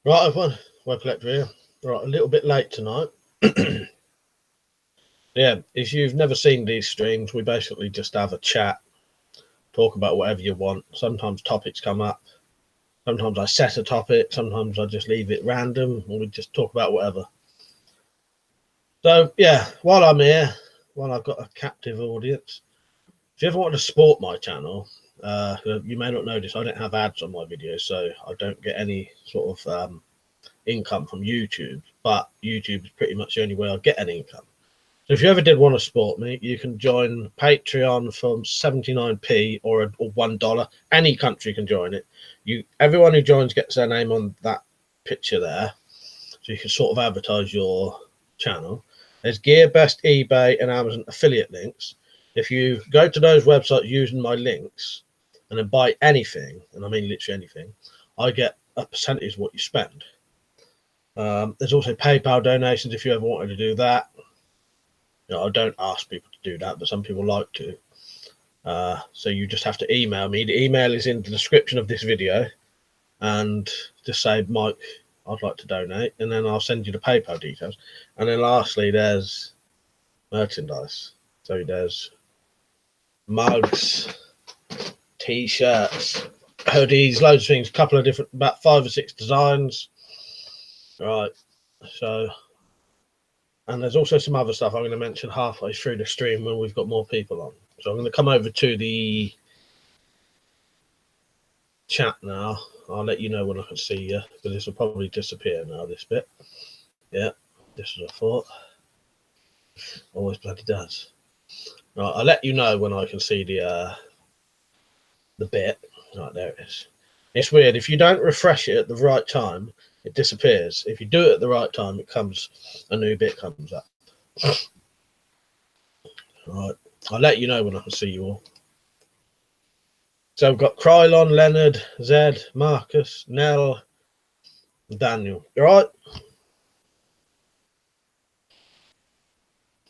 Right, everyone, WeaponCollector here. Right, a little bit late tonight. Yeah, if you've never seen these streams, we basically just have a chat, talk about whatever you want. Sometimes topics come up. Sometimes I set a topic. Sometimes I just leave it random, and we just talk about whatever. So, yeah, while I'm here, while I've got a captive audience, if you ever want to support my channel, you may not notice I don't have ads on my videos, so I don't get any sort of income from YouTube, but YouTube is pretty much the only way I get any income. So if you ever did want to support me, you can join Patreon from 79p or $1. Any country can join it. Everyone who joins gets their name on that picture there, so you can sort of advertise your channel. There's GearBest, eBay, and Amazon affiliate links. If you go to those websites using my links and then buy anything, and I mean literally anything, I get a percentage of what you spend. There's also PayPal donations if you ever wanted to do that. You know, I don't ask people to do that, but some people like to. So you just have to email me. The email is in the description of this video, and just say, Mike, I'd like to donate, and then I'll send you the PayPal details. And then lastly, there's merchandise. So there's mugs, t-shirts, hoodies, loads of things, a couple of different, about 5 or 6 designs. Right, so, and there's also some other stuff I'm going to mention halfway through the stream when we've got more people on. So I'm going to come over to the chat now. I'll let you know when I can see you, because this will probably disappear now, this bit. Yeah, this is a thought. Always bloody does. Right, I'll let you know when I can see the bit. Right, there it is. It's weird. If you don't refresh it at the right time, it disappears. If you do it at the right time, a new bit comes up. Right, I'll let you know when I can see you all. So I've got Krylon, Leonard, Zed, Marcus, Nell, and Daniel. You all right?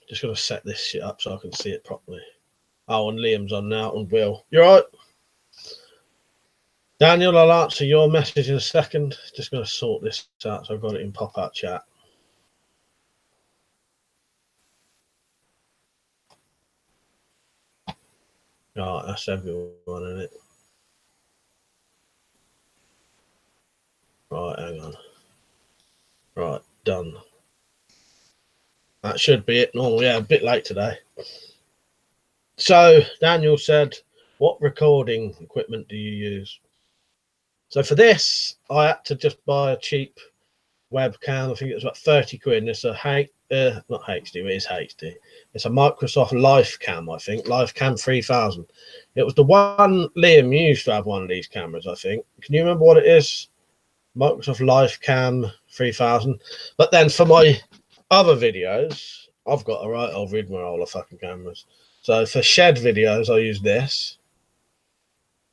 Just got to set this shit up so I can see it properly. Oh, and Liam's on now, and Will. You all right? Daniel, I'll answer your message in a second. Just going to sort this out so I've got it in pop-out chat. Right, that's everyone, isn't it? Right, hang on. Right, done. That should be it. Oh, yeah, a bit late today. So, Daniel said, what recording equipment do you use? So for this, I had to just buy a cheap webcam. I think it was about 30 quid. And it's a not HD, it is HD. It's a Microsoft LifeCam, I think. LifeCam 3000. It was the one Liam used to have one of these cameras, I think. Can you remember what it is? Microsoft LifeCam 3000. But then for my other videos, I've got a right old rigmarole of fucking cameras. So for shed videos, I use this.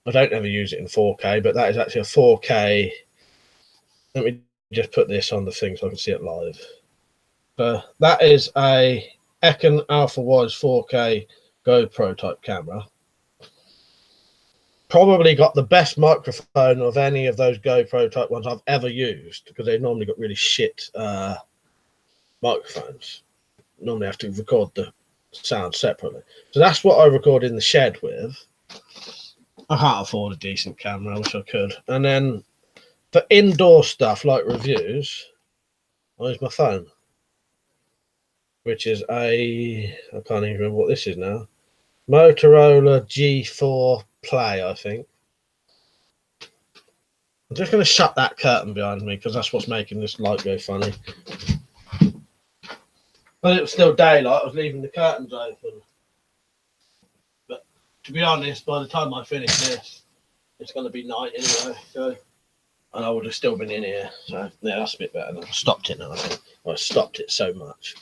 I don't ever use it in 4K, but that is actually a 4K. Let me just put this on the thing so I can see it live. That is a Econ Alpha Wise 4K GoPro type camera. Probably got the best microphone of any of those GoPro type ones I've ever used, because they've normally got really shit microphones. Normally have to record the sound separately. So that's what I record in the shed with. I can't afford a decent camera. I wish I could. And then for indoor stuff like reviews, I use my phone, which is I can't even remember what this is now. Motorola G4 Play, I think. I'm just going to shut that curtain behind me because that's what's making this light go funny. But it was still daylight. I was leaving the curtains open. But to be honest, by the time I finish this, it's going to be night anyway. So, and I would have still been in here. So yeah, that's a bit better. I've stopped it now. I think I stopped it so much.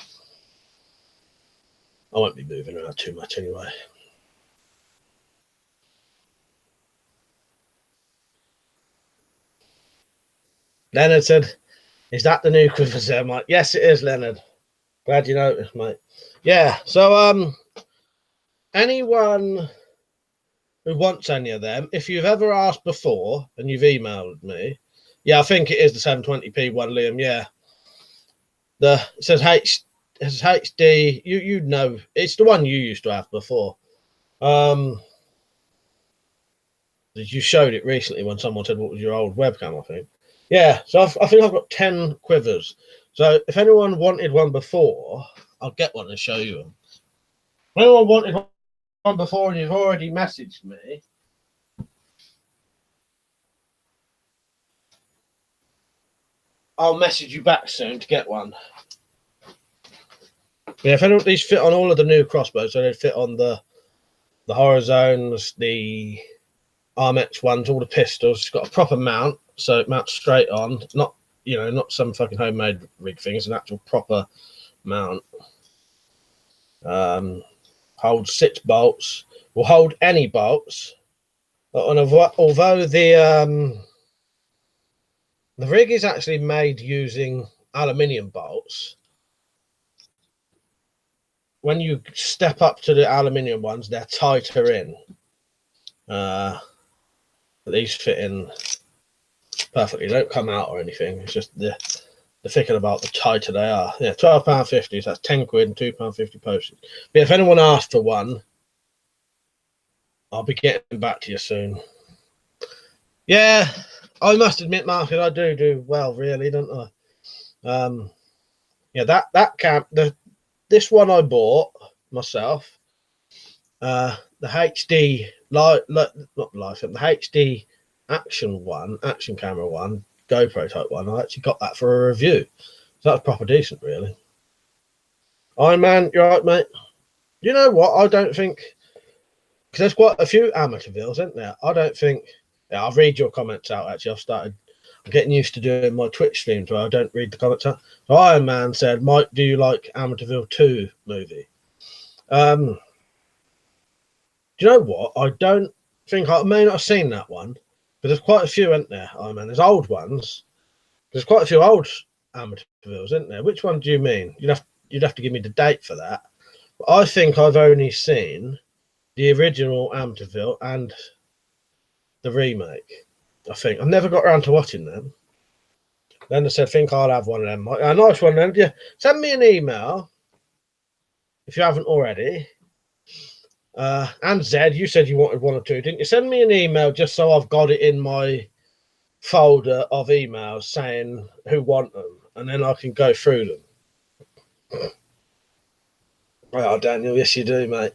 I won't be moving around too much anyway. Leonard said, "Is that the new Quivers there, Mike?" Yes, it is, Leonard. Glad you noticed, mate. Yeah. So anyone who wants any of them, if you've ever asked before and you've emailed me, Yeah, I think it is the 720p one, Liam. Yeah, it says HD. You know, it's the one you used to have before. You showed it recently when someone said, "What was your old webcam?" I think. Yeah, so I think I've got 10 quivers. So if anyone wanted one before, I'll get one and show you them. If anyone wanted one before and you've already messaged me, I'll message you back soon to get one. Yeah, if anyone, these fit on all of the new crossbows, so they fit on the Horizones, the Armex ones, all the pistols. It's got a proper mount, so it mounts straight on. Not not some fucking homemade rig thing. It's an actual proper mount. Holds 6 bolts. Will hold any bolts. And although the rig is actually made using aluminium bolts, when you step up to the aluminium ones, they're tighter in. These fit in perfectly. They don't come out or anything. It's just the thinking about the tighter they are. Yeah, £12.50. So that's 10 quid and £2.50 postage. But if anyone asks for one, I'll be getting back to you soon. Yeah, I must admit, Marcus, I do well, really, don't I? Yeah, that camp, this one I bought myself. The HD not life, the HD action camera one, GoPro type one. I actually got that for a review, so that's proper decent, really. Iron Man, you're right, mate. You know what? I don't think, because there's quite a few amateur vills, isn't there? I don't think. Yeah, I'll read your comments out. Actually, I'm getting used to doing my Twitch streams where I don't read the comments out. So Iron Man said, "Mike, do you like Amityville 2 movie?" Do you know what? I don't think I may not have seen that one, but there's quite a few, isn't there? Iron Man. There's old ones. There's quite a few old Amityvilles, isn't there? Which one do you mean? You'd have to give me the date for that. But I think I've only seen the original Amityville and the remake. I think I've never got around to watching them. Then I said, "Think I'll have one of them." A nice one. Then yeah, send me an email if you haven't already. And Zed, you said you wanted one or two, didn't you? Send me an email just so I've got it in my folder of emails saying who want them, and then I can go through them. Oh, Daniel, yes you do, mate.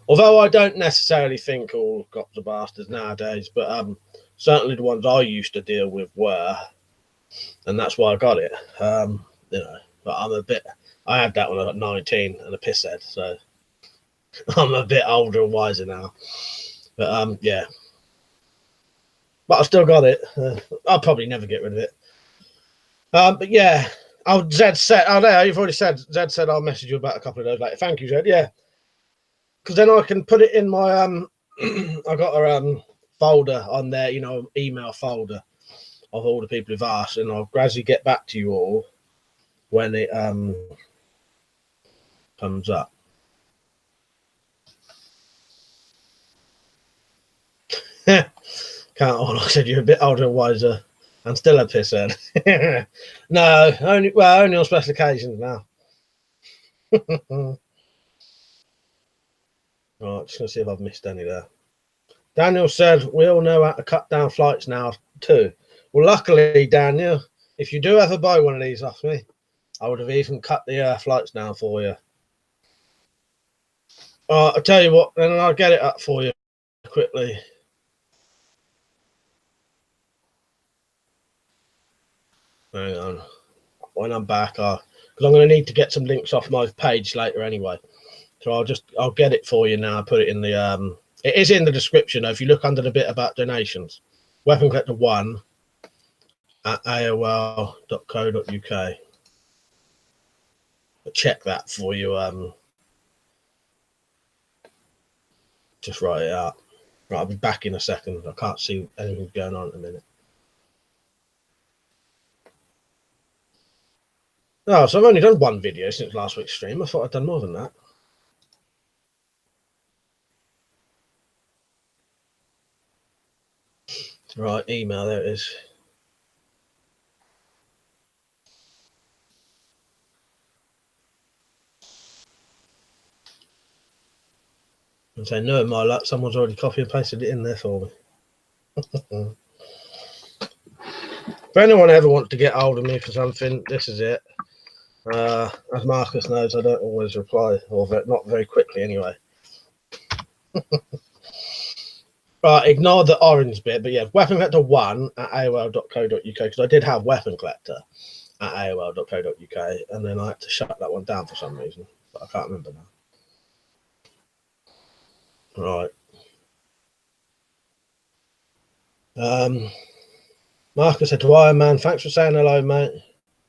Although I don't necessarily think all cops are bastards nowadays, but certainly the ones I used to deal with were, and that's why I got it. But I had that when I got 19 and a pisshead, so I'm a bit older and wiser now. But yeah. But I still got it. I'll probably never get rid of it. But yeah. Oh, Zed said, oh no, you've already said, Zed said I'll message you about a couple of days later. Thank you, Zed. Yeah. Because then I can put it in my, I got a folder on there, email folder of all the people who've asked, and I'll gradually get back to you all when it comes up. Can't hold. I said you're a bit older and wiser and still a pisshead. No, only on special occasions now. Right, just gonna see if I've missed any there. Daniel said we all know how to cut down flights now too. Well, luckily, Daniel, if you do ever buy one of these off me, I would have even cut the flights down for you. I'll tell you what, then I'll get it up for you quickly. Hang on. When I'm back, because I'm going to need to get some links off my page later anyway. So I'll get it for you now. I'll put it in the it is in the description. If you look under the bit about donations, WeaponCollector 1 at aol.co.uk. Check that for you. Just write it out. Right, I'll be back in a second. I can't see anything going on at the minute. Oh, so I've only done one video since last week's stream. I thought I'd done more than that. Right, email, there it is. and say, no, my luck, someone's already copy and pasted it in there for me. If anyone ever wants to get hold of me for something, this is it. As Marcus knows, I don't always reply, or not very quickly anyway. Right, ignore the orange bit, but yeah, WeaponCollector1 at AOL.co.uk, because I did have WeaponCollector at AOL.co.uk, and then I had to shut that one down for some reason, but I can't remember now. Right. Marcus said to Iron Man, thanks for saying hello, mate.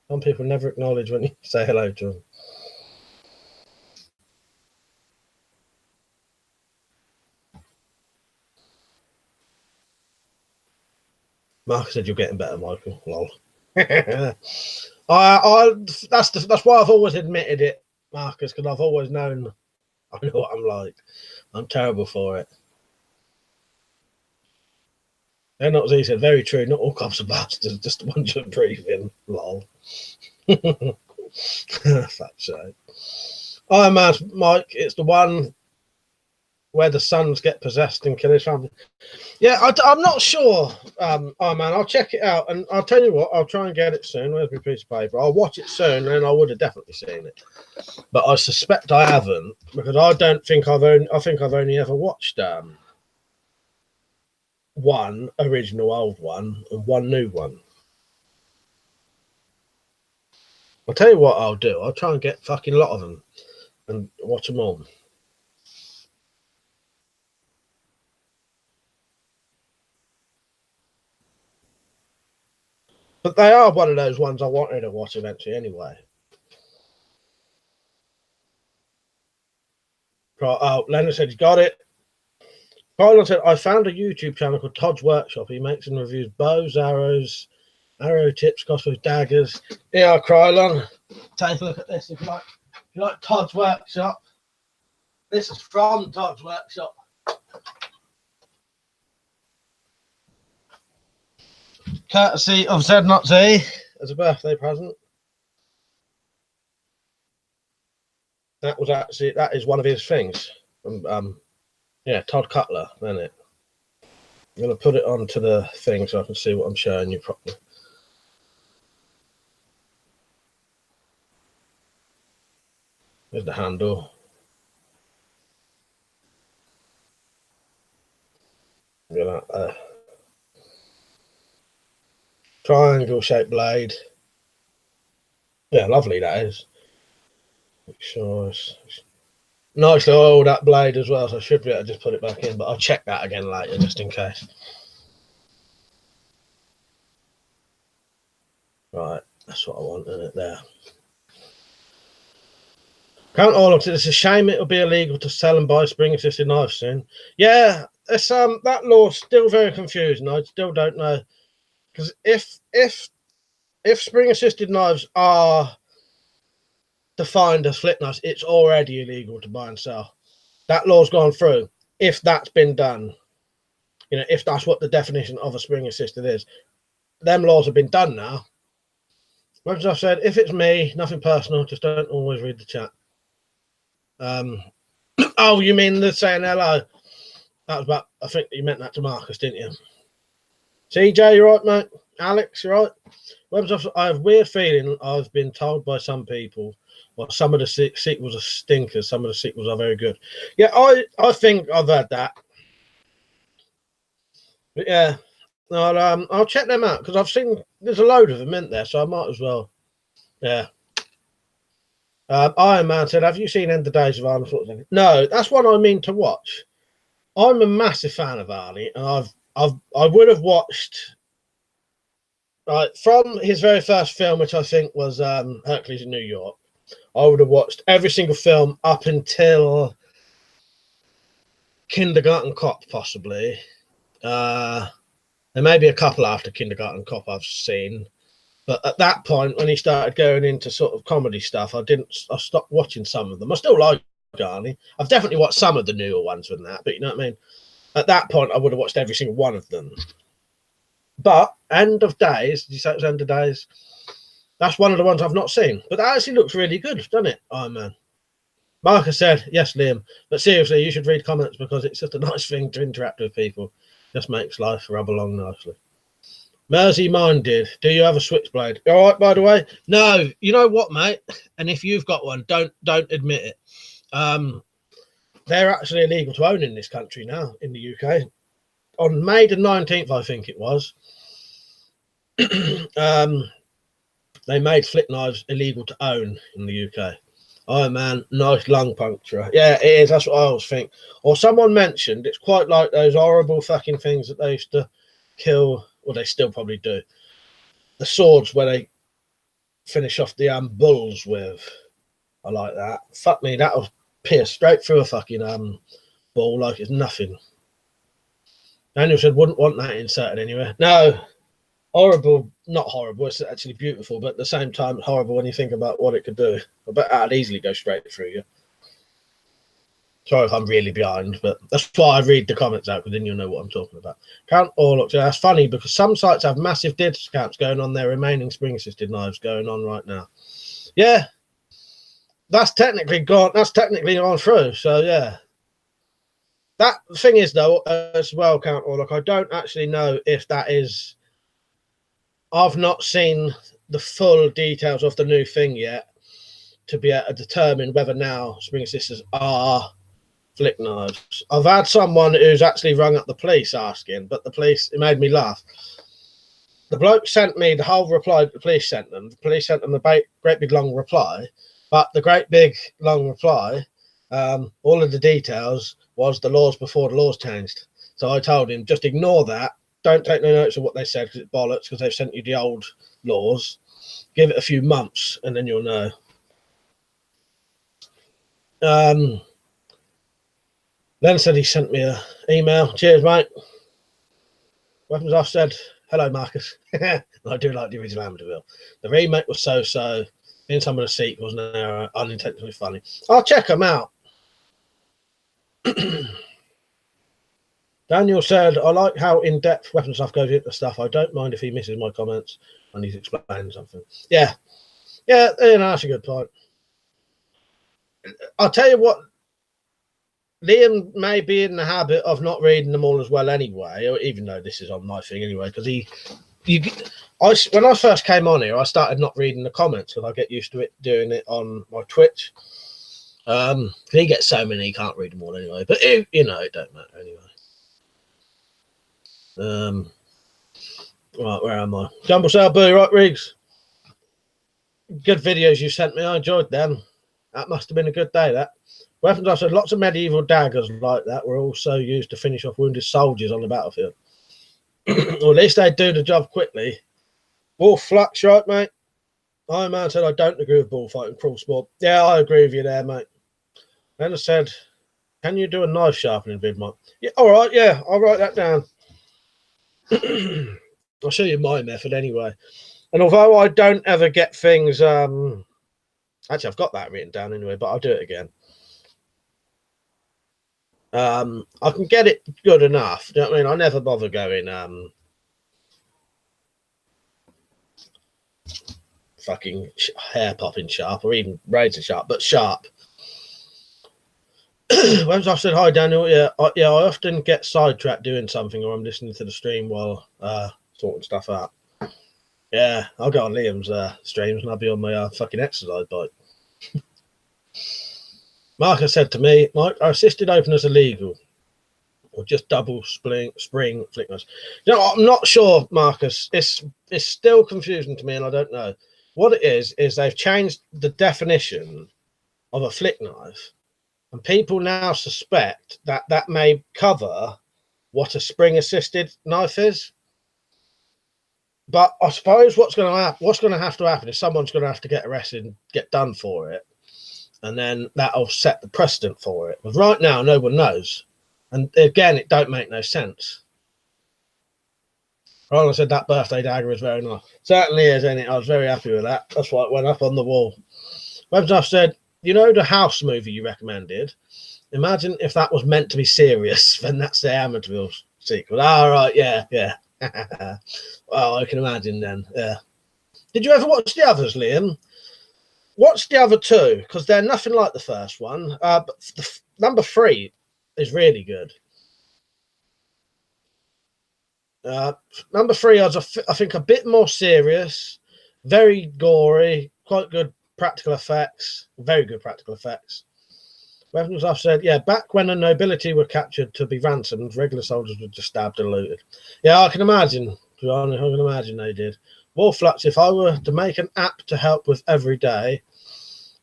Some people never acknowledge when you say hello to them. Marcus said, you're getting better, Michael. Lol. That's why I've always admitted it, Marcus, because I've always known I know what I'm like. I'm terrible for it. And not as he said, very true. Not all cops are bastards, just a bunch of breathing. Lol. Fuck's sake. Iron Man, Mike, it's the one where the sons get possessed and kill his family. Yeah, I'm not sure, Iron Man. I'll check it out, and I'll tell you what, I'll try and get it soon. Where's my piece of paper? I'll watch it soon, and I would have definitely seen it. But I suspect I haven't, because I think I've only ever watched one original old one and one new one. I'll tell you what I'll do. I'll try and get fucking lot of them and watch them all. But they are one of those ones I wanted to watch eventually anyway. Oh, Leonard said he's got it. Krylon said, I found a YouTube channel called Todd's Workshop. He makes and reviews bows, arrows, arrow tips, crossbows, daggers. Yeah, Krylon. Take a look at this if you like Todd's Workshop. This is from Todd's Workshop. Courtesy of Zed Not Z as a birthday present. That is one of his things. Yeah, Todd Cutler, isn't it? I'm going to put it onto the thing so I can see what I'm showing you properly. There's the handle. Look at that. Triangle shaped blade. Yeah, lovely that is. Make sure it's nicely oiled that blade as well, so I should be able to just put it back in, but I'll check that again later just in case. Right, that's what I want in it there. Count all of it. It's a shame it'll be illegal to sell and buy spring-assisted knives soon. Yeah, it's that law's still very confusing. I still don't know, because if spring-assisted knives are defined as flip knives, it's already illegal to buy and sell. That law's gone through. If that's been done, you know, if that's what the definition of a spring-assisted is, them laws have been done now. As I've said, if it's me, nothing personal, just don't always read the chat. Oh, you mean the saying hello? That was about, I think you meant that to Marcus, didn't you? CJ, you right, mate? Alex, you right? I have a weird feeling I've been told by some people, well, some of the sequels are stinkers, some of the sequels are very good. Yeah, I think I've heard that. But yeah, I'll check them out, because I've seen there's a load of them in there, so I might as well. Yeah. Iron Man said, have you seen End of Days of Arnold Schwarzenegger? No, that's one I mean to watch. I'm a massive fan of Arnie, and I would have watched from his very first film, which I think was Hercules in New York. I would have watched every single film up until Kindergarten Cop, possibly. There may be a couple after Kindergarten Cop I've seen. But at that point, when he started going into sort of comedy stuff, I stopped watching some of them. I still like Arnie. I've definitely watched some of the newer ones than that, but you know what I mean? At that point, I would have watched every single one of them. But End of Days, did you say it was End of Days? That's one of the ones I've not seen. But that actually looks really good, doesn't it, Iron Man? Marcus said, yes, Liam, but seriously, you should read comments because it's just a nice thing to interact with people. Just makes life rub along nicely. Mersey Minded, do you have a switchblade? All right, by the way? No, you know what, mate? And if you've got one, don't admit it. They're actually illegal to own in this country now, in the UK. On May the 19th, I think it was, they made flick knives illegal to own in the UK. Oh man, nice lung puncture. Yeah, it is. That's what I always think. Or someone mentioned it's quite like those horrible fucking things that they used to kill, or they still probably do. The swords where they finish off the bulls with. I like that. Fuck me, that'll pierce straight through a fucking ball like it's nothing. Daniel said wouldn't want that inserted anywhere. No. Horrible, not horrible, it's actually beautiful, but at the same time horrible when you think about what it could do. I bet that'd easily go straight through you. Sorry if I'm really behind, but that's why I read the comments out, because then you'll know what I'm talking about. Count Orlock, that's funny because some sites have massive discounts going on their remaining spring-assisted knives going on right now. Yeah, that's technically gone through, so yeah. That thing is, though, as well, Count Orlock, I don't actually know if that is... I've not seen the full details of the new thing yet to be able to determine whether now spring assisters are flick knives. I've had someone who's actually rung up the police asking, but the police, it made me laugh. The bloke sent me the whole reply that the police sent them. The police sent them the great big long reply, but the great big long reply, all of the details was the laws before the laws changed. So I told him, just ignore that. Don't take no notice of what they said because it's bollocks, because they've sent you the old laws. Give it a few months and then you'll know. Len said he sent me an email. Cheers, mate. Weapons Off said, hello, Marcus. I do like the original Amityville. The remake was so-so. In some of the sequels now are unintentionally funny. I'll check them out. Daniel said, I like how in-depth Weapons Stuff goes into stuff. I don't mind if he misses my comments and he's explaining something. Yeah, that's a good point. I'll tell you what, Liam may be in the habit of not reading them all as well anyway, even though this is on my thing anyway, because when I first came on here, I started not reading the comments because I get used to it doing it on my Twitch. He gets so many, he can't read them all anyway, but it don't matter anyway. Right, where am I? Jumble Cell Boo, right, Riggs? Good videos you sent me, I enjoyed them. That must have been a good day, that. Weapons, I said lots of medieval daggers like that were also used to finish off wounded soldiers on the battlefield. Or at least they do the job quickly. Wolf Flux, right, mate? Iron Man said I don't agree with bullfighting, cruel sport. Yeah, I agree with you there, mate. Then I said, can you do a knife sharpening vid, mate? Yeah, all right, yeah, I'll write that down. I'll show you my method anyway. And although I don't ever get things, actually I've got that written down anyway, but I'll do it again. I can get it good enough. Do you know what I mean? I never bother going fucking hair popping sharp or even razor sharp, but sharp. When I said hi, Daniel, I often get sidetracked doing something, or I'm listening to the stream while sorting stuff out. Yeah, I'll go on Liam's streams and I'll be on my fucking exercise bike. Marcus said to me, Mike, are assisted openers illegal or just double spring flick knives? You know, I'm not sure, Marcus. It's still confusing to me, and I don't know. What it is they've changed the definition of a flick knife, and people now suspect that that may cover what a spring-assisted knife is. But I suppose what's going to have to happen is someone's going to have to get arrested and get done for it, and then that'll set the precedent for it. But right now, no one knows, and again, it don't make no sense. Ron said that birthday dagger is very nice. Certainly is, ain't it? I was very happy with that. That's why it went up on the wall. Webstuff said, you know the House movie you recommended? Imagine if that was meant to be serious, then that's the Amityville sequel. All right, yeah. Well, I can imagine then, yeah. Did you ever watch the others, Liam? Watch the other two because they're nothing like the first one. But number 3 is really good. Number 3 is, I think, a bit more serious, very gory, quite good practical effects, very good practical effects. Weapons, I've said, yeah, back when the nobility were captured to be ransomed, regular soldiers were just stabbed and looted. Yeah, I can imagine. To be honest, I can imagine they did. Warflux, if I were to make an app to help with every day,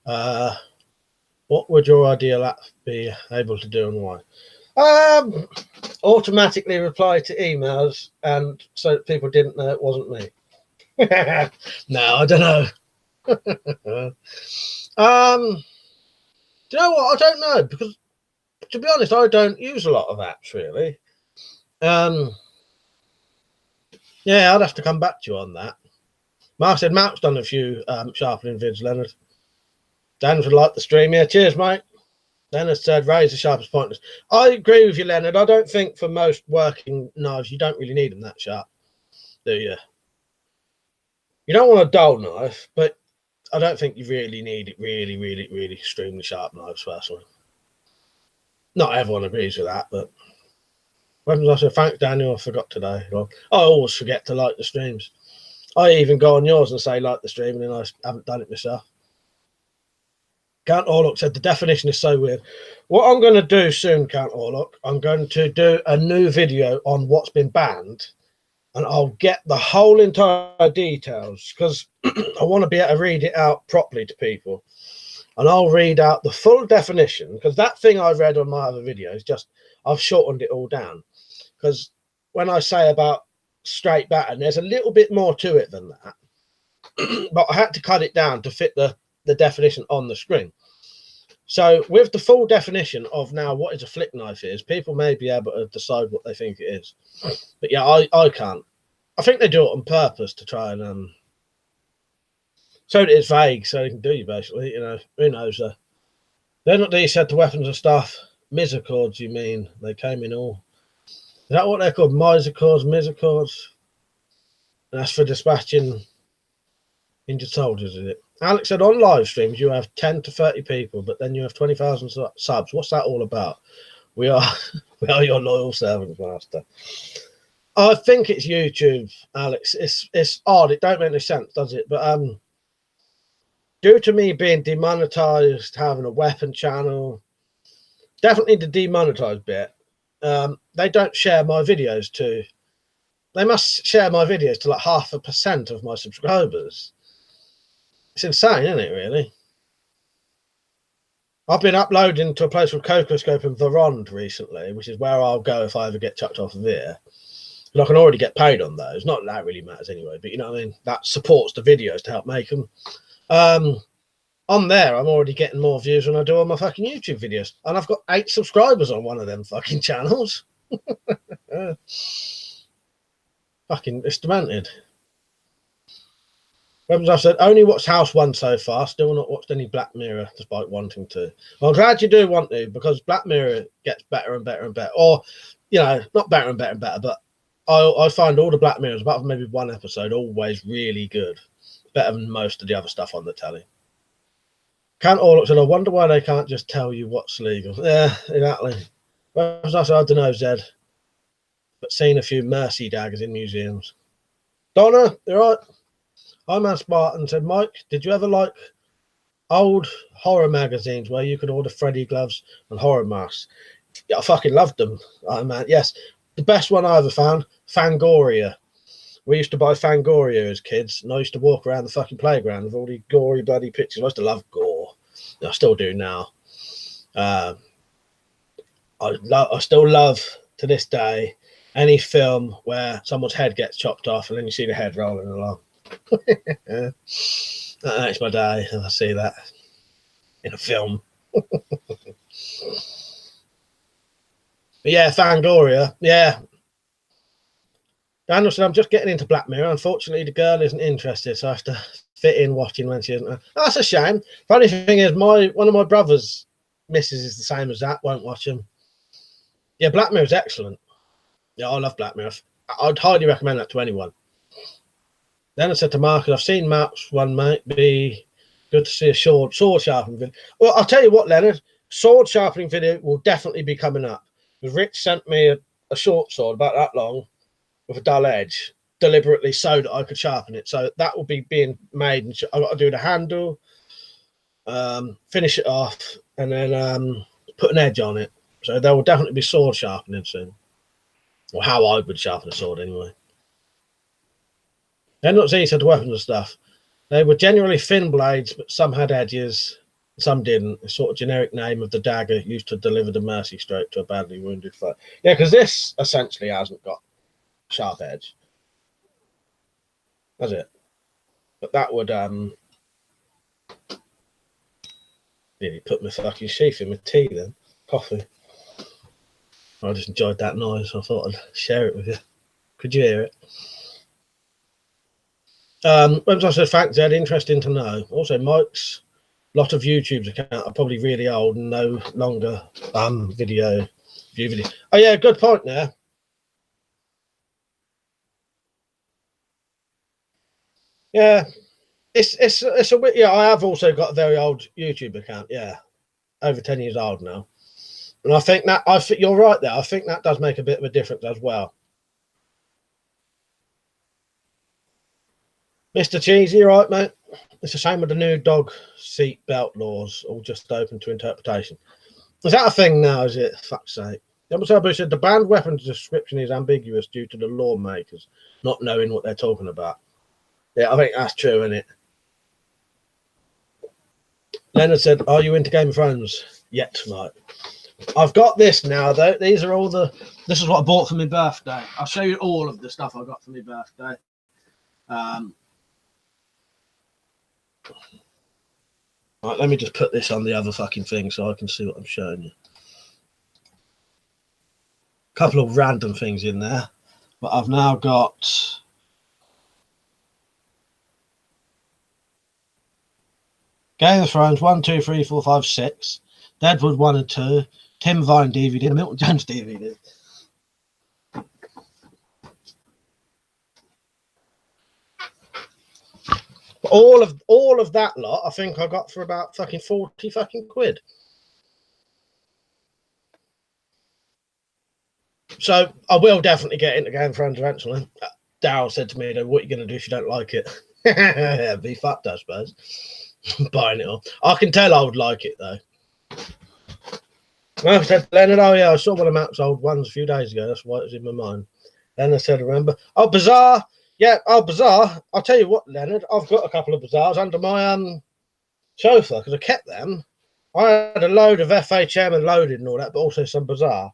what would your ideal app be able to do and why? Automatically reply to emails, and so that people didn't know it wasn't me. No, I don't know. Do you know what? I don't know, because to be honest, I don't use a lot of apps really. Yeah, I'd have to come back to you on that. Mark said Mark's done a few sharpening vids, Leonard. Dan would like the stream. Yeah, cheers, mate. Leonard said razor sharp is pointless. I agree with you, Leonard. I don't think for most working knives you don't really need them that sharp, do you? You don't want a dull knife, but I don't think you really need it really extremely sharp knives, personally. Not everyone agrees with that, but weapons, I said, thanks, Daniel. I forgot today. Well, I always forget to like the streams. I even go on yours and say like the stream, and then I haven't done it myself. Count Orlock said the definition is so weird. What I'm going to do soon, Count Orlock, I'm going to do a new video on what's been banned, and I'll get the whole entire details, because I want to be able to read it out properly to people. And I'll read out the full definition, because that thing I read on my other videos, just I've shortened it all down. Because when I say about straight batten, there's a little bit more to it than that. But I had to cut it down to fit the definition on the screen. So with the full definition of now what is a flick knife is, people may be able to decide what they think it is. But yeah, I can't. I think they do it on purpose to try and so that it's vague, so they can do you basically, you know, who knows. They're not these said to weapons and stuff. Misericords, you mean? They came in all. Is that what they're called? Misericords? And that's for dispatching injured soldiers, is it? Alex said on live streams you have 10 to 30 people, but then you have 20,000 subs. What's that all about? We are your loyal servants, master. I think it's YouTube, Alex. It's odd. It don't make any sense, does it? But due to me being demonetized, having a weapon channel, definitely the demonetized bit, they don't share my videos to. They must share my videos to like 0.5% of my subscribers. It's insane, isn't it, really? I've been uploading to a place called Cocoscope and Veronde recently, which is where I'll go if I ever get chucked off of here. And I can already get paid on those. Not that that really matters anyway, but you know what I mean? That supports the videos to help make them. On there, I'm already getting more views than I do on my fucking YouTube videos. And I've got 8 subscribers on one of them fucking channels. Fucking, it's demented. I've said, only watched House 1 so far, still not watched any Black Mirror, despite wanting to. Well, I'm glad you do want to, because Black Mirror gets better and better and better. Or, you know, not better and better and better, but I find all the Black Mirrors, apart from maybe one episode, always really good. Better than most of the other stuff on the telly. Can't all look said, I wonder why they can't just tell you what's legal. Yeah, exactly. Well, I don't know, Zed. But seen a few mercy daggers in museums. Donna, you're right. I'm a Spartan said, Mike, did you ever like old horror magazines where you could order Freddy gloves and horror masks? Yeah, I fucking loved them. Man, yes. The best one I ever found, Fangoria. We used to buy Fangoria as kids, and I used to walk around the fucking playground with all the gory bloody pictures. I used to love gore. I still do now. I still love, to this day, any film where someone's head gets chopped off and then you see the head rolling along. That makes my day if I see that in a film. But yeah, Fangoria. Yeah. Daniel said, I'm just getting into Black Mirror. Unfortunately, the girl isn't interested, so I have to fit in watching when she isn't. That's a shame. Funny thing is, one of my brother's missus is the same as that, won't watch them. Yeah, Black Mirror is excellent. Yeah, I love Black Mirror. I'd highly recommend that to anyone. Then I said to Marcus, I've seen Mark's one, mate, be Good to see a sword sharpening video. Well, I'll tell you what, Leonard, sword sharpening video will definitely be coming up. Because Rich sent me a short sword about that long with a dull edge, deliberately so that I could sharpen it. So that will be being made, and I've got to do the handle, finish it off, and then put an edge on it. So there will definitely be sword sharpening soon, or how I would sharpen a sword anyway. They're not easy to weapons and stuff. They were generally thin blades, but some had edges, some didn't. A sort of generic name of the dagger used to deliver the mercy stroke to a badly wounded foe. Yeah, because this essentially hasn't got sharp edge, has it? But that would really put my fucking sheath in my tea then. Coffee. I just enjoyed that noise. I thought I'd share it with you. Could you hear it? When I said thanks, Ed, interesting to know. Also, Mike's lot of YouTube's account are probably really old and no longer view video. Oh yeah, good point there. Yeah, it's a yeah. I have also got a very old YouTube account. Yeah, over 10 years old now, and I think you're right there. I think that does make a bit of a difference as well. Mr. Cheese, you right, mate? It's a shame with the new dog seat belt laws all just open to interpretation. Is that a thing now, is it? Fuck's sake. Yamasabu said the banned weapons description is ambiguous due to the lawmakers not knowing what they're talking about. Yeah, I think that's true, isn't it? Leonard said, are you into Game of Thrones yet tonight? I've got this now, though. These are all this is what I bought for my birthday. I'll show you all of the stuff I got for my birthday. Right, let me just put this on the other fucking thing so I can see what I'm showing you. A couple of random things in there, but I've now got Game of Thrones 1, 2, 3, 4, 5, 6, Deadwood 1 and 2, Tim Vine DVD, Milton Jones DVD. All of that lot, I think I got for about fucking 40 fucking quid. So I will definitely get into Game of Thrones eventually. Daryl said to me, what are you going to do if you don't like it? Yeah, be fucked, I suppose. Buying it all. I can tell I would like it, though. I said, Leonard, oh yeah, I saw one of Matt's old ones a few days ago. That's why it was in my mind. Then I said, remember? Oh, Bazaar. Yeah, oh, Bazaar. I'll tell you what, Leonard, I've got a couple of Bazaars under my sofa because I kept them. I had a load of FHM and loaded and all that, but also some Bazaar.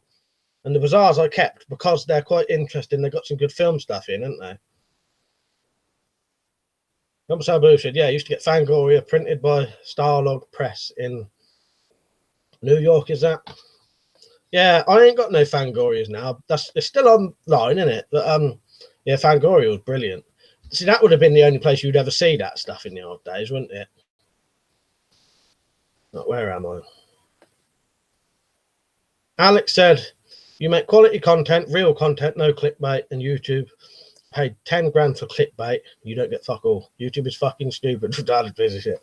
And the Bazaars I kept because they're quite interesting. They've got some good film stuff in, haven't they? Sabu said, yeah, I used to get Fangoria printed by Starlog Press in New York, is that? Yeah, I ain't got no Fangorias now. It's still online, isn't it? But yeah, Fangoria was brilliant. See, that would have been the only place you'd ever see that stuff in the old days, wouldn't it? Where am I? Alex said, you make quality content, real content, no clickbait, and YouTube paid 10 grand for clickbait. You don't get fuck all. YouTube is fucking stupid, retarded piece of shit.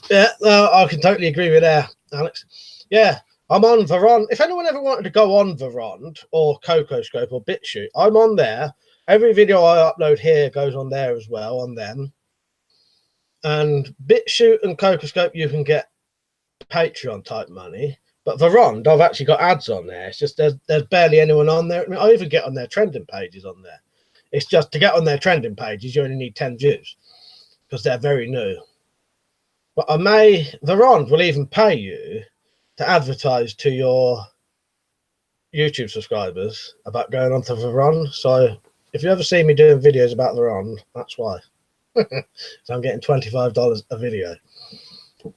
Yeah, no, I can totally agree with that, Alex. Yeah, I'm on Veron. If anyone ever wanted to go on Verond or CocoScope or BitChute, I'm on there. Every video I upload here goes on there as well, on them. And BitChute and CocoScope, you can get Patreon type money. But Verond, I've actually got ads on there. It's just there's barely anyone on there. I mean, I even get on their trending pages on there. It's just to get on their trending pages, you only need 10 views because they're very new. But Verond will even pay you to advertise to your YouTube subscribers about going on to Verond. So if you ever see me doing videos about Verond, that's why. So I'm getting $25 a video.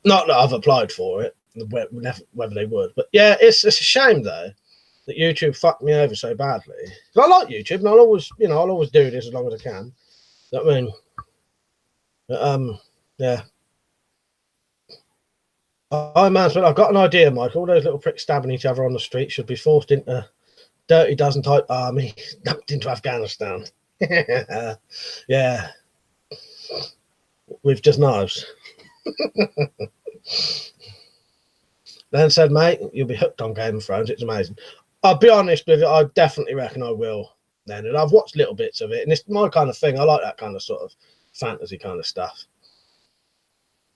Not that I've applied for it, whether they would. But yeah, it's a shame though that YouTube fucked me over so badly. I like YouTube, and I'll always do this as long as I can. You know what I mean? But, yeah. Oh man, I've got an idea, Mike. All those little pricks stabbing each other on the street should be forced into Dirty Dozen type army, dumped into Afghanistan. Yeah, with just knives. Then said, mate, you'll be hooked on Game of Thrones. It's amazing. I'll be honest with you, I definitely reckon I will then. And I've watched little bits of it, and it's my kind of thing. I like that kind of sort of fantasy kind of stuff.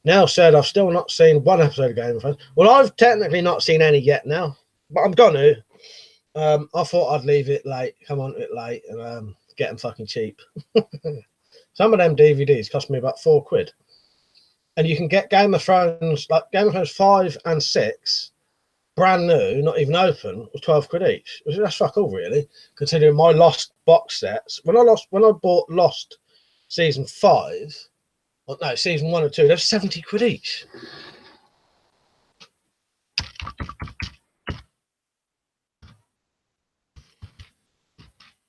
Now said, I've still not seen one episode of Game of Thrones. Well, I've technically not seen any yet now, but I'm going to. I thought I'd leave it late, come on to it late, and get them fucking cheap. Some of them DVDs cost me about £4. And you can get Game of Thrones, like Game of Thrones 5 and 6, brand new, not even open, was £12 each. That's fuck all, really, considering my Lost box sets. When I bought Lost season 5, well, no, season 1 or 2, they're £70 each.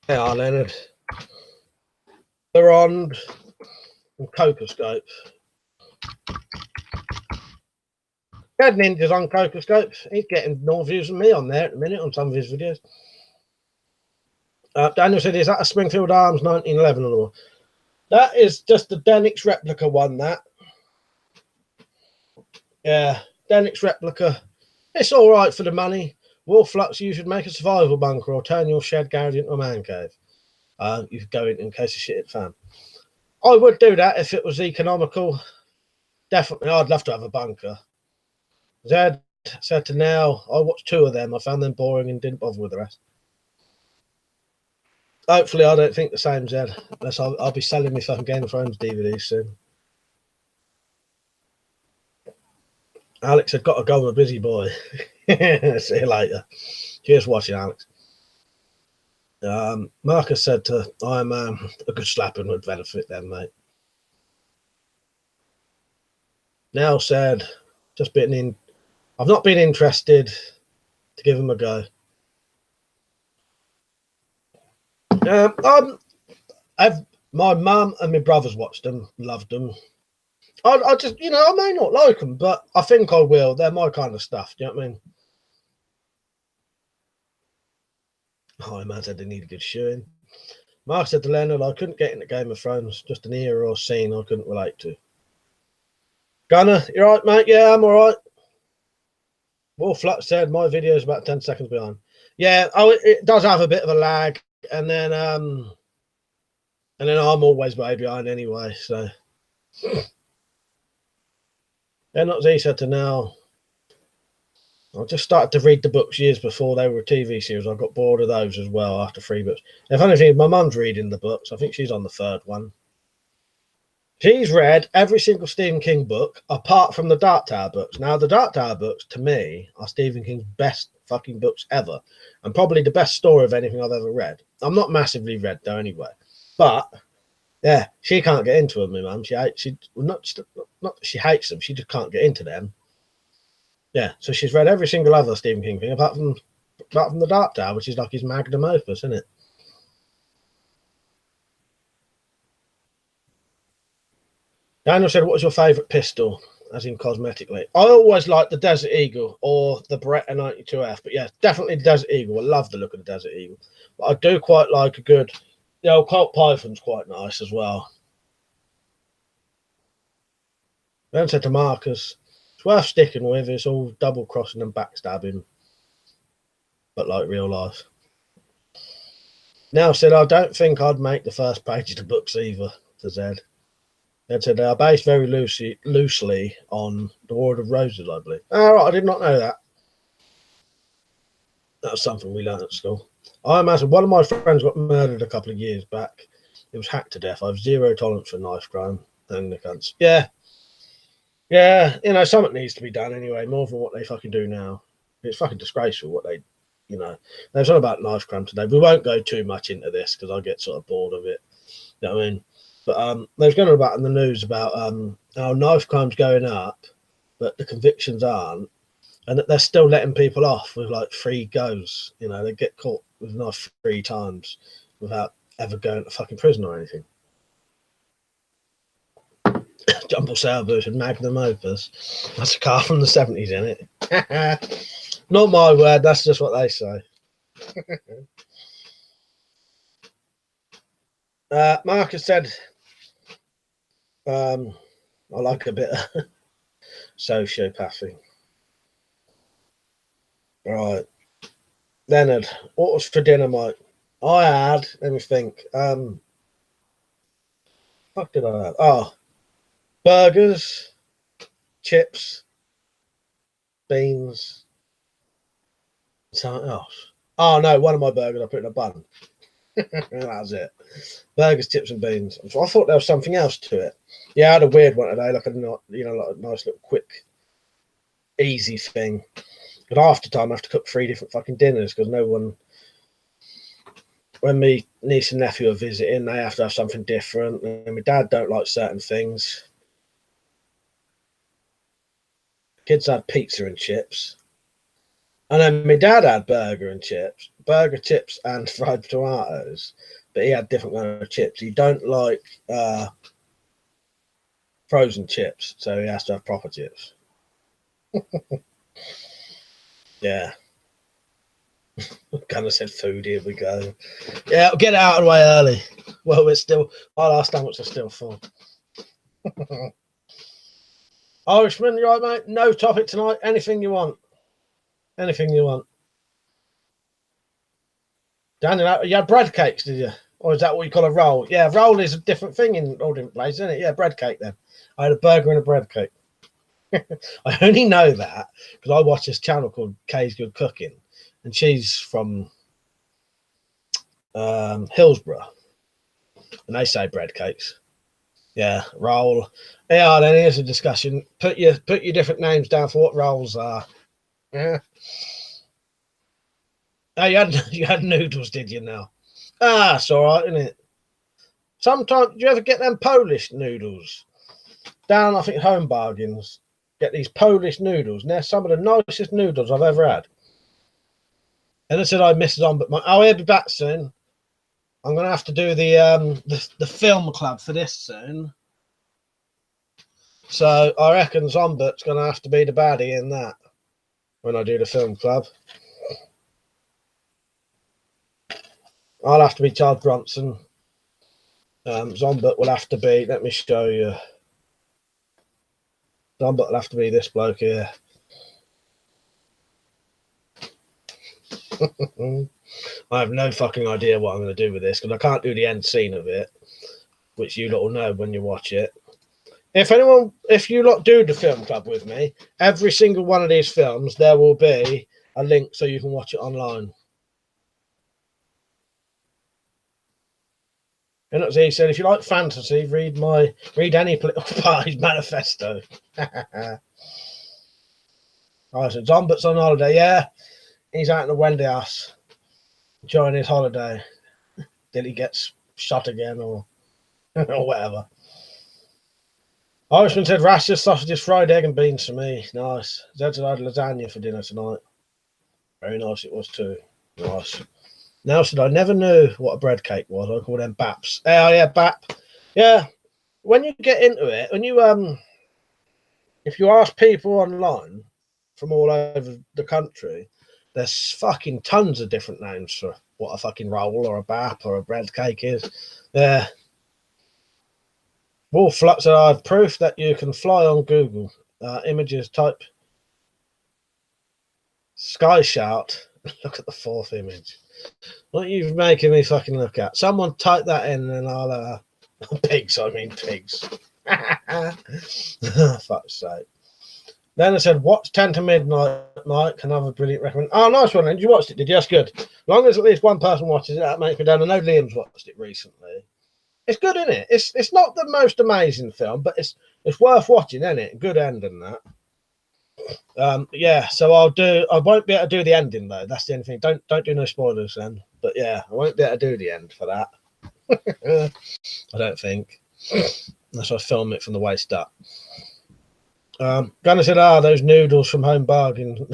They are, Leonard. They're on Cocoscope. Ed Ninja's on Cocoscope. He's getting more views than me on there at the minute on some of his videos. Daniel said, is that a Springfield Arms 1911 on the wall? That is just the Denix replica one, that. Yeah, Denix replica. It's all right for the money. Wolflux, you should make a survival bunker or turn your shed garage into a man cave. You could go in case of shit fan. I would do that if it was economical. Definitely, I'd love to have a bunker. Zed said to now, I watched 2 of them. I found them boring and didn't bother with the rest. Hopefully, I don't think the same, Zed. Unless I'll be selling me fucking Game of Thrones DVDs soon. Alex had got to go, I'm a busy boy. See you later. Cheers for watching, Alex. Marcus said to Iron Man, a good slapping would benefit them, mate. Now said, just been in. I've not been interested to give them a go. My mum and my brothers watched them, loved them. I just, I may not like them, but I think I will. They're my kind of stuff. Do you know what I mean? Oh, man said they need a good shoeing. Mark said to Leonard, I couldn't get into Game of Thrones, just an era or scene I couldn't relate to. Gunner, you all right, mate? Yeah, I'm all right. Wolflux said my video is about 10 seconds behind. Yeah, it does have a bit of a lag, and then I'm always way behind anyway. So, then not Z said to now. I just started to read the books years before they were a TV series. I got bored of those as well after 3 books. If anything, my mum's reading the books. I think she's on the 3rd one. She's read every single Stephen King book apart from the Dark Tower books. Now, the Dark Tower books, to me, are Stephen King's best fucking books ever, and probably the best story of anything I've ever read. I'm not massively read though, anyway. But yeah, she can't get into them. My mum, she not she hates them. She just can't get into them. Yeah, so she's read every single other Stephen King thing apart from the Dark Tower, which is like his magnum opus, isn't it? Daniel said, what was your favourite pistol, as in cosmetically? I always liked the Desert Eagle or the Beretta 92F, but yeah, definitely the Desert Eagle. I love the look of the Desert Eagle. But I do quite like a good, the old Colt Python's quite nice as well. Then said to Marcus, it's worth sticking with, it's all double crossing and backstabbing, but like real life. Now said, I don't think I'd make the first page of the books either, to Zed. They said they are based very loosely on the War of Roses, I believe. All right, I did not know that. That was something we learned at school. I imagine one of my friends got murdered a couple of years back. It was hacked to death. I have zero tolerance for knife crime and the cunts. Yeah. Yeah, something needs to be done anyway, more than what they fucking do now. It's fucking disgraceful what they, There's all about knife crime today. We won't go too much into this because I get sort of bored of it. You know what I mean? But there's going about in the news about how knife crime's going up, but the convictions aren't, and that they're still letting people off with like 3 goes. They get caught with a knife 3 times without ever going to fucking prison or anything. Jumble Sailboat and Magnum Opus. That's a car from the 70s, isn't it? Not my word, that's just what they say. Marcus said, I like a bit of Sociopathy. Right. Leonard, what was for dinner, mate? I had, let me think. What did I have? Oh, burgers, chips, beans, something else. Oh no, one of my burgers I put in a bun. That was it. Burgers, chips, and beans. So I thought there was something else to it. Yeah, I had a weird one today, like a like a nice little quick, easy thing. But after time, I have to cook 3 different fucking dinners because no one. When me niece and nephew are visiting, they have to have something different. And my dad don't like certain things. Kids had pizza and chips. And then my dad had burger, chips, and fried tomatoes. But he had different kind of chips. He don't like frozen chips, so he has to have proper chips. Yeah. Kind of said food, here we go. Yeah, I'll get it out of the way early. Well, our last stomachs are still full. Irishman, you right, mate? No topic tonight. Anything you want. Anything you want. Daniel, you had bread cakes, did you? Or is that what you call a roll? Yeah, roll is a different thing in all different places, isn't it? Yeah, bread cake then. I had a burger and a bread cake. I only know that because I watch this channel called Kay's Good Cooking, and she's from Hillsborough, and they say bread cakes. Yeah, roll. Yeah, then here's a discussion. Put your different names down for what rolls are. Yeah. Oh, you had noodles, did you now? Ah, it's all right, isn't it? Sometimes, do you ever get them Polish noodles? Down, I think, Home Bargains. Get these Polish noodles, and they're some of the nicest noodles I've ever had. And I said I missed on, but I'll be back soon. I'm going to have to do the film club for this soon. So I reckon Zombert's going to have to be the baddie in that when I do the film club. I'll have to be Charles Bronson. Zombert will have to be, let me show you. Zombert will have to be this bloke here. I have no fucking idea what I'm going to do with this because I can't do the end scene of it, which you lot will know when you watch it. If you lot do the film club with me, every single one of these films, there will be a link so you can watch it online. And as he said, if you like fantasy, read any political party's manifesto. I said, Zombert's on holiday. Yeah, he's out in the Wendy house enjoying his holiday. Till he gets shot again or whatever. Irishman said rashers, sausages, fried egg and beans for me. Nice. Zed said I had lasagna for dinner tonight. Very nice it was too. Nice. Nelson, I never knew what a bread cake was. I call them baps. Oh yeah, bap. Yeah. When you get into it, if you ask people online from all over the country, there's fucking tons of different names for what a fucking roll or a bap or a bread cake is. Yeah. Wolf said I have proof that you can fly on Google. Images, type Sky Shout. Look at the fourth image. What are you making me fucking look at? Someone type that in and I'll pigs, I mean pigs. Fuck's sake. Then I said, watch 10 to midnight, Mike. Another brilliant recommend. Oh, nice one. And you watched it, did you? That's good. As long as at least one person watches it, that makes me down. I know Liam's watched it recently. It's good, isn't it? It's not the most amazing film, but it's worth watching, isn't it? Good ending, that. Yeah, so I won't be able to do the ending though. That's the only thing. Don't do no spoilers then. But yeah, I won't be able to do the end for that. I don't think. Unless I film it from the waist up. Gunnar said, those noodles from Home Bargain.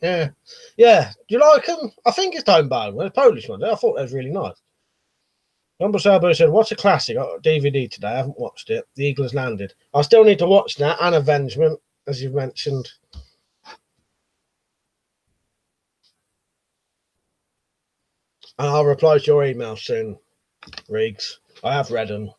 Yeah. Do you like them? I think it's Home Bargain. They're Polish ones. I thought they was really nice. Rumble Salbo said, what's a classic? I got a DVD today. I haven't watched it. The Eagle Has Landed. I still need to watch that and Avengement, as you've mentioned. And I'll reply to your email soon, Riggs. I have read them.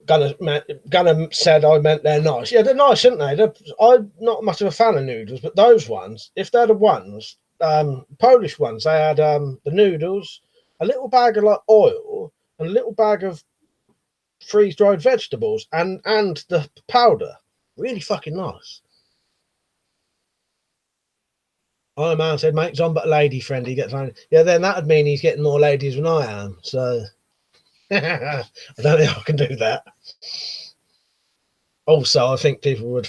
Gunner said I meant they're nice. Yeah, they're nice, aren't they? I'm not much of a fan of noodles, but those ones, if they're the ones, Polish ones, they had the noodles, a little bag of like oil, and a little bag of freeze-dried vegetables, and the powder. Really fucking nice. Oh man said, mate's on but a lady friend. He gets on. Yeah, then that would mean he's getting more ladies than I am. So I don't think I can do that. Also, I think people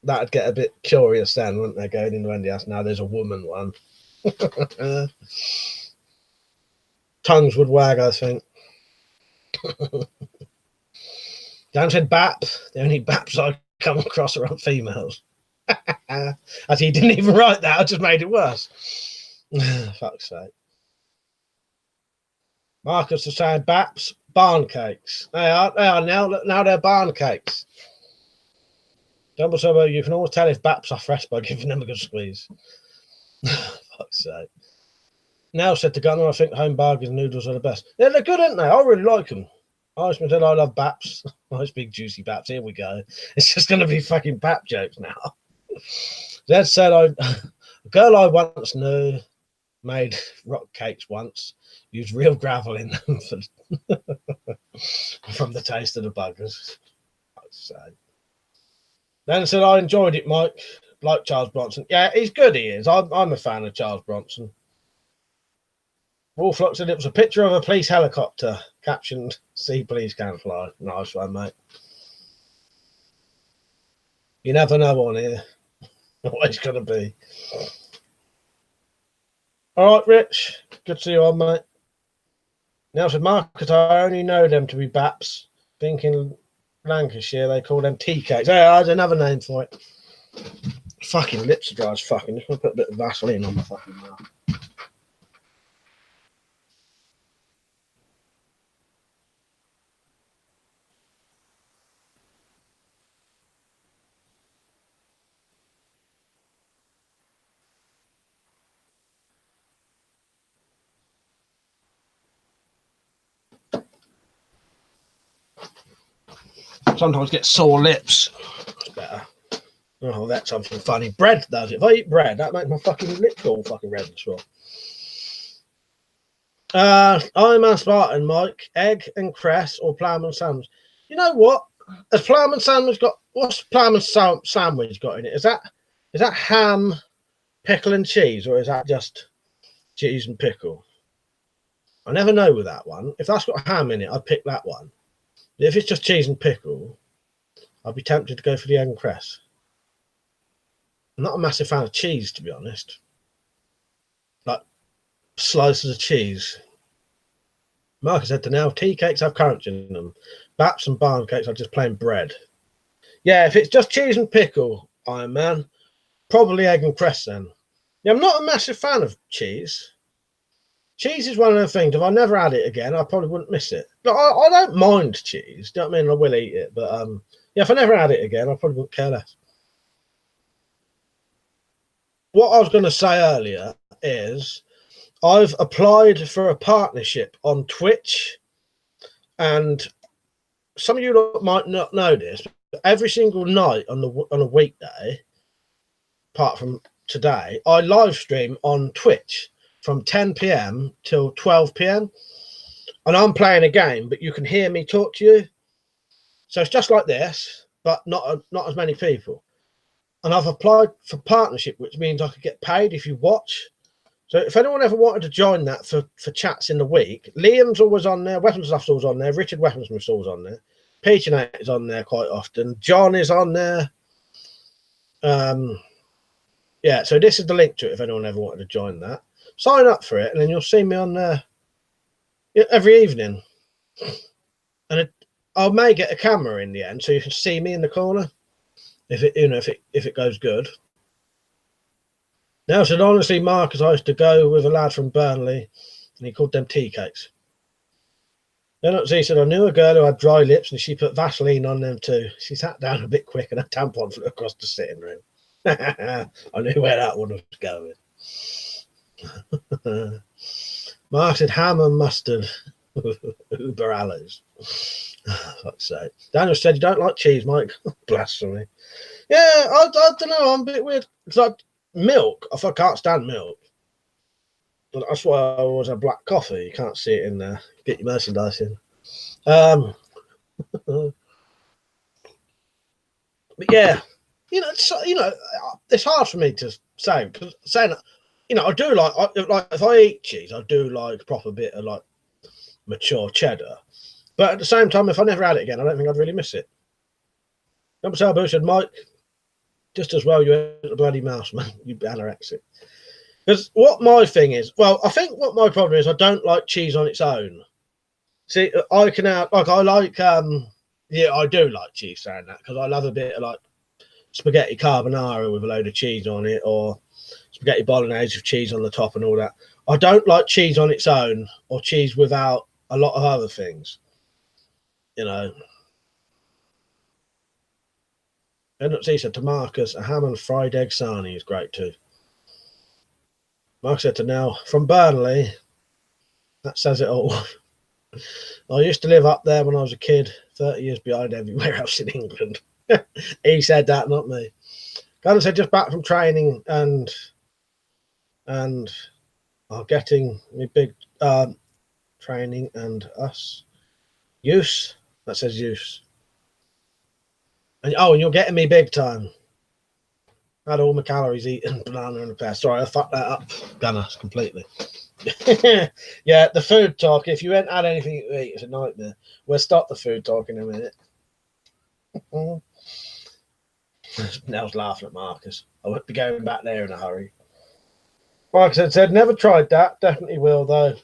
that'd get a bit curious then, wouldn't they? Going into Wendy house now, there's a woman one. Tongues would wag, I think. Dan said BAP. The only BAPs I come across are on females. As he didn't even write that, I just made it worse. Fuck's sake. Marcus was saying BAPs, barn cakes. They are now they're barn cakes. Double Turbo, you can always tell if BAPs are fresh by giving them a good squeeze. Fuck's sake. Now said to Gunner, I think home bargain noodles are the best. Yeah, they're good, aren't they? I really like them. I love BAPs. Nice big juicy BAPs. Here we go. It's just going to be fucking BAP jokes now. Zed said, a girl I once knew made rock cakes once, used real gravel in them from the taste of the buggers. Then said, I enjoyed it, Mike. Like Charles Bronson. Yeah, he's good, he is. I'm a fan of Charles Bronson. Wolflock said it was a picture of a police helicopter captioned, "See police can fly." Nice one, mate. You never know on here what it's going to be. All right, Rich. Good to see you on, mate. Now said, Marcus, I only know them to be BAPs. Think in Lancashire they call them tea cakes. Yeah, there's another name for it. Fucking lips are dry as fucking. Just want to put a bit of Vaseline on my fucking mouth. Sometimes get sore lips. It's better. Oh, that's something funny. Bread does it. If I eat bread, that makes my fucking lips all fucking red and swell. I'm a Spartan, Mike. Egg and cress or ploughman sandwich. You know what? Has ploughman sandwich got, what's ploughman sandwich got in it? Is that ham, pickle and cheese, or is that just cheese and pickle? I never know with that one. If that's got ham in it, I'd pick that one. If it's just cheese and pickle, I'd be tempted to go for the egg and cress. I'm not a massive fan of cheese, to be honest. Like slices of cheese. Marcus said to now, tea cakes have currants in them. BAPs and barn cakes are just plain bread. Yeah, if it's just cheese and pickle, Iron Man, probably egg and cress then. Yeah, I'm not a massive fan of cheese. Cheese is one of the things, if I never had it again, I probably wouldn't miss it. I don't mind cheese, do you know what I mean? I will eat it, but yeah, if I never had it again, I probably wouldn't care less. What I was going to say earlier is I've applied for a partnership on Twitch, and some of you might not know this, but every single night on a weekday, apart from today, I live stream on Twitch from 10 p.m. till 12 p.m. and I'm playing a game, but you can hear me talk to you. So it's just like this, but not as many people. And I've applied for partnership, which means I could get paid if you watch. So if anyone ever wanted to join that for chats in the week, Liam's always on there, Weapons Stuff's always on there, Richard Weaponsmith's always on there, Peach and is on there quite often, John is on there. Yeah, so this is the link to it if anyone ever wanted to join that. Sign up for it, and then you'll see me on there every evening. And I may get a camera in the end, so you can see me in the corner if it goes good. Now, said honestly, Marcus, I used to go with a lad from Burnley, and he called them tea cakes. Then he said I knew a girl who had dry lips, and she put Vaseline on them too. She sat down a bit quick, and a tampon flew across the sitting room. I knew where that one was going. Mark said ham and mustard. Uber Alice. Fuck's sake. Daniel said you don't like cheese, Mike. Blasphemy. Yeah, I don't know. I'm a bit weird. It's like milk. I can't stand milk. That's why I always have black coffee. You can't see it in there. Get your merchandise in. But yeah, it's hard for me to say because saying, I do like if I eat cheese, I do like a proper bit of like mature cheddar. But at the same time, if I never had it again, I don't think I'd really miss it. Number Salbo said, Mike, just as well you ate the bloody mouse, man. You anorexic. Because what my thing is, well, I think what my problem is, I don't like cheese on its own. See, I can I like yeah, I do like cheese saying that because I love a bit of like spaghetti carbonara with a load of cheese on it, or spaghetti bolognese with cheese on the top and all that. I don't like cheese on its own or cheese without a lot of other things. And he said to Marcus, a ham and fried egg sarnie is great too. Mark said to Nell, from Burnley, that says it all. I used to live up there when I was a kid, 30 years behind everywhere else in England. He said that, not me. Gunnar said just back from training and are getting me big training and us. Use. That says use. And you're getting me big time. I had all my calories eating banana and a pear. Sorry, I fucked that up, Gunnar, completely. Yeah, the food talk. If you ain't had anything to eat, it's a nightmare. We'll stop the food talk in a minute. Nell's laughing at Marcus. I won't be going back there in a hurry. Marcus had said, never tried that. Definitely will, though.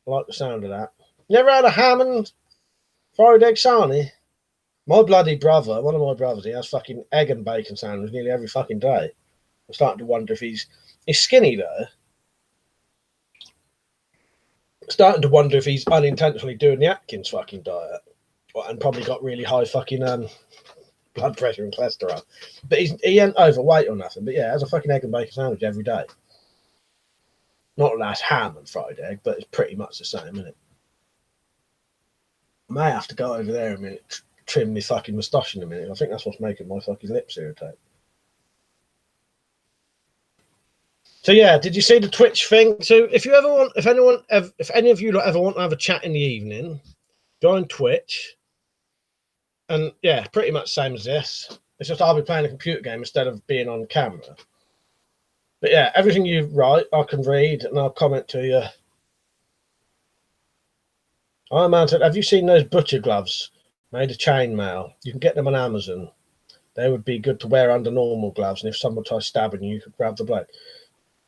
I like the sound of that. Never had a ham and fried egg sarnie? My bloody brother, one of my brothers, he has fucking egg and bacon sandwich nearly every fucking day. I'm starting to wonder if he's skinny, though. Starting to wonder if he's unintentionally doing the Atkins fucking diet and probably got really high fucking blood pressure and cholesterol. But he ain't overweight or nothing. But yeah, has a fucking egg and bacon sandwich every day. Not last ham and fried egg, but it's pretty much the same, isn't it? I may have to go over there a minute, trim my fucking moustache in a minute. I think that's what's making my fucking lips irritate. So yeah, did you see the Twitch thing? So if any of you ever want to have a chat in the evening, join Twitch. And yeah, pretty much same as this. It's just I'll be playing a computer game instead of being on camera. But yeah, everything you write, I can read and I'll comment to you. I mounted. Have you seen those butcher gloves made of chainmail? You can get them on Amazon. They would be good to wear under normal gloves, and if someone tries stabbing you, you could grab the blade.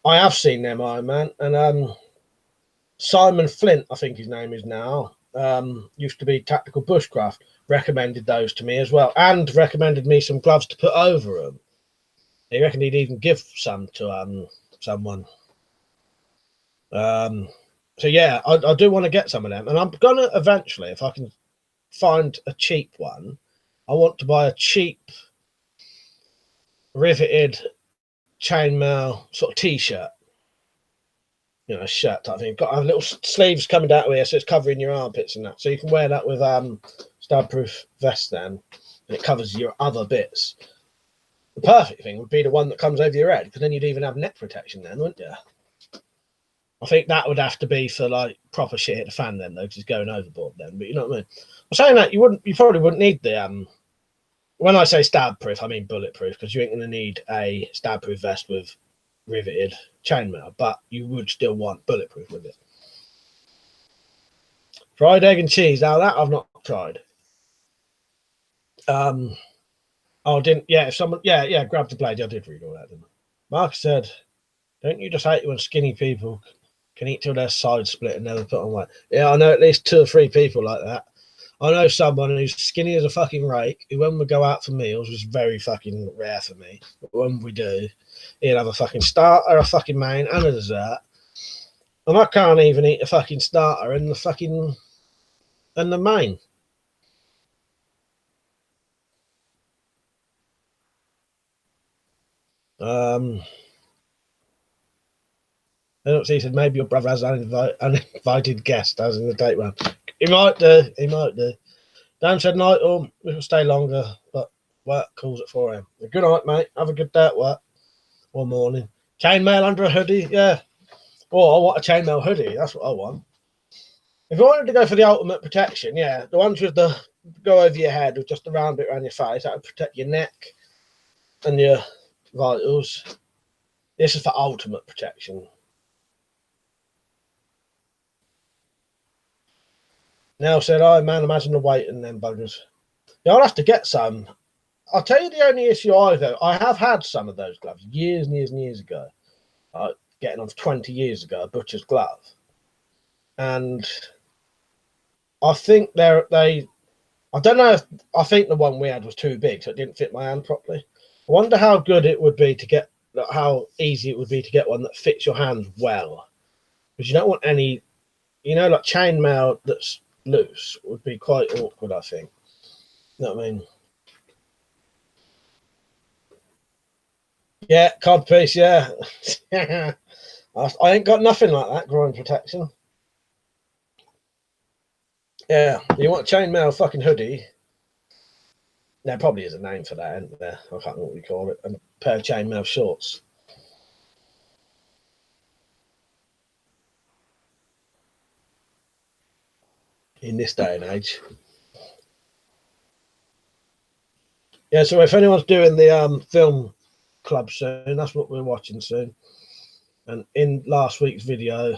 I have seen them, Iron Man, and Simon Flint, I think his name is now, used to be Tactical Bushcraft, recommended those to me as well, and recommended me some gloves to put over them. He reckoned he'd even give some to someone. So yeah, I do want to get some of them, and I'm gonna eventually, if I can find a cheap one, I want to buy a cheap riveted chainmail sort of t-shirt, shirt type thing. Got little sleeves coming out of here, so it's covering your armpits and that. So you can wear that with stab-proof vest then, and it covers your other bits. The perfect thing would be the one that comes over your head, because then you'd even have neck protection then, wouldn't you? I think that would have to be for like proper shit hit the fan then, though, because it's going overboard then. But you know what I mean? I'm saying that you probably wouldn't need the when I say stab proof, I mean bulletproof, because you ain't gonna need a stab proof vest with riveted chainmail, but you would still want bulletproof with it. Fried egg and cheese. Now that I've not tried. If someone grabbed the blade. I did read all that, didn't I? Mark said, don't you just hate when skinny people can eat till their sides split and never put on weight? Yeah, I know at least 2 or 3 people like that. I know someone who's skinny as a fucking rake, who when we go out for meals, which is very fucking rare for me, but when we do, he'll have a fucking starter, a fucking main, and a dessert. And I can't even eat a fucking starter and the main. He said maybe your brother has an uninvited guest, as in the date one. He might do. Dan said night, or we will stay longer, but work calls at 4 a.m. Good night, mate. Have a good day at work or morning. Chainmail under a hoodie, yeah. Oh, I want a chainmail hoodie. That's what I want. If you wanted to go for the ultimate protection, yeah, the ones with the go over your head with just around it around your face, that would protect your neck and your vitals. This is for ultimate protection. Now said, oh man, imagine the weight and them buggers. Yeah, I'll have to get some. I'll tell you the only issue I have had some of those gloves years and years and years ago. Getting on 20 years ago, a butcher's glove. And I think I don't know if, I think the one we had was too big, so it didn't fit my hand properly. I wonder how good it would be to get, how easy it would be to get one that fits your hand well. Because you don't want any, like chainmail that's loose would be quite awkward, I think. You know what I mean? Yeah, codpiece, yeah. I ain't got nothing like that, groin protection. Yeah, you want a chainmail fucking hoodie? There probably is a name for that, isn't there? I can't remember what we call it. And a pair of chainmail shorts. In this day and age. Yeah, so if anyone's doing the film club soon, that's what we're watching soon. And in last week's video,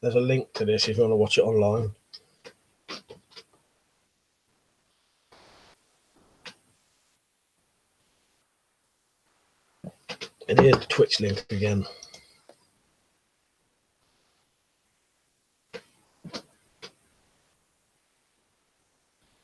there's a link to this if you want to watch it online. And here's the Twitch link again.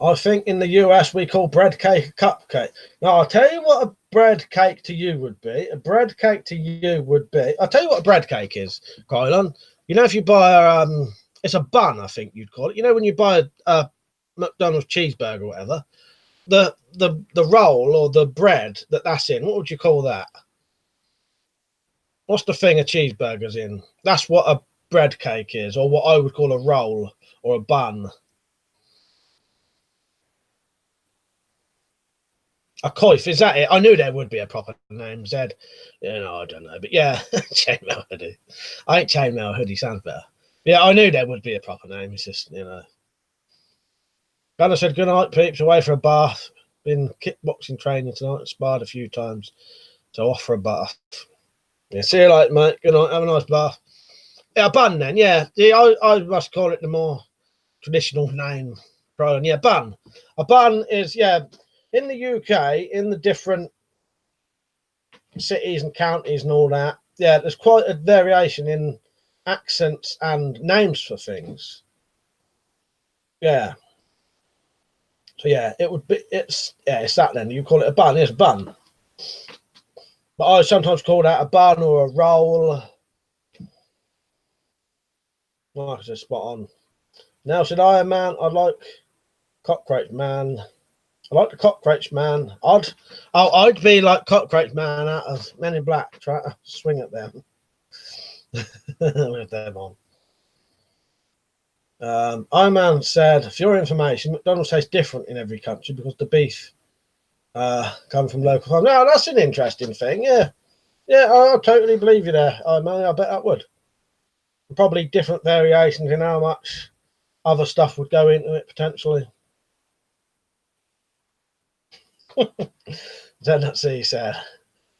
I think in the US we call bread cake a cupcake. Now I'll tell you what a bread cake to you would be. A bread cake to you would be. I'll tell you what a bread cake is, Kylon. If you buy it's a bun, I think you'd call it. When you buy a McDonald's cheeseburger or whatever, the roll or the bread that's in, what would you call that? What's the thing a cheeseburger's in? That's what a bread cake is, or what I would call a roll or a bun. A coif, is that it? I knew there would be a proper name, Zed. I don't know. But yeah, chainmail hoodie. I think chainmail hoodie sounds better. Yeah, I knew there would be a proper name. It's just, Gunnar said, good night, peeps. Away for a bath. Been kickboxing training tonight. Sparred a few times. So off for a bath. Yeah, see you later, mate. Good night. Have a nice bath. Yeah, a bun then. Yeah, I must call it the more traditional name. Yeah, bun. A bun is, yeah, in the UK, in the different cities and counties and all that, yeah, there's quite a variation in accents and names for things. Yeah. So yeah, it's that then. You call it a bun, it's a bun. But I sometimes call that a bun or a roll. Marcus is spot on. Now said Iron Man, I'd like Cockroach Man. I like the Cockroach Man. I'd be like Cockroach Man out of Men in Black, try to swing at them. With them on. Iron Man said, for your information, McDonald's tastes different in every country because the beef come from local farms. No, that's an interesting thing. Yeah, I totally believe you there, Iron Man. I bet that would. Probably different variations in how much other stuff would go into it potentially. Don't see, he said,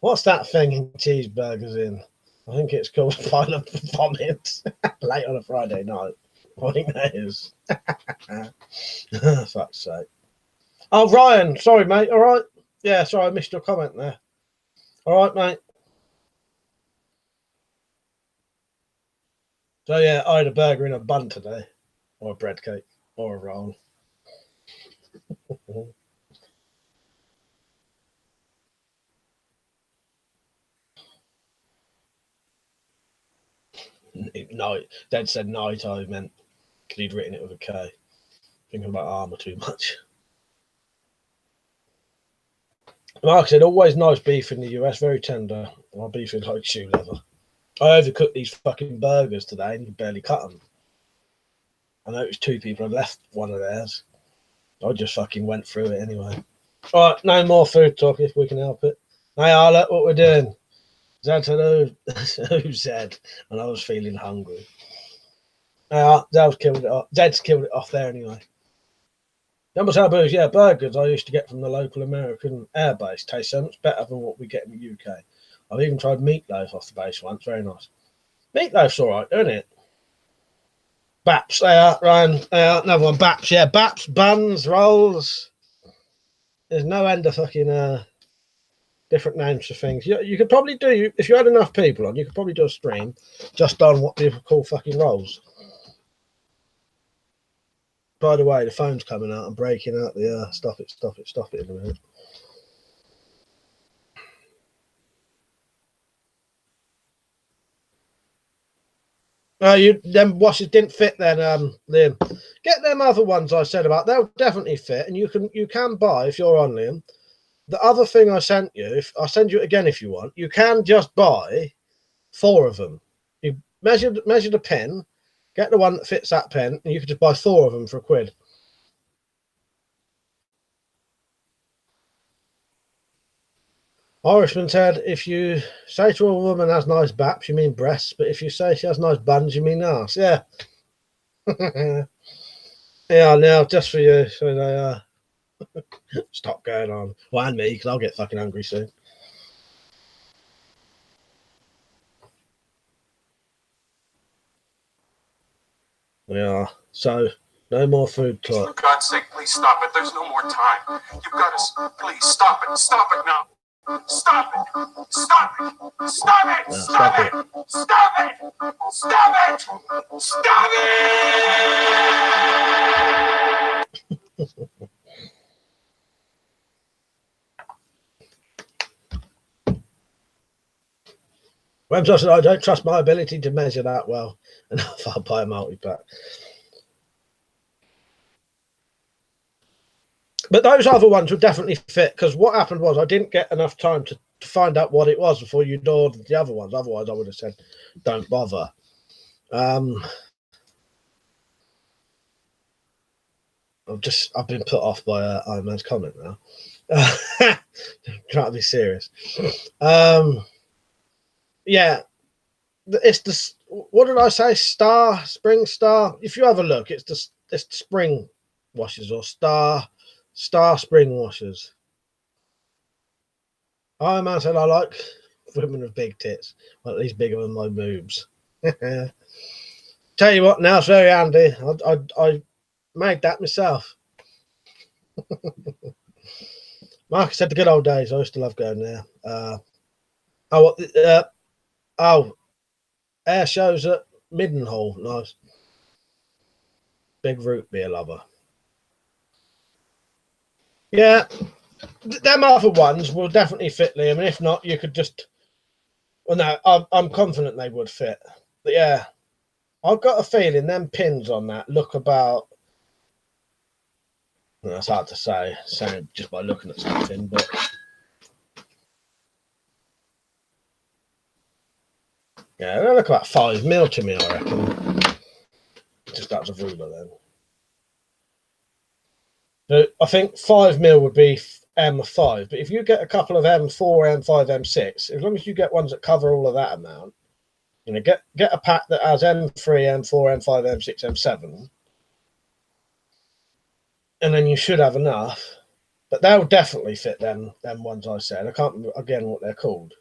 what's that thing in cheeseburgers in? I think it's called pile of vomit. Late on a Friday night. I think that is. Fuck's sake. Oh, Ryan, sorry, mate. All right. Yeah, sorry, I missed your comment there. All right, mate. So yeah, I had a burger in a bun today, or a bread cake, or a roll. Night. Dad said night. I meant because he'd written it with a K. Thinking about armour too much. Mark said, always nice beef in the US, very tender. My beef is like shoe leather. I overcooked these fucking burgers today and you barely cut them. I noticed two people had left one of theirs. I just fucking went through it anyway. All right, no more food talk if we can help it. Hey, look what we're doing. Zed said, who said? And I was feeling hungry. Zed's killed it off. Zed's killed it off there anyway. Jumbo Sabus, yeah, burgers I used to get from the local American airbase taste so much better than what we get in the UK. I've even tried meatloaf off the base once. Very nice. Meatloaf's all right, isn't it? Baps, they are, Ryan. They are. Another one, Baps. Yeah, Baps, buns, rolls. There's no end of fucking different names for things. You could probably do, if you had enough people on, you could probably do a stream just on what people call fucking rolls. By the way, the phone's coming out and breaking out the stop it in a minute. Them washes didn't fit then, Liam. Get them other ones I said about. They'll definitely fit, and you can buy if you're on, Liam. The other thing I sent you, I'll send you it again if you want. You can just buy 4 of them. You measure the pen, get the one that fits that pen, and you can just buy 4 of them for £1. Irishman said, if you say to a woman has nice baps, you mean breasts, but if you say she has nice buns, you mean arse. Yeah. Yeah, now just for you, so they stop going on. Well, and me, because I'll get fucking hungry soon. Yeah, so no more food talk. For God's sake, please stop it. There's no more time. You've got to, please stop it. Stop it now. Stop it! Stop it! Stop it! No, Stop it! Stop it! Stop it! Stop it! When I said I don't trust my ability to measure that well, and I'll buy a multi-pack. But those other ones would definitely fit, because what happened was I didn't get enough time to find out what it was before you'd ordered the other ones. Otherwise, I would have said, don't bother. I've been put off by Iron Man's comment now. Trying to be serious. Yeah, it's the, what did I say? Spring Star. If you have a look, it's the spring washers or Star spring washers. Iron Man said I like women with big tits, well, at least bigger than my boobs. Tell you what, now it's very handy. I made that myself. Marcus said the good old days. I used to love going there. Air shows at Middenhall. Nice. Big root beer lover. Yeah, them other ones will definitely fit, Liam. And if not, you could just. Well, no, I'm confident they would fit. But yeah, I've got a feeling them pins on that look about. Well, that's hard to say just by looking at something, but. Yeah, they look about 5 mil to me, I reckon. Just as a ruler then. So I think 5 mil would be M5, but if you get a couple of M4, M5, M6, as long as you get ones that cover all of that amount, you know, get a pack that has M3, M4, M5, M6, M7, and then you should have enough. But they'll definitely fit them ones I said. I can't remember again what they're called.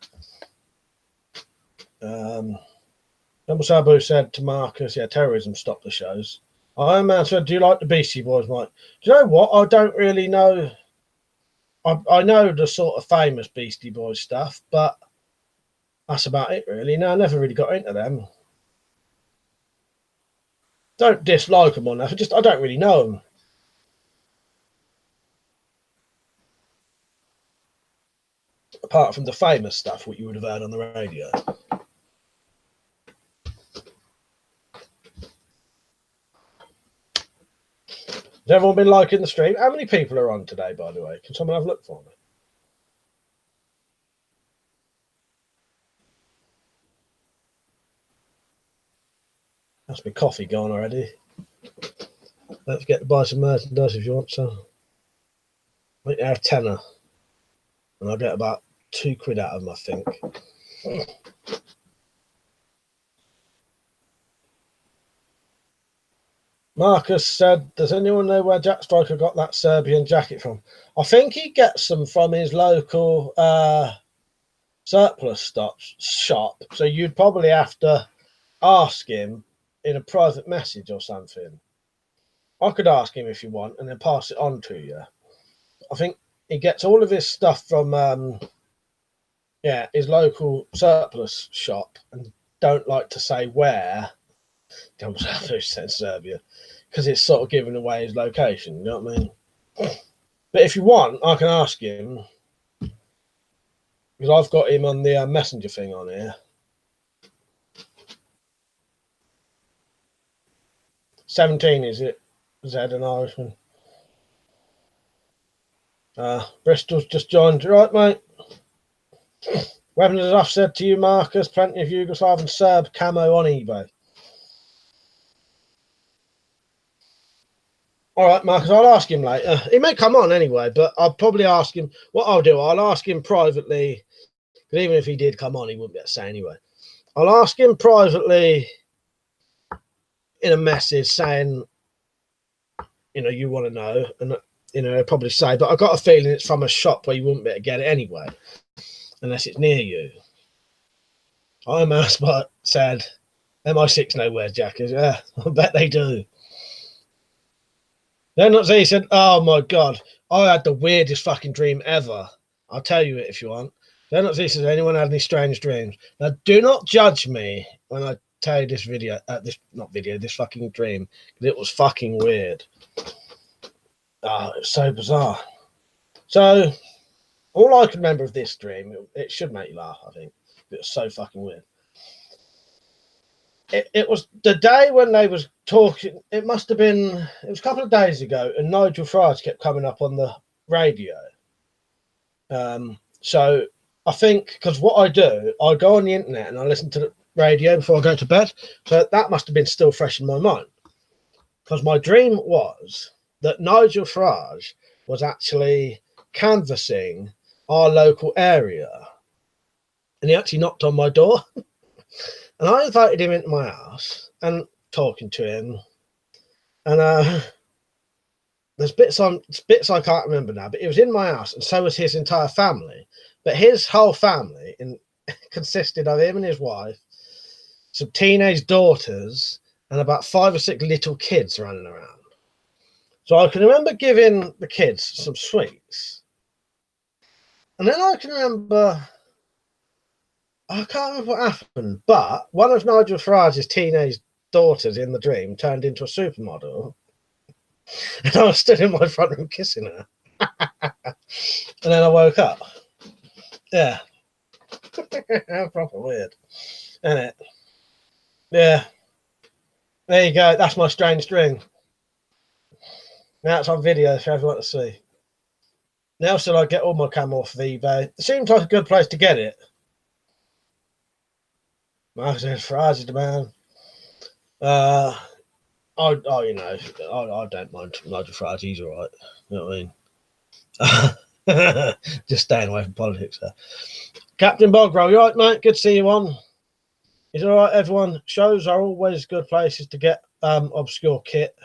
Number Sabu said to Marcus, yeah, terrorism stopped the shows. Iron Man said, do you like the Beastie Boys, Mike? Do you know what? I don't really know. I know the sort of famous Beastie Boys stuff, but that's about it, really. No, I never really got into them. Don't dislike them on that. I don't really know them. Apart from the famous stuff, what you would have heard on the radio. Has everyone been liking the stream? How many people are on today, by the way? Can someone have a look for me? That's my coffee gone already. Don't forget to buy some merchandise if you want some. I think they're a tenner. And I'll get about £2 out of them, I think. Marcus said, does anyone know where Jack Striker got that Serbian jacket from? I think he gets them from his local surplus shop. So you'd probably have to ask him in a private message or something. I could ask him if you want and then pass it on to you. I think he gets all of his stuff from his local surplus shop, and don't like to say where. Comes out who said Serbia, because it's sort of giving away his location, you know what I mean? But if you want, I can ask him, because I've got him on the messenger thing on here. 17, is it? Zed and Irishman. Bristol's just joined. Right, mate. Weapons, as I've said to you, Marcus, plenty of Yugoslav and Serb camo on eBay. All right, Marcus, I'll ask him later. He may come on anyway, but I'll probably ask him. What I'll do, I'll ask him privately, because even if he did come on, he wouldn't be able to say anyway. I'll ask him privately in a message saying, you know, you want to know, and you know, he'll probably say, but I've got a feeling it's from a shop where you wouldn't be able to get it anyway, unless it's near you. I'm asked, but said, MI6 know where Jack is. Yeah, I bet they do. Then he said, oh my God, I had the weirdest fucking dream ever. I'll tell you it if you want. Then he says, anyone had any strange dreams? Now, do not judge me when I tell you this video, this fucking dream, because it was fucking weird. Oh, it was so bizarre. So, all I can remember of this dream, it should make you laugh, I think. It was so fucking weird. It was the day when they was talking. It must have been. It was a couple of days ago, and Nigel Farage kept coming up on the radio. So I think because what I do, I go on the internet and I listen to the radio before I go to bed. So that must have been still fresh in my mind. Because my dream was that Nigel Farage was actually canvassing our local area, and he actually knocked on my door. And I invited him into my house and talking to him. And there's bits I can't remember now, but it was in my house, and so was his entire family. But his whole family consisted of him and his wife, some teenage daughters, and about 5 or 6 little kids running around. So I can remember giving the kids some sweets. And then I can remember, I can't remember what happened, but one of Nigel Farage's teenage daughters in the dream turned into a supermodel. And I was stood in my front room kissing her. And then I woke up. Yeah. Proper weird. Isn't it? Yeah. There you go. That's my strange dream. Now it's on video for everyone to see. Now should I get all my camo off of eBay? It seems like a good place to get it. Marcus says, Farage is the man. I don't mind Nigel Farage. He's all right. You know what I mean? Just staying away from politics there. Captain Bogrell, you all right, mate? Good to see you on. Is it all right, everyone? Shows are always good places to get obscure kit.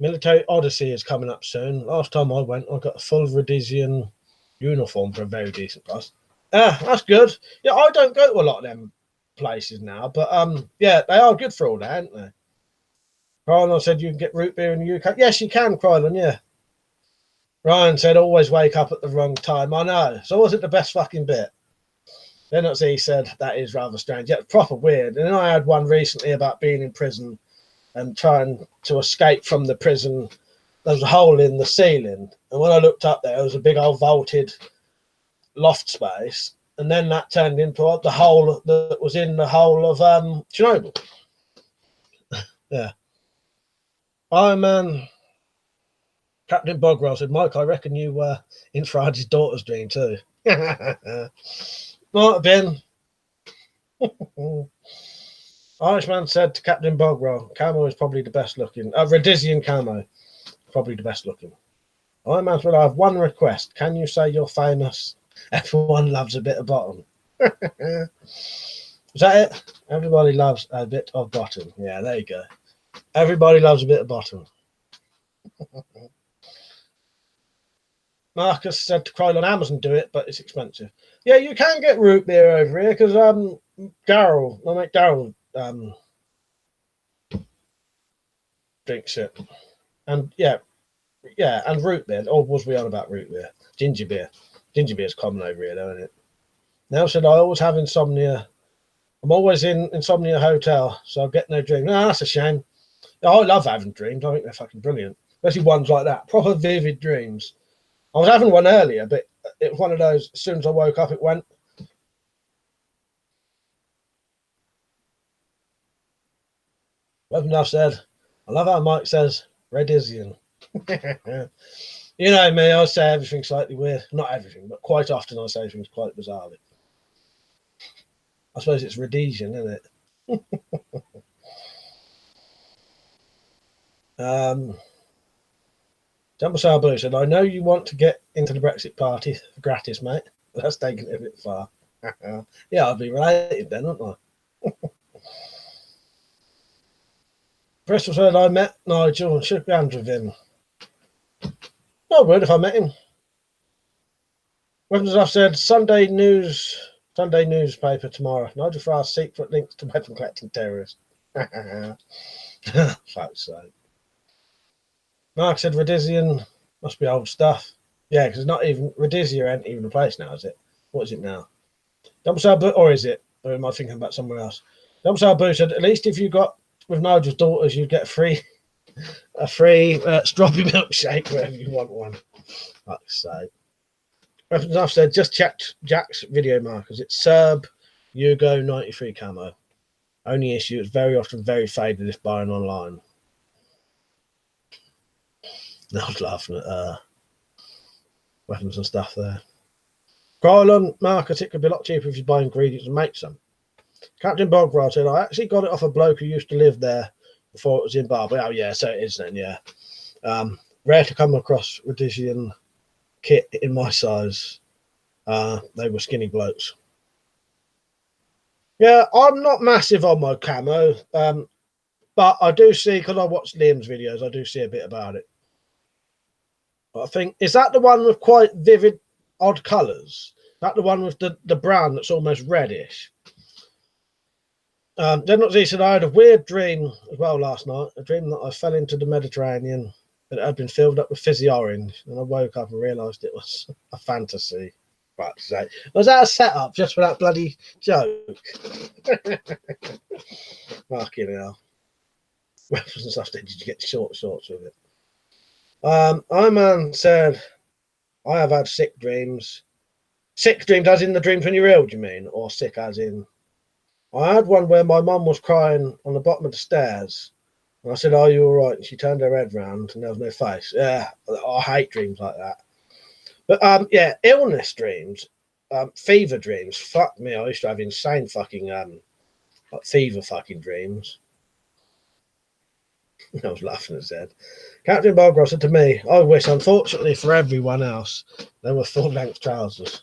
Military Odyssey is coming up soon. Last time I went, I got a full Rhodesian uniform for a very decent price. That's good. Yeah, I don't go to a lot of them places now, but yeah, they are good for all that, aren't they? Ryan said you can get root beer in the UK. Yes, you can, Krylan, yeah. Ryan said always wake up at the wrong time. I know. So was it the best fucking bit? Then he said that is rather strange. Yeah, proper weird. And then I had one recently about being in prison and trying to escape from the prison. There was a hole in the ceiling, and when I looked up there was a big old vaulted loft space, and then that turned into the hole that was in the hole of Chernobyl. Yeah. I'm Captain Bogrell said, Mike, I reckon you were in Friday's daughter's dream too. Might have been. Irishman said to Captain Bogrell, camo is probably the best looking. Rhodesian camo, probably the best looking. I might as well have one request. Can you say you're famous? Everyone loves a bit of bottom. Is that it? Everybody loves a bit of bottom. Yeah, there you go. Everybody loves a bit of bottom. Marcus said to Kryl on Amazon do it, but it's expensive. Yeah, you can get root beer over here because Daryl, my mate Daryl, drinks it, and yeah, and root beer. Or was we on about root beer? Ginger beer. Ginger beer is common over here, though, isn't it? Now said I always have insomnia. I'm always in insomnia hotel, so I get no dream. No, that's a shame. I love having dreams. I think they're fucking brilliant, especially ones like that, proper vivid dreams. I was having one earlier, but it was one of those. As soon as I woke up, it went. Well, enough said. I love how Mike says Redisian. You know me, I say everything slightly weird. Not everything, but quite often I say things quite bizarrely. I suppose it's Redisian, isn't it? Jumper Salbo said, I know you want to get into the Brexit party gratis, mate. That's taking it a bit far. Yeah, I'd be related then, wouldn't I? Bristol said, I met Nigel and shook hands with him. I would if I met him. Weapons I've said, Sunday newspaper tomorrow. Nigel Farr's secret links to weapon collecting terrorists. Fuck's sake. Mark said, Redisian must be old stuff. Yeah, because it's not even, Redisia ain't even a place now, is it? What is it now? Dumpside, or is it? Or am I thinking about somewhere else? Dumpside Boo said, at least if you got with Nigel's daughters, you'd get a free strawberry milkshake wherever you want one. Fuck's sake. Weapons I've said, just checked Jack's video markers. It's Serb Yugo 93 camo. Only issue, it's very often very faded if buying online. I was laughing at weapons and stuff there. Krylon market, it could be a lot cheaper if you buy ingredients and make some. Captain Bogrod said, I actually got it off a bloke who used to live there before it was in Barbie. Oh, yeah, so it is then, yeah. Rare to come across Rhodesian kit in my size. They were skinny blokes. Yeah, I'm not massive on my camo, but I do see, because I watch Liam's videos, I do see a bit about it. I think, is that the one with quite vivid, odd colours? That the one with the brown that's almost reddish? Dennock said, I had a weird dream as well last night. A dream that I fell into the Mediterranean, but it had been filled up with fizzy orange. And I woke up and realised it was a fantasy. Fuck's sake. Was that a setup just for that bloody joke? Fucking hell. Weapons and stuff, did you get short shorts with it? Iman said, I have had sick dreams. Sick dreams as in the dreams when you're ill, do you mean? Or sick as in... I had one where my mum was crying on the bottom of the stairs. And I said, are you all right? And she turned her head round and there was no face. Yeah, I hate dreams like that. But yeah, illness dreams, fever dreams. Fuck me, I used to have insane fucking like fever fucking dreams. I was laughing at Zed. Captain Barbara said to me, I wish, unfortunately for everyone else, there were full-length trousers.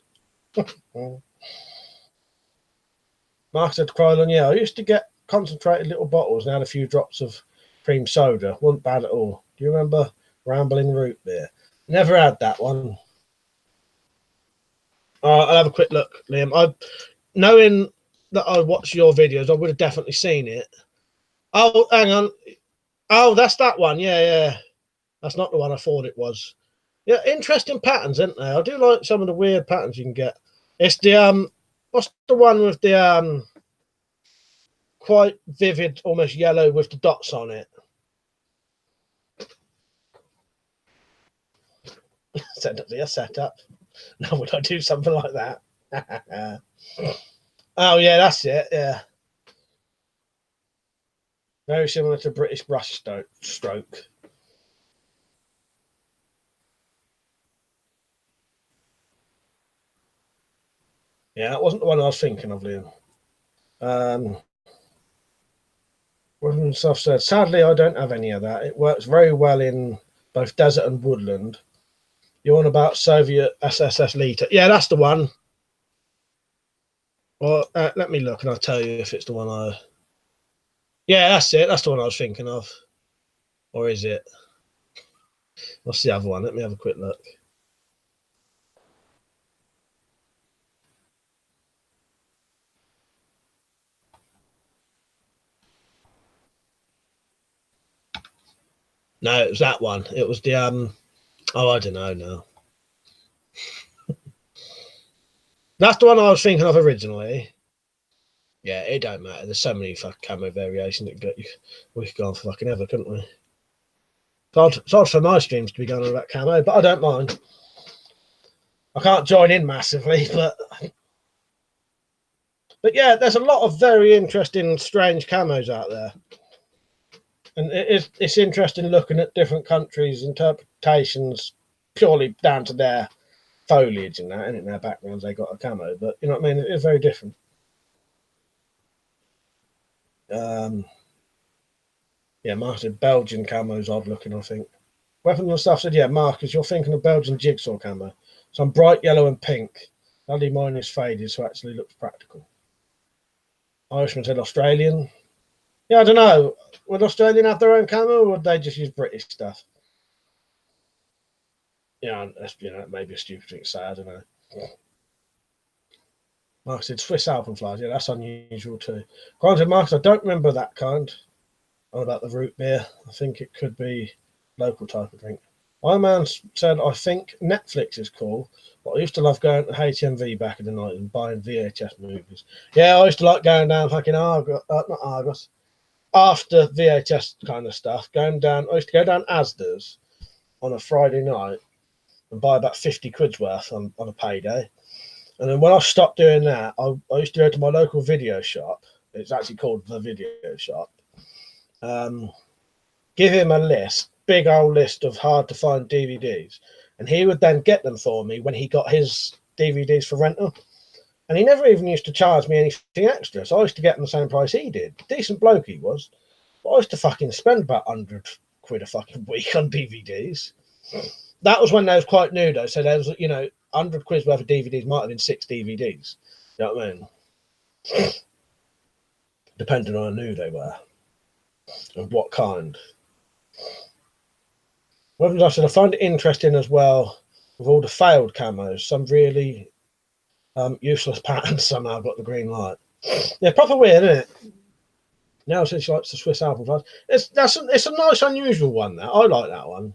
Mark said to Krylon, yeah, I used to get concentrated little bottles and had a few drops of cream soda. Wasn't bad at all. Do you remember Rambling Root Beer? Never had that one. I'll have a quick look, Liam. Knowing that I watch your videos, I would have definitely seen it. Oh, hang on. Oh, that's that one. Yeah. That's not the one I thought it was. Yeah, interesting patterns, isn't there? I do like some of the weird patterns you can get. It's the what's the one with the quite vivid, almost yellow with the dots on it? A setup. Now would I do something like that? Oh yeah, that's it. Yeah, very similar to British brush stroke. Yeah, that wasn't the one I was thinking of, Liam. Stuff said, sadly, I don't have any of that. It works very well in both desert and woodland. You're on about Soviet SSS Lita. Yeah, that's the one. Well, let me look and I'll tell you if it's the one I... Yeah, that's it. That's the one I was thinking of. Or is it? What's the other one? Let me have a quick look. No, it was that one. It was the oh, I don't know now. That's the one I was thinking of originally. Yeah, it don't matter. There's so many fucking camo variations that get you. We could go on for fucking ever, couldn't we? It's odd for my streams to be going on about camo, but I don't mind. I can't join in massively, but yeah, there's a lot of very interesting, strange camos out there, and it's interesting looking at different countries' interpretations purely down to their foliage and that, and in their backgrounds they got a camo. But you know what I mean? It is very different. Yeah, Mark said Belgian camo's odd looking, I think. Weapons and stuff said, yeah, Marcus, you're thinking of Belgian jigsaw camo. Some bright yellow and pink. Bloody mine is faded, so actually looks practical. Irishman said Australian. Yeah, I don't know. Would Australian have their own camo, or would they just use British stuff? Yeah, that's, you know, maybe a stupid thing to say, I don't know. Mark said Swiss alpenflies. Yeah, that's unusual too. Granted, Marcus, I don't remember that kind. On about the root beer. I think it could be local type of drink. My man said, I think Netflix is cool, but I used to love going to HMV back in the night and buying VHS movies. Yeah, I used to like going down fucking Argos, not Argos, after VHS kind of stuff. Going down, I used to go down Asda's on a Friday night and buy about 50 quid's worth on a payday. And then when I stopped doing that, I used to go to my local video shop. It's actually called The Video Shop. Give him a list, big old list of hard to find DVDs, and he would then get them for me when he got his DVDs for rental. And he never even used to charge me anything extra, so I used to get them the same price he did. Decent bloke he was, but I used to fucking spend about 100 quid a fucking week on DVDs. That was when they was quite new though, so there was, you know, 100 quid's worth of DVDs might have been 6 DVDs. You know what I mean? Depending on how new they were and what kind. Weapons I said, I find it interesting as well with all the failed camos. Some really useless patterns somehow got the green light. Yeah, proper weird, isn't it? Now since she likes the Swiss alpenflies, it's a nice unusual one. That I like that one.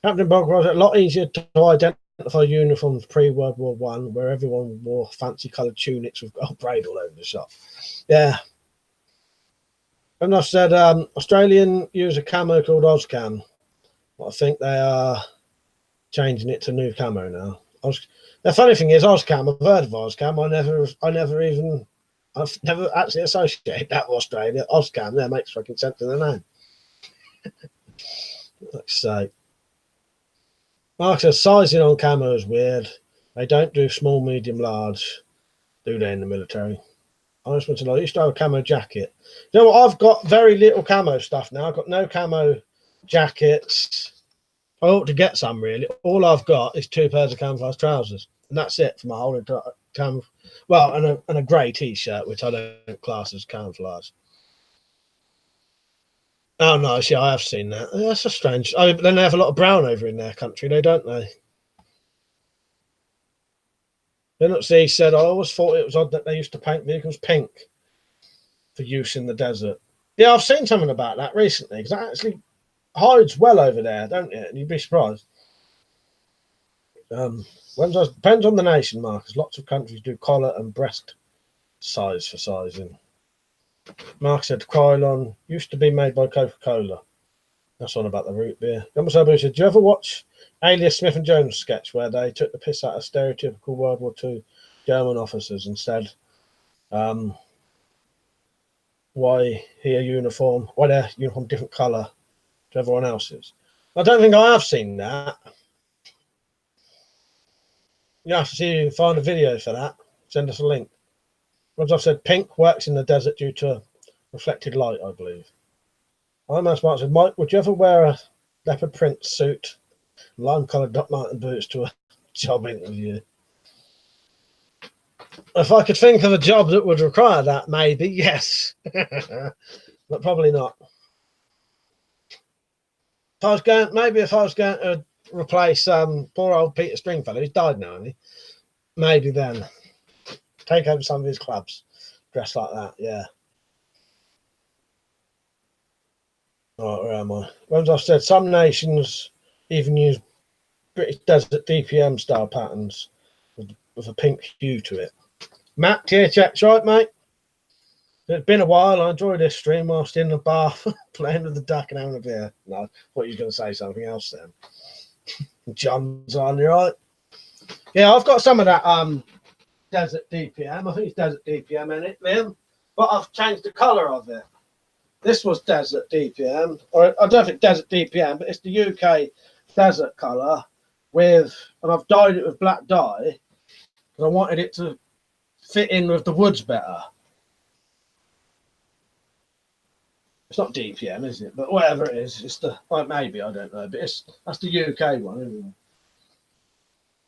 Captain Bog was a lot easier to identify uniforms pre-World War One, where everyone wore fancy coloured tunics with gold braid all over the shop. Yeah. And I said Australian use a camo called Ozcam. I think they are changing it to new camo now. The funny thing is, Ozcam, I've heard of Ozcam. I've never actually associated that with Australia. Ozcam, that makes fucking sense in the name. Let's say. Mark says sizing on camo is weird. They don't do small, medium, large, do they in the military? I used to have a camo jacket. You know what? I've got very little camo stuff now. I've got no camo jackets. I ought to get some, really. All I've got is 2 pairs of camouflage trousers, and that's it for my whole entire well, and a grey t-shirt, which I don't class as camouflage. Oh no, yeah, I have seen that. That's a strange. Oh, but then they have a lot of brown over in their country, don't they? Linux Z said, I always thought it was odd that they used to paint vehicles pink for use in the desert. Yeah, I've seen something about that recently, because that actually hides well over there, don't it? And you'd be surprised. Depends on the nation, Marcus. Lots of countries do collar and breast size for sizing. Mark said Krylon used to be made by Coca-Cola. That's on about the root beer. Said, do you ever watch Alias Smith and Jones sketch where they took the piss out of stereotypical World War II German officers and said why their uniform different colour to everyone else's? I don't think I have seen that. You have to see if you can find a video for that. Send us a link. As I've said, pink works in the desert due to reflected light, I believe. I'm Smart said, Mike, would you ever wear a leopard print suit Lime-coloured Doc Marten boots to a job interview. If I could think of a job that would require that, maybe, yes. But probably not. If I was going to replace poor old Peter Stringfellow, who's died now, hasn't he? Maybe then. Take over some of his clubs. Dressed like that, yeah. Right, where am I? As I've said, some nations even use British desert DPM style patterns with a pink hue to it. Matt, check's right, mate. It's been a while. I enjoyed this stream whilst in the bath, playing with the duck and having a beer. No, I thought you were going to say something else then. John's on, you right? Yeah, I've got some of that desert DPM. I think it's desert DPM in it, Liam. But I've changed the colour of it. This was desert DPM, or I don't think desert DPM, but it's the UK desert colour and I've dyed it with black dye because I wanted it to fit in with the woods better. It's not DPM, is it? But whatever it is, it's maybe, I don't know, but that's the UK one, isn't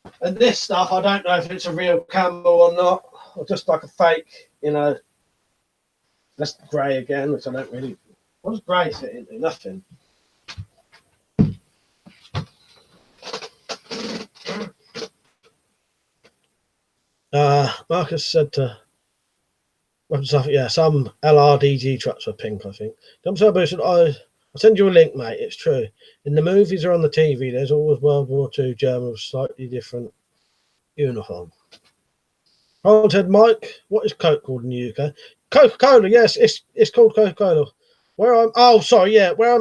it? And this stuff, I don't know if it's a real camo or not, or just like a fake, that's grey again, which I don't really. What does grey fit into? Nothing. Marcus said to. Yeah, some LRDG trucks were pink, I think. I'll send you a link, mate. It's true. In the movies or on the TV, there's always World War II German with slightly different uniform. Hold said, Mike, what is Coke called in the UK? Coca-Cola, yes, it's called Coca-Cola. Where I'm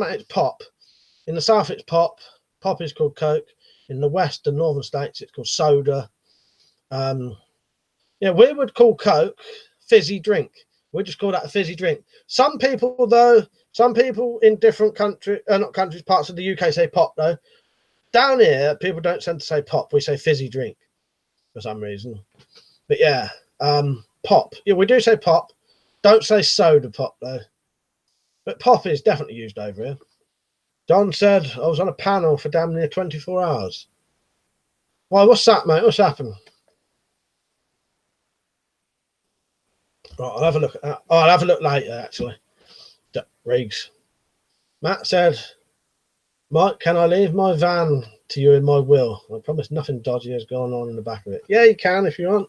at, it's pop. In the south, it's pop. Pop is called Coke. In the west and northern states, it's called soda. We would call Coke fizzy drink. We just call that a fizzy drink. Some people in different parts of the UK say pop though. Down here, people don't tend to say pop. We say fizzy drink for some reason. But yeah, pop. Yeah, we do say pop. Don't say soda pop though. But pop is definitely used over here. Don said I was on a panel for damn near 24 hours. Why, what's that, mate? What's happened? Right, I'll have a look at that. I'll have a look later, actually. Riggs. Matt said, Mike, can I leave my van to you in my will? I promise nothing dodgy has gone on in the back of it. Yeah, you can if you want.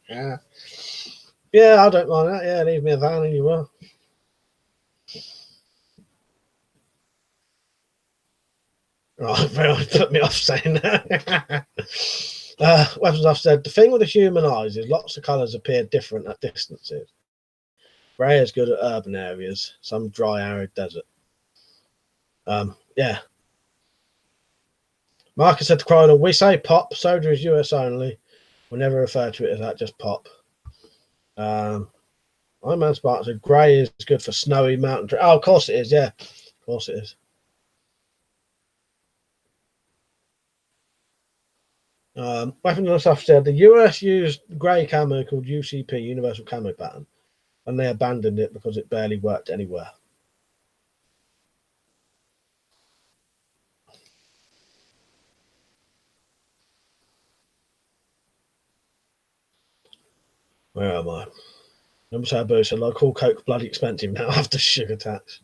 Yeah, I don't mind that. Yeah, leave me a van in your will. Right, very put me off saying that. Weapons I've said, the thing with the human eyes is lots of colours appear different at distances. Grey is good at urban areas, some dry, arid desert. Yeah. Marcus said to Kryler, we say pop, soda is US only. We never refer to it as that, just pop. My man Spartan said grey is good for snowy mountain. Oh, of course it is, yeah. Of course it is. Weapons and stuff said the US used grey camo called UCP, Universal Camo Pattern, and they abandoned it because it barely worked anywhere. Where am I? Number Sabu said, I call Coke bloody expensive now after sugar tax.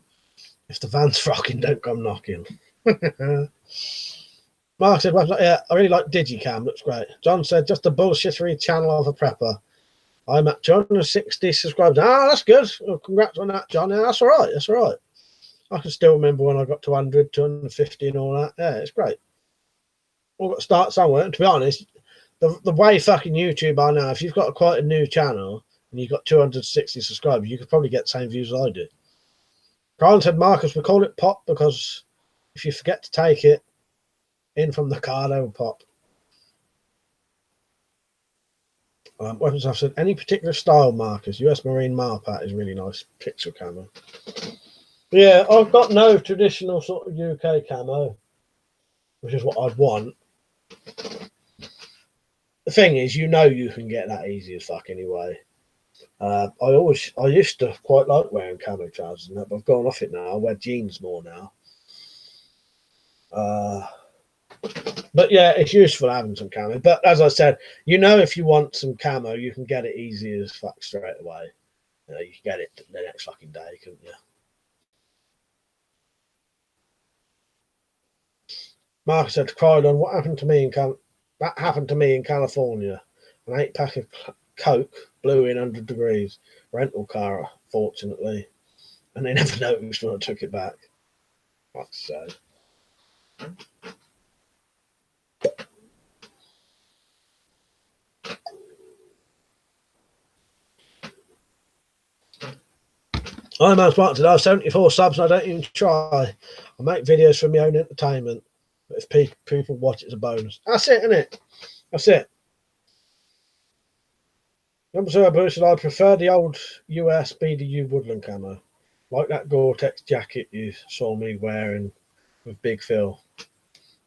If the van's rocking, don't come knocking. Mark said, yeah, I really like Digicam, looks great. John said, just a bullshittery channel of a prepper. I'm at 260 subscribers. Ah, that's good. Well, congrats on that, John. Yeah, that's all right. That's all right. I can still remember when I got to 100, 250 and all that. Yeah, it's great. We've got to start somewhere. And to be honest, the way fucking YouTube are now, if you've got quite a new channel and you've got 260 subscribers, you could probably get the same views as I do. Brian said, Marcus, we call it pop because if you forget to take it in from the car, they will pop. Weapons I've said, any particular style, Marcus? US Marine Marpat is really nice. Pixel camo. Yeah, I've got no traditional sort of UK camo, which is what I'd want. The thing is, you can get that easy as fuck anyway. I used to quite like wearing camo trousers and that, but I've gone off it now. I wear jeans more now. But yeah, it's useful having some camo. But as I said, if you want some camo, you can get it easy as fuck straight away. You can get it the next fucking day, couldn't you? Mark said to Crydon, what happened to me that happened to me in California. An 8-pack of Coke blew in 100 degrees. Rental car, fortunately. And they never noticed when I took it back. Like so. I'm as smart today. I have 74 subs and I don't even try. I make videos for my own entertainment. But if people watch, it's a bonus. That's it, isn't it? That's it. Number 2, Bruce said, I prefer the old US BDU woodland camo. Like that Gore-Tex jacket you saw me wearing with Big Phil.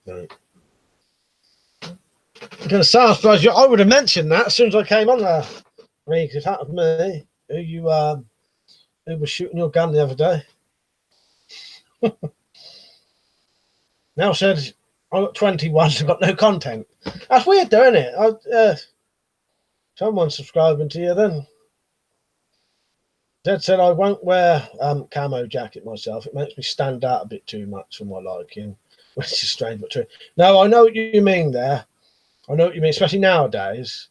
No. I'm going to say, I suppose I would have mentioned that as soon as I came on there. Because that was me. Who was shooting your gun the other day. Now said, I got 21, so got no content. That's weird though, isn't it? Someone's subscribing to you then. Dad said, I won't wear camo jacket myself. It makes me stand out a bit too much for my liking, which is strange but true. No, I know what you mean there. I know what you mean, especially nowadays.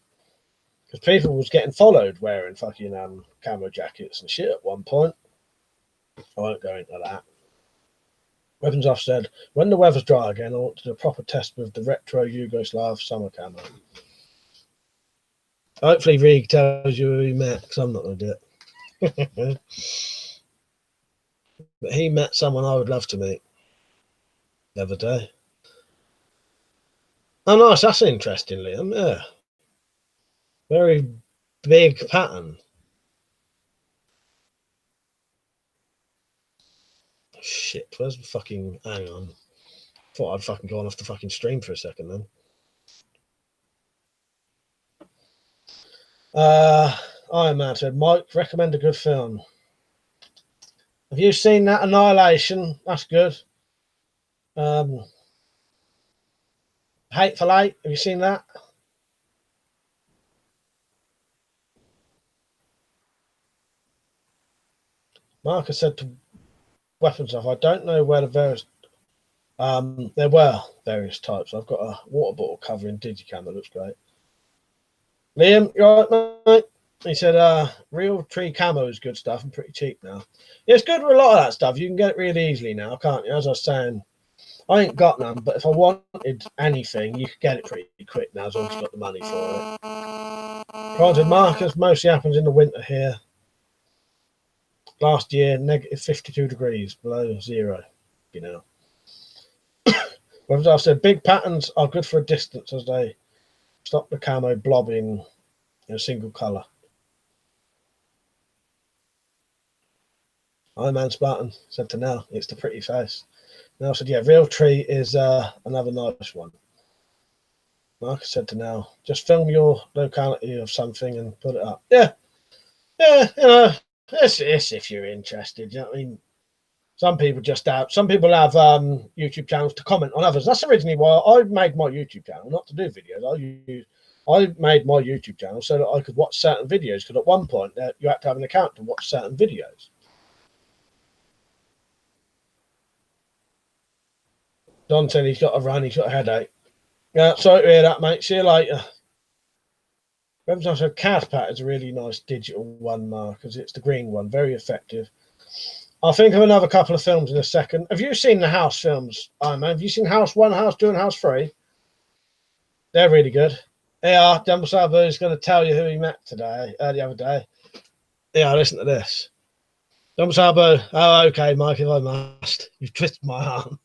Because people was getting followed wearing fucking camo jackets and shit at one point. I won't go into that. Weapons Off said, when the weather's dry again, I want to do a proper test with the retro Yugoslav summer camo. Hopefully Reeg tells you who he met, because I'm not going to do it. But he met someone I would love to meet the other day. Oh, nice. That's interesting, Liam. Yeah. Very big pattern. Shit. Where's the fucking... Hang on. Thought I'd fucking gone off the fucking stream for a second then. Iron Man said, Mike, recommend a good film. Have you seen that Annihilation? That's good. Hateful Eight, have you seen that? Marcus said to Weapons Off, I don't know where the various there were various types. I've got a water bottle cover in Digicam that looks great. Liam, you alright, mate? He said, real tree camo is good stuff and pretty cheap now. Yeah, it's good with a lot of that stuff. You can get it really easily now, can't you? As I was saying, I ain't got none, but if I wanted anything, you could get it pretty quick now as long as you've got the money for it. Granted, Marcus, mostly happens in the winter here. Last year, negative 52 degrees, below zero, you know. As I said, big patterns are good for a distance as they stop the camo blobbing in a single colour. Iron Man Spartan said to Nell, it's the pretty face. Nell said, yeah, real tree is another nice one. Marcus said to Nell, just film your locality of something and put it up. Yeah, you know, it's if you're interested. You know what I mean? Some people just have. Some people have YouTube channels to comment on others. That's originally why I made my YouTube channel, not to do videos. I made my YouTube channel so that I could watch certain videos. Because at one point, you had to have an account to watch certain videos. Don said he's got a run. He's got a headache. Yeah, sorry to hear that, mate. See you later. I said Caspat is a really nice digital one, Mark, because it's the green one, very effective. I'll think of another couple of films in a second. Have you seen the House films, Iron Man? Have you seen House 1, House 2, and House 3? They're really good. Yeah, Jumbo Sabu is going to tell you who he met today, the other day. Yeah, listen to this. Jumbo Sabu, oh, okay, Mike, if I must. You've twisted my arm.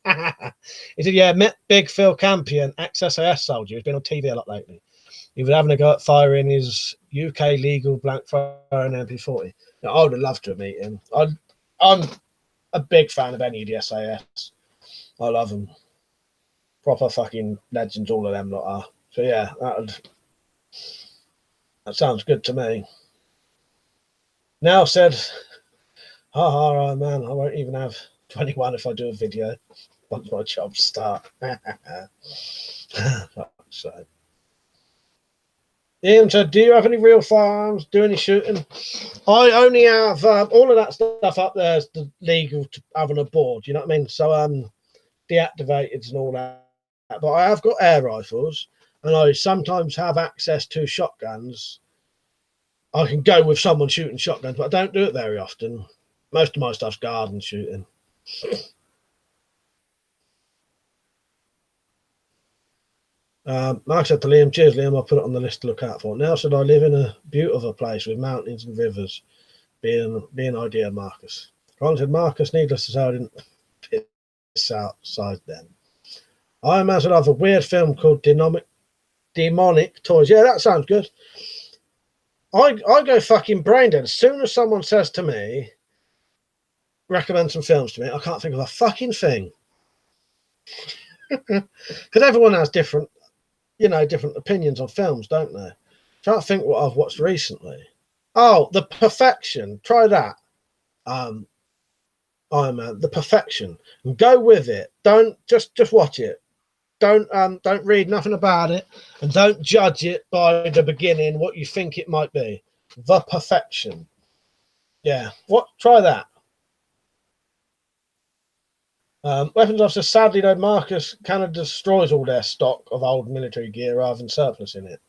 He said, yeah, met Big Phil Campion, ex-SAS soldier. He's been on TV a lot lately. He was having a go at firing his UK legal blank fire and MP40. Now, I would have loved to meet him. I'm a big fan of any of the SAS. I love them. Proper fucking legends, all of them lot are. So yeah, that sounds good to me. Now said, ha, man, I won't even have 21 if I do a video once my jobs start. So, Ian said, do you have any real firearms? Do any shooting? I only have all of that stuff up there is legal to have on a board. You know what I mean? So deactivated and all that. But I have got air rifles, and I sometimes have access to shotguns. I can go with someone shooting shotguns, but I don't do it very often. Most of my stuff's garden shooting. Mark said to Liam, cheers Liam, I'll put it on the list to look out for. Now said I live in a beautiful place with mountains and rivers. Being idea, Marcus. Ron said, Marcus, needless to say, I didn't piss outside then. Iron Man said, I have a weird film called Demonic Toys. Yeah, that sounds good. I go fucking brain dead. As soon as someone says to me, recommend some films to me, I can't think of a fucking thing. Because everyone has different opinions on films, don't they? Trying to think what I've watched recently. Oh, The Perfection. Try that. Iron Man, The Perfection. And go with it. Don't just watch it. Don't read nothing about it, and don't judge it by the beginning what you think it might be. The Perfection. Yeah. Try that. Weapons officer, sadly though, Marcus Canada destroys all their stock of old military gear rather than surplus in it.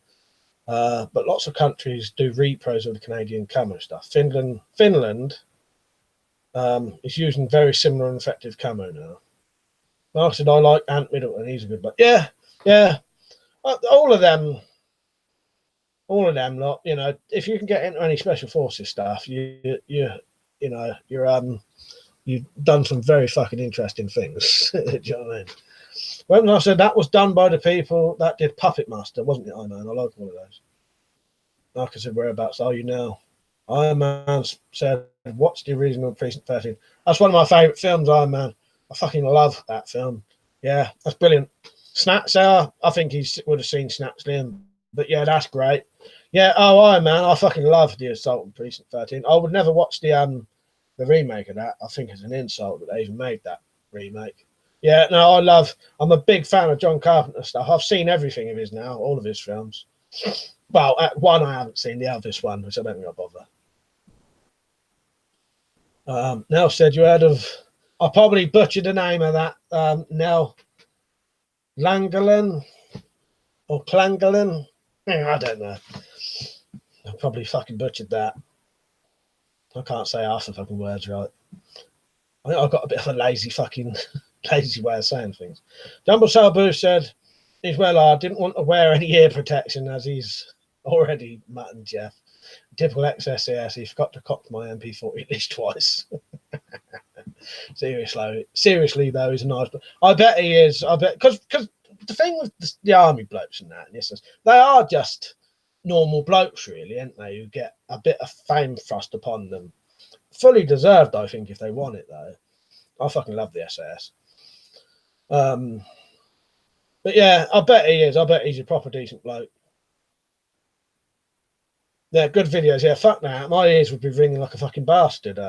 But lots of countries do repros of the Canadian camo stuff. Finland is using very similar and effective camo now. Mark said, I like Ant Middleton, he's a good one. Yeah. All of them lot, if you can get into any special forces stuff, you've done some very fucking interesting things. Do you know what I mean? When I said that was done by the people that did Puppet Master, wasn't it, Iron Man? I like one of those. Marcus said, whereabouts are you now? Iron Man said, what's the original Precinct 13? That's one of my favourite films, Iron Man. I fucking love that film. Yeah, that's brilliant. Snacks, I think he would have seen Snacks Liam. But yeah, that's great. Yeah, Iron Man, I fucking love the Assault on Precinct 13. I would never watch the remake of that. I think it's an insult that they even made that remake. Yeah, no, I'm a big fan of John Carpenter stuff. I've seen everything of his now, all of his films. Well, one I haven't seen, the Elvis one, which I don't think I'll bother. Nell said you heard of, I probably butchered the name of that, Nell Langelen or Klangelen. I don't know. I probably fucking butchered that. I can't say half the fucking words right. I think I've got a bit of a lazy way of saying things. Jumbo Salbu said he's I didn't want to wear any ear protection as he's already Matt and Jeff. Typical XSAS, he forgot to cock my MP40 at least twice. Seriously though, he's a nice. I bet he is. I bet because the thing with the army blokes and that, they are just normal blokes, really, aren't they? Who get a bit of fame thrust upon them, fully deserved, I think, if they want it though. I fucking love the SAS. But yeah, I bet he is. I bet he's a proper decent bloke. Yeah, good videos. Yeah, fuck that. My ears would be ringing like a fucking bastard.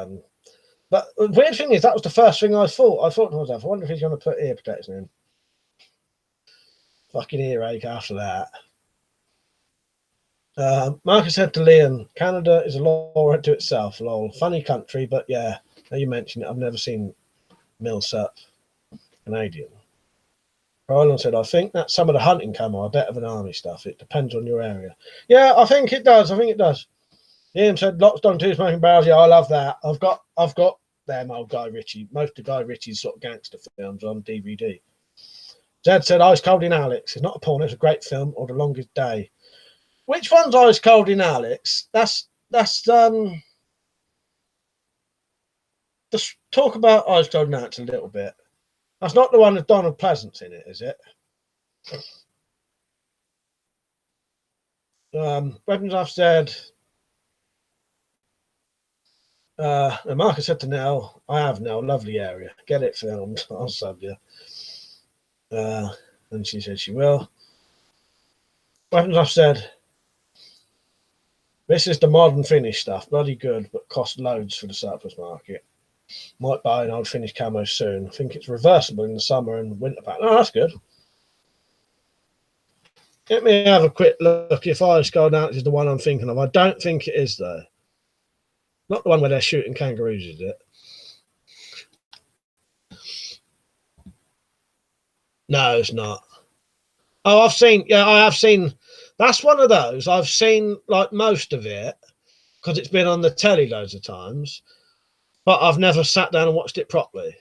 But the weird thing is, that was the first thing I thought. I thought to myself, I wonder if he's going to put ear protection in. Fucking earache after that. Marcus said to Liam, Canada is a law unto itself. Lol. Funny country, but yeah, now you mention it, I've never seen Millsap Canadian. Ryland said, I think that some of the hunting camo are better than army stuff. It depends on your area. Yeah, I think it does. Liam said, Lockstone 2 Smoking Barrels. Yeah, I love that. I've got them old Guy Ritchie. Most of Guy Ritchie's sort of gangster films on DVD. Zed said, Ice Cold in Alex. It's not a porn, it's a great film, or The Longest Day. Which one's Ice Cold in Alex? That's just talk about Ice Cold in Alex a little bit. That's not the one with Donald Pleasance in it, is it? Weapons I've said. Marcus said to Nell, I have Nell, lovely area. Get it filmed. I'll sub you. And she said she will. Weapons I've said. This is the modern finish stuff. Bloody good, but cost loads for the surplus market. Might buy an old finished camo soon. I think it's reversible in the summer and winter pack. Oh, that's good. Let me have a quick look. If I scroll down, it's the one I'm thinking of. I don't think it is, though. Not the one where they're shooting kangaroos, is it? No, it's not. Oh, I've seen. Yeah, I have seen. That's one of those. I've seen like most of it because it's been on the telly loads of times, but I've never sat down and watched it properly.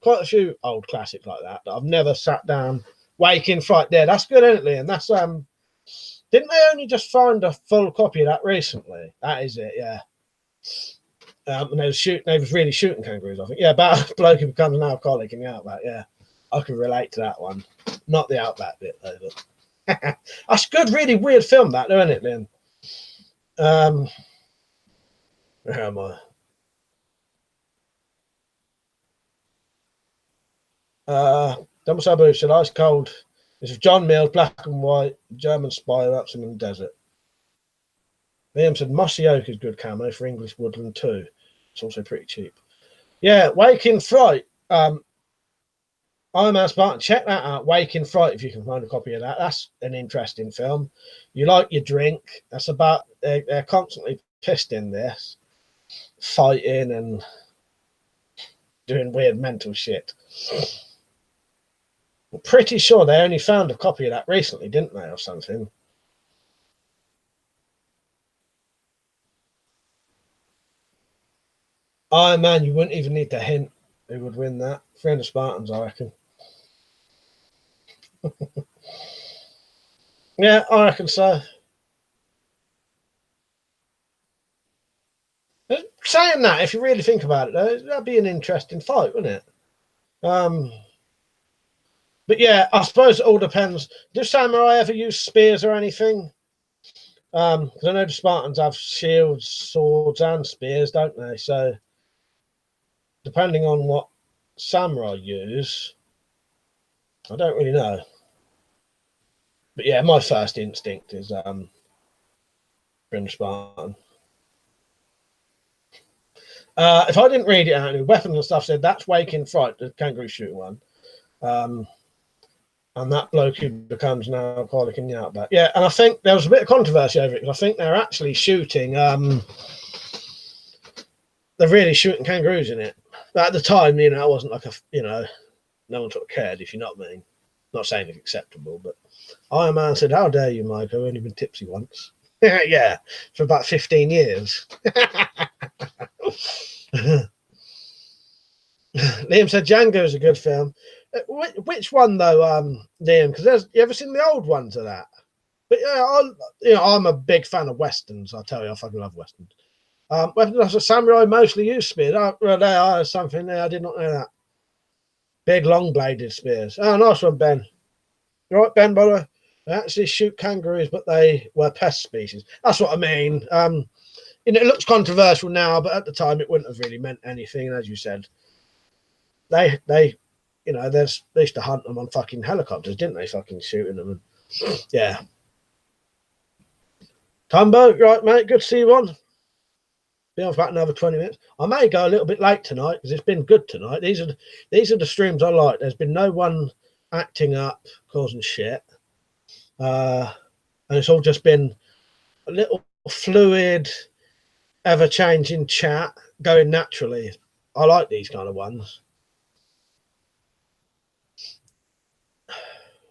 Quite a few old classics like that I've never sat down. Waking Fright. There, that's good, isn't it? And that's Didn't they only just find a full copy of that recently? That is it, yeah. And they was really shooting kangaroos, I think. Yeah, about a bloke who becomes an alcoholic in the outback. Yeah, I can relate to that one. Not the outback bit though. But that's good, really weird film, that, isn't it, Lynn? Where am I? Double Sabu said Ice Cold. This is John Mills, black and white, German spy who helps him in the desert. Liam said Mossy Oak is good camo for English Woodland too. It's also pretty cheap. Yeah, Waking Fright. I'm a Spartan. Check that out. Waking Fright, if you can find a copy of that. That's an interesting film. You like your drink. That's about they're constantly pissed in this, fighting and doing weird mental shit. I'm pretty sure they only found a copy of that recently, didn't they, or something? Iron Man, you wouldn't even need to hint who would win that. 300 Spartans, I reckon. Yeah, I reckon so. Saying that, if you really think about it, though, that'd be an interesting fight, wouldn't it? But yeah, I suppose it all depends. Do samurai ever use spears or anything? Because I know the Spartans have shields, swords, and spears, don't they? So, depending on what samurai use, I don't really know. But yeah, my first instinct is British Spartan. If I didn't read it out, weapons and stuff said that's Waking Fright, the kangaroo shooting one. And that bloke who becomes now alcoholic in the outback. Yeah, and I think there was a bit of controversy over it because I think they're actually shooting. They're really shooting kangaroos in it. But at the time, it wasn't like no one sort of cared, if you know what I mean. Not saying it's acceptable, but Iron Man said, "How dare you, Mike? I've only been tipsy once." Yeah, for about 15 years. Liam said Django is a good film. Which one though, Liam? Because you ever seen the old ones of that? But yeah, I'm a big fan of westerns. I tell you, I fucking love westerns. Weapons of samurai mostly use spears. Well, they are something there. I did not know that. Big long bladed spears. Oh, nice one, Ben. You right, Ben, by the way? They actually shoot kangaroos, but they were pest species. That's what I mean. It looks controversial now, but at the time it wouldn't have really meant anything. And as you said, they used to hunt them on fucking helicopters, didn't they? Fucking shooting them. And, yeah. Tumbo, right, mate? Good to see you on. Be on for about another 20 minutes. I may go a little bit late tonight because it's been good tonight. These are the streams I like. There's been no one acting up, causing shit. And it's all just been a little fluid, ever-changing chat going naturally. I like these kind of ones.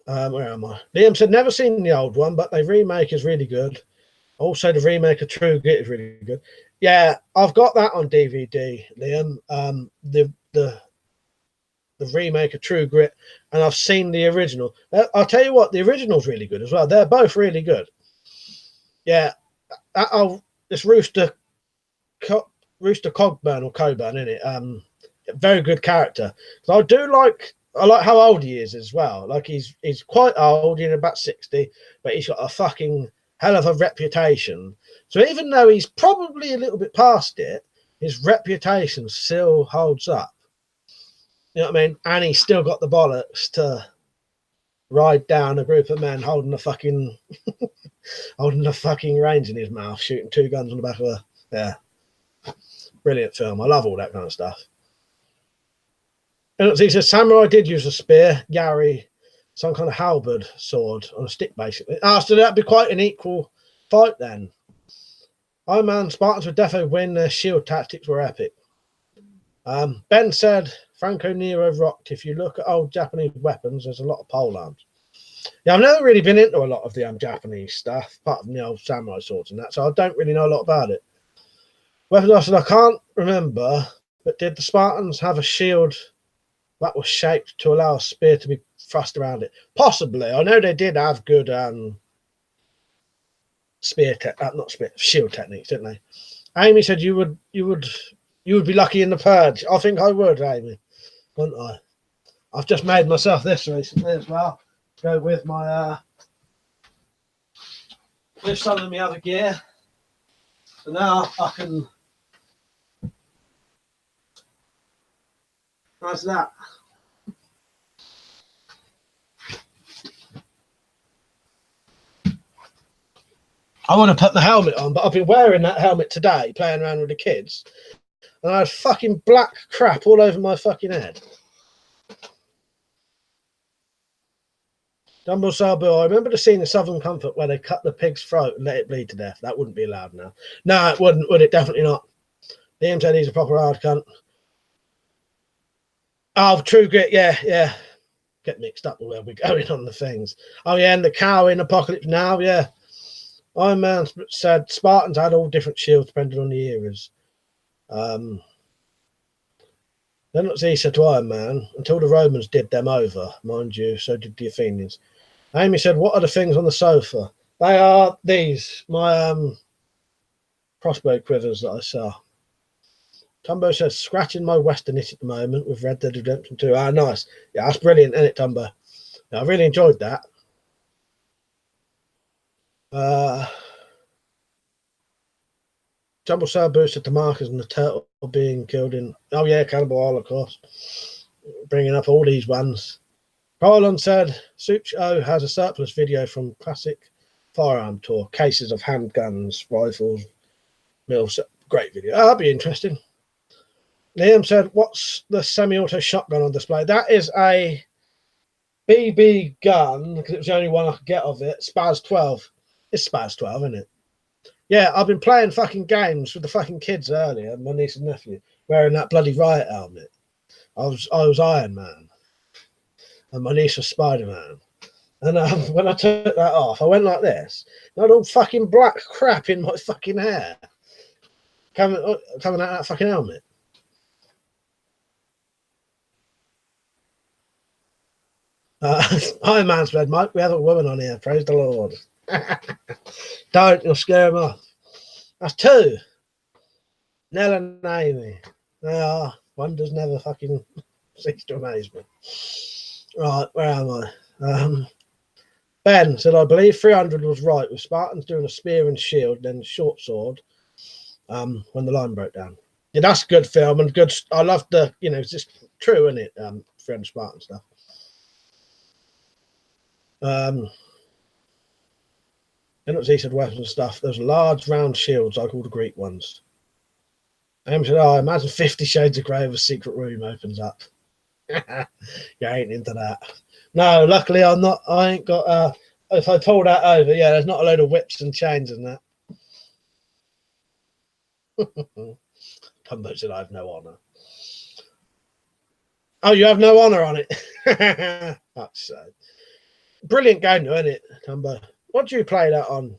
Where am I? Liam said, never seen the old one, but the remake is really good. Also, the remake of True Grit is really good. Yeah, I've got that on DVD, Liam. The remake of True Grit, and I've seen the original. I'll tell you what, the original's really good as well. They're both really good. Yeah, this Rooster Cogburn or Coburn, isn't it? Very good character. So I like how old he is as well. Like he's quite old, about 60, but he's got a fucking hell of a reputation. So even though he's probably a little bit past it, his reputation still holds up. You know what I mean? And he's still got the bollocks to ride down a group of men holding a fucking range in his mouth, shooting two guns on the back of a brilliant film. I love all that kind of stuff. And he says Samurai did use a spear. Gary some kind of halberd sword on a stick, basically. Ah, so that'd be quite an equal fight then. Oh man, Spartans would definitely win. Their shield tactics were epic. Ben said Franco Nero rocked. If you look at old Japanese weapons, there's a lot of pole arms. Yeah, I've never really been into a lot of the Japanese stuff, apart from the old samurai swords and that, so I don't really know a lot about it. Weapons, I said, I can't remember, but did the Spartans have a shield that was shaped to allow a spear to be thrust around it? Possibly. I know they did have good shield techniques, didn't they? Amy said you would be lucky in the purge. I think I would, Amy, wouldn't I? I've just made myself this recently as well. Go with my with some of my other gear. So now I can. How's that? I want to put the helmet on, but I've been wearing that helmet today, playing around with the kids, and I had fucking black crap all over my fucking head. Dumble Sabu, I remember the scene in Southern Comfort where they cut the pig's throat and let it bleed to death. That wouldn't be allowed now. No, it wouldn't, would it? Definitely not. Liam said he's a proper hard cunt. Oh, True Grit, yeah. Get mixed up with where we're going on the things. Oh, yeah, and the cow in Apocalypse Now, yeah. Iron Man said Spartans had all different shields depending on the eras. Then let's see, he said to Iron Man, until the Romans did them over, mind you, so did the Athenians. Amy said, what are the things on the sofa? They are these, my crossbow quivers that I saw. Tumbo says, scratching my Westernist at the moment with Red Dead Redemption 2. Ah, nice. Yeah, that's brilliant, isn't it, Tumbo? Yeah, I really enjoyed that. Jumble Sail boosted to Marcus and the turtle being killed in. Oh, yeah, Cannibal Holocaust. Bringing up all these ones. Roland said, Sucho has a surplus video from classic firearm tour. Cases of handguns, rifles, mills. Great video. Oh, that'd be interesting. Liam said, what's the semi-auto shotgun on display? That is a BB gun, because it was the only one I could get of it. Spaz 12. It's Spaz 12, isn't it? Yeah, I've been playing fucking games with the fucking kids earlier, my niece and nephew, wearing that bloody riot helmet. I was Iron Man, and my niece was Spider-Man. And when I took that off, I went like this. I had all fucking black crap in my fucking hair, coming out of that fucking helmet. Iron Man's red, Mike. We have a woman on here. Praise the Lord. Don't, you'll scare him off. That's two. Nell and Amy. They are. Wonders never fucking cease to amaze me. Right, where am I? Ben said, I believe 300 was right, with Spartans doing a spear and shield, then short sword when the line broke down. Yeah, that's a good film and good. I love the, it's just true, isn't it? 300 Spartan stuff. Then it was he said weapons and stuff. There's large round shields, I call the Greek ones. Amy said, oh, I imagine 50 Shades of Grey with a secret room opens up. You ain't into that. No, luckily I'm not. I ain't got. If I pull that over, yeah, there's not a load of whips and chains in that. Tumbo said I have no honour. Oh, you have no honour on it. That's so brilliant game, though, isn't it, Tumbo? What do you play that on?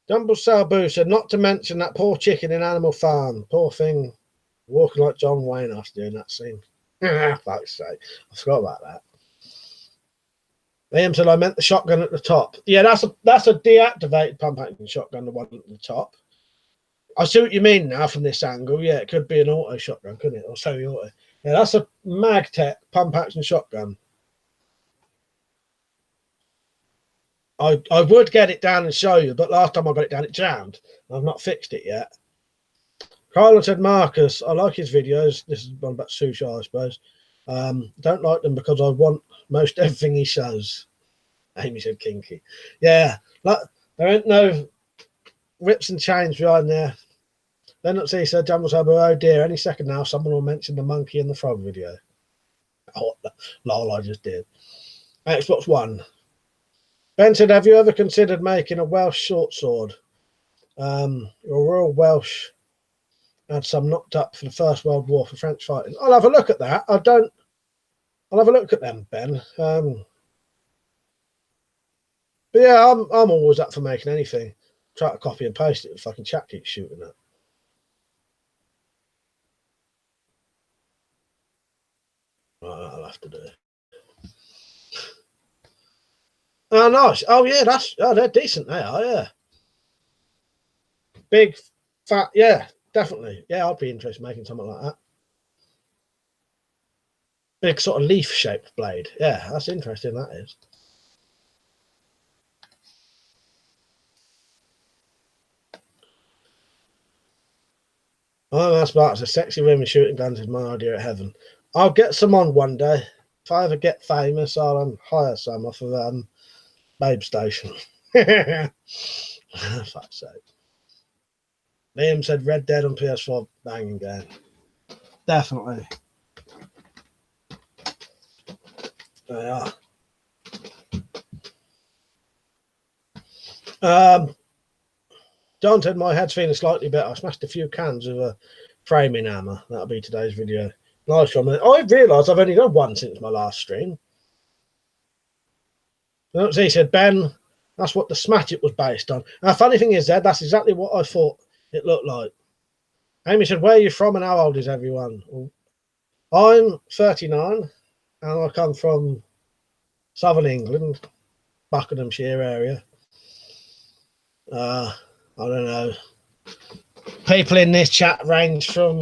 Dumble Salboo said, not to mention that poor chicken in Animal Farm. Poor thing, walking like John Wayne after doing that scene. Fuck's sake, I forgot about that. Liam said, I meant the shotgun at the top. Yeah, that's a deactivated pump action shotgun, the one at the top. I see what you mean now from this angle. Yeah, it could be an auto shotgun, couldn't it? Or semi-auto. Yeah, that's a Magtech pump action shotgun. I would get it down and show you, but last time I got it down, it jammed. I've not fixed it yet. Carla said, Marcus, I like his videos. This is one about sushi, I suppose. Don't like them because I want most everything he shows. Amy said, kinky. Yeah, like, there ain't no whips and chains behind there. Then let's see, he said, Jumble Saber, oh dear, any second now someone will mention the monkey and the frog video. Oh, lol, I just did. Xbox One. Ben said, have you ever considered making a Welsh short sword? Royal Welsh had some knocked up for the First World War for French fighting. I'll have a look at that. I'll have a look at them, Ben. But yeah, I'm always up for making anything. Try to copy and paste it if fucking chat keeps shooting it. Right, I'll have to do it. Oh, nice. Oh, yeah, they're decent. They are, yeah. Big, fat, yeah, definitely. Yeah, I'd be interested in making something like that. Big sort of leaf-shaped blade. Yeah, that's interesting, that is. Oh, that's smart. So sexy women shooting guns is my idea of heaven. I'll get some on one day. If I ever get famous, I'll hire some off of Babe Station. Fuck's sake. Liam said Red Dead on PS4, banging game. Definitely. They are. John said my head's feeling slightly better. I smashed a few cans with a framing hammer. That'll be today's video. Nice one. I've realised I've only done one since my last stream. He said, Ben, that's what the Smash It was based on. And the funny thing is, Ed, that's exactly what I thought it looked like. Amy said, where are you from and how old is everyone? Well, I'm 39 and I come from southern England, Buckinghamshire area. I don't know. People in this chat range from,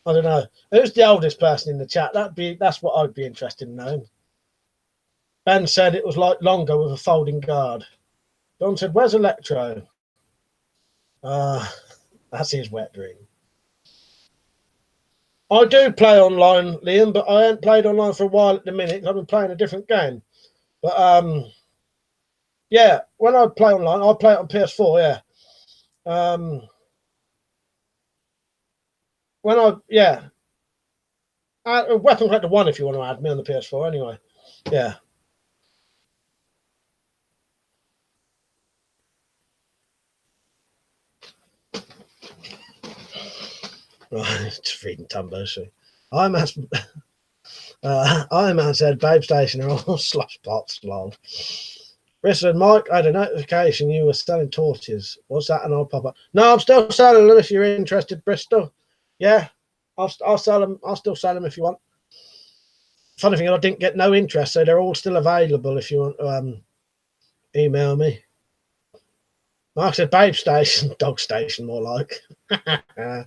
I don't know. Who's the oldest person in the chat? That's what I'd be interested in knowing. Ben said it was like longer with a folding guard. Don said, where's Electro? That's his wet dream. I do play online, Liam, but I haven't played online for a while at the minute. I've been playing a different game. But yeah, when I play online, I play it on PS4, yeah. WeaponCollector 1 if you want to add me on the PS4 anyway. Yeah. Right, just reading Tumbo. So Iron Man said, Babe Station are all slush pots, lol. Bristol and Mike, I had a notification you were selling torches. What's that? And I'll pop up. No, I'm still selling them if you're interested, Bristol. Yeah, I'll sell them. I'll still sell them if you want. Funny thing, I didn't get no interest, so they're all still available if you want to email me. Mark said Babe Station, Dog Station, more like. I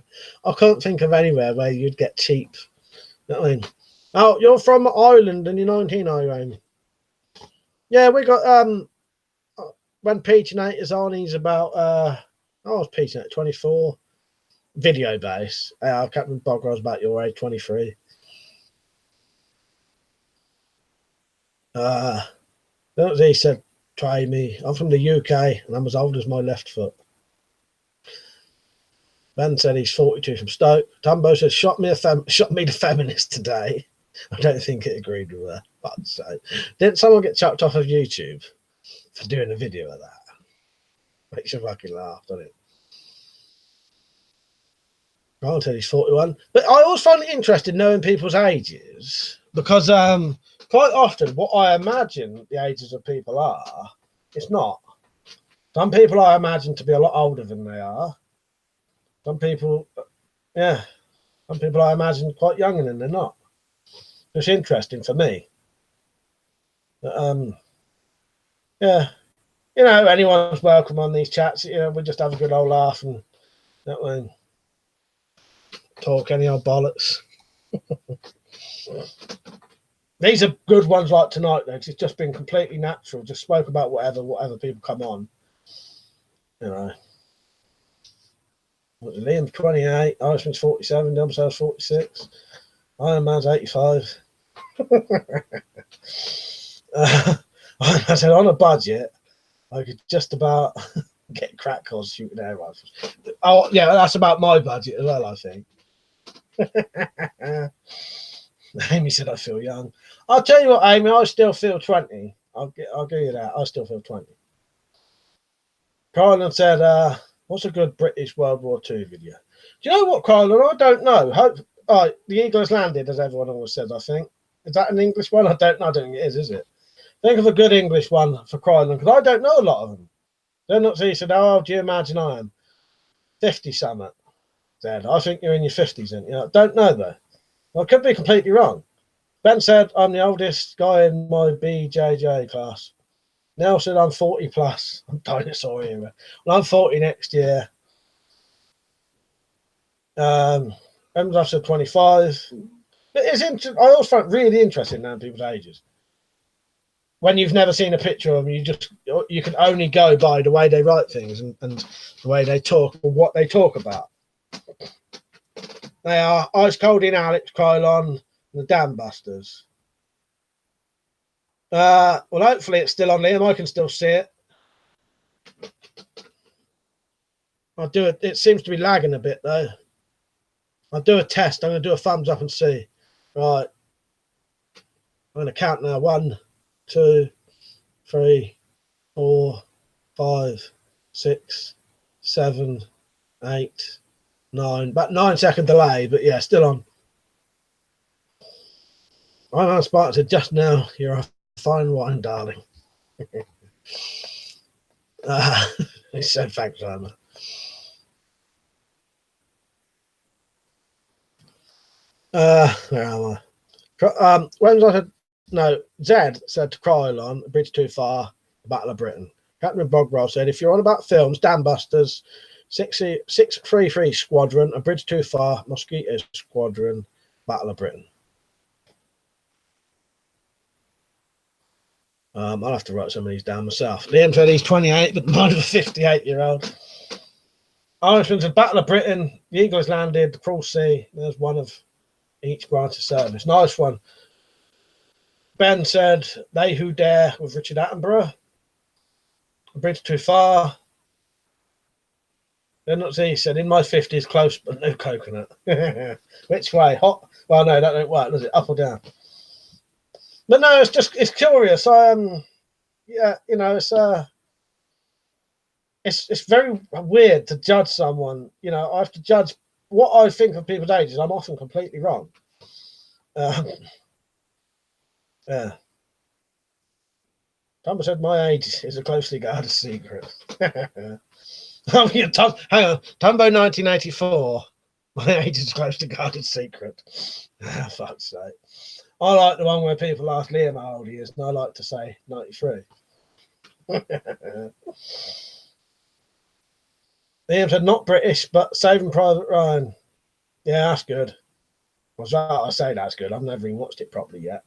can't think of anywhere where you'd get cheap. You know what I mean? Oh, you're from Ireland and you're 19, are you, Amy? Yeah, we got when Peach Nate is on, he's about I was Peach Nate 24. Video base. I can't remember I was about your age, 23. He said, try me. I'm from the UK and I'm as old as my left foot. Ben said he's 42 from Stoke. Tumbo said, shot me the feminist today. I don't think it agreed with her. But so didn't someone get chucked off of YouTube for doing a video of that? Makes you fucking laugh, doesn't it? I'll tell he's 41. But I always find it interesting knowing people's ages because quite often what I imagine the ages of people are, it's not. Some people I imagine to be a lot older than they are. Some people, yeah, some people I imagine quite young and they're not. It's interesting for me. But, yeah, you know, anyone's welcome on these chats. You know, we just have a good old laugh and that way. Talk any old bollocks. These are good ones like tonight, though, because it's just been completely natural. Just spoke about whatever people come on. You know. Liam's 28, Irishman's 47, Dumbsail's 46, Iron Man's 85. I said, on a budget, I could just about get crack cars shooting air rifles. Oh, yeah, that's about my budget as well, I think. Amy said, I feel young. I'll tell you what, Amy, I still feel 20. I'll give you that. I still feel 20. Kylan said, what's a good British World War II video? Do you know what, Kylan? I don't know. The Eagle has landed, as everyone always says, I think. Is that an English one? I don't think it is it? Think of a good English one for Kylan, because I don't know a lot of them. They're not so he said, oh, do you imagine I am 50 something? Said, I think you're in your 50s, and I don't know though. I could be completely wrong. Ben said, I'm the oldest guy in my BJJ class. Nell said, I'm 40 plus. I'm dinosaur era. Well, I'm 40 next year. I've said 25. But it's I always find it really interesting now people's ages. When you've never seen a picture of them, you can only go by the way they write things and the way they talk or what they talk about. They are Ice Cold in Alex, Krylon, and the Dam Busters. Well, hopefully it's still on, Liam. I can still see it. I'll do it. It seems to be lagging a bit though. I'll do a test. I'm going to do a thumbs up and see. Right. I'm going to count now. 1, 2, 3, 4, 5, 6, 7, 8, 9. About 9-second delay, but yeah, still on. I'm Spartan just now. You're a fine wine, darling. He said, thanks, Emma. Where am I? When I said, no, Zed said to Krylon, a bridge too far, the Battle of Britain. Captain Bogrell said, if you're on about films, Dam Busters, 633 Squadron, a bridge too far, Mosquito Squadron, Battle of Britain. I'll have to write some of these down myself. Liam said he's 28, but mine was a 58-year-old. Irishman said Battle of Britain, the Eagle has landed, the Cruel Sea. There's one of each branch of service. Nice one. Ben said They Who Dare with Richard Attenborough. A bridge too far. Then not he said in my 50s, close but no coconut. Which way? Hot? Well, no, that don't work, does it? Up or down? But no, it's curious. Yeah, it's very weird to judge someone. I have to judge what I think of people's ages. I'm often completely wrong. Yeah. Tom said my age is a closely guarded secret. Oh, yeah, hang on. Tumbo 1984. My age is a closely guarded secret. Fuck's sake. I like the one where people ask Liam how old he is, and I like to say 93. Liam said not British, but Saving Private Ryan. Yeah, that's good. I say that's good. I've never even watched it properly yet.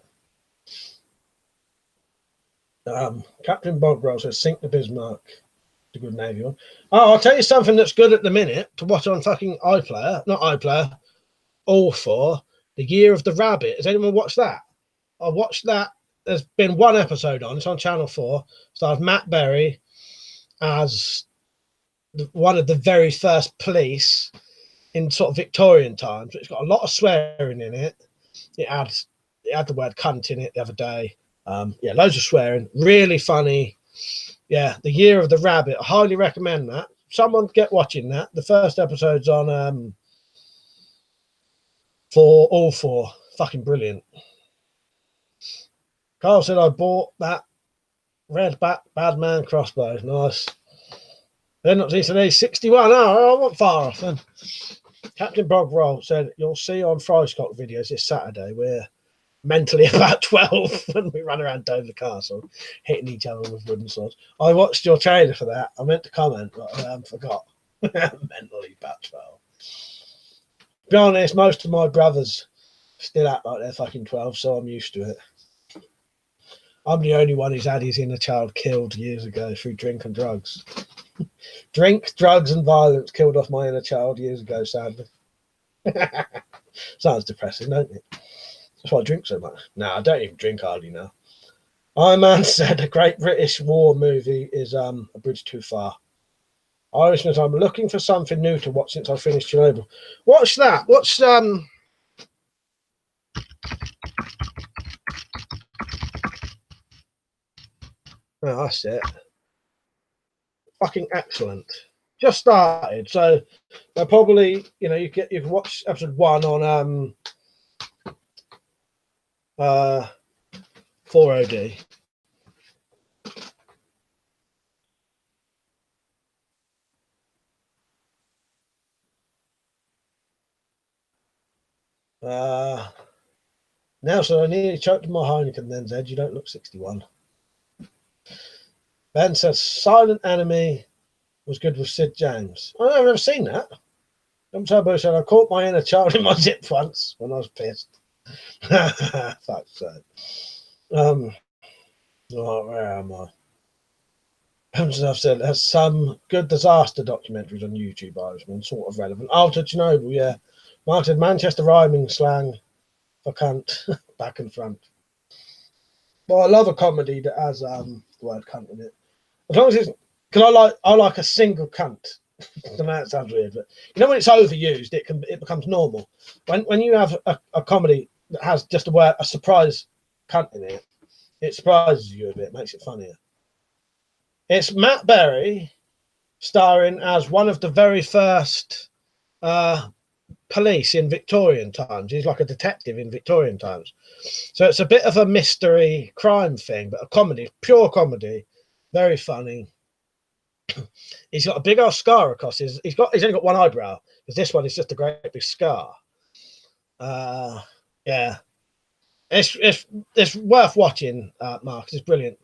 Captain Bogrell says Sink the Bismarck. It's a good Navy one. Oh, I'll tell you something that's good at the minute to watch on fucking iPlayer. Not iPlayer. All for The Year of the Rabbit. Has anyone watched that? I watched that. There's been one episode on. It's on Channel 4. Stars Matt Berry as one of the very first police in sort of Victorian times. It's got a lot of swearing in it. It had the word cunt in it the other day. Yeah, loads of swearing. Really funny. Yeah, The Year of the Rabbit. I highly recommend that. Someone get watching that. The first episode's on for all four. Fucking brilliant. Carl said I bought that red bad man crossbow. Nice. Then not today 61. Oh, I wasn't far off then. Captain Bogrell said you'll see on Fryscock videos this Saturday we're mentally about 12 when we run around Dover Castle hitting each other with wooden swords. I watched your trailer for that. I meant to comment, but I forgot. Mentally about 12. To be honest, most of my brothers still act like they're fucking 12, so I'm used to it. I'm the only one who's had his inner child killed years ago through drink and drugs. Drink, drugs, and violence killed off my inner child years ago, sadly. Sounds depressing, don't it? That's why I drink so much. No, I don't even drink hardly now. Iron Man said a great British war movie is A Bridge Too Far. Irishman, I'm looking for something new to watch since I finished Chernobyl. Watch that. Watch Oh, that's it. Fucking excellent. Just started, so they're probably, you know, you can watch episode 1 on 4OD. Nelson, I nearly choked my Heineken then, Zed. You don't look 61. Ben says Silent Enemy was good with Sid James. I've never seen that. Turbo said I caught my inner child in my zip once when I was pissed. Fuck's sake. Oh, where am I? As I've said, there's some good disaster documentaries on YouTube, Irishman, sort of relevant. Alter Chernobyl, yeah. Martin, Manchester rhyming slang for cunt, back and front. Well, I love a comedy that has the word cunt in it. As long as it's, because I like a single cunt. I know that sounds weird, but you know when it's overused, it becomes normal. When you have a comedy that has just a surprise cunt in it, it surprises you a bit, makes it funnier. It's Matt Berry starring as one of the very first police in Victorian times. He's like a detective in Victorian times. So it's a bit of a mystery crime thing, but a comedy, pure comedy, very funny. He's got a big old scar across he's only got one eyebrow, because this one is just a great big scar. Yeah. It's worth watching, Mark. It's brilliant.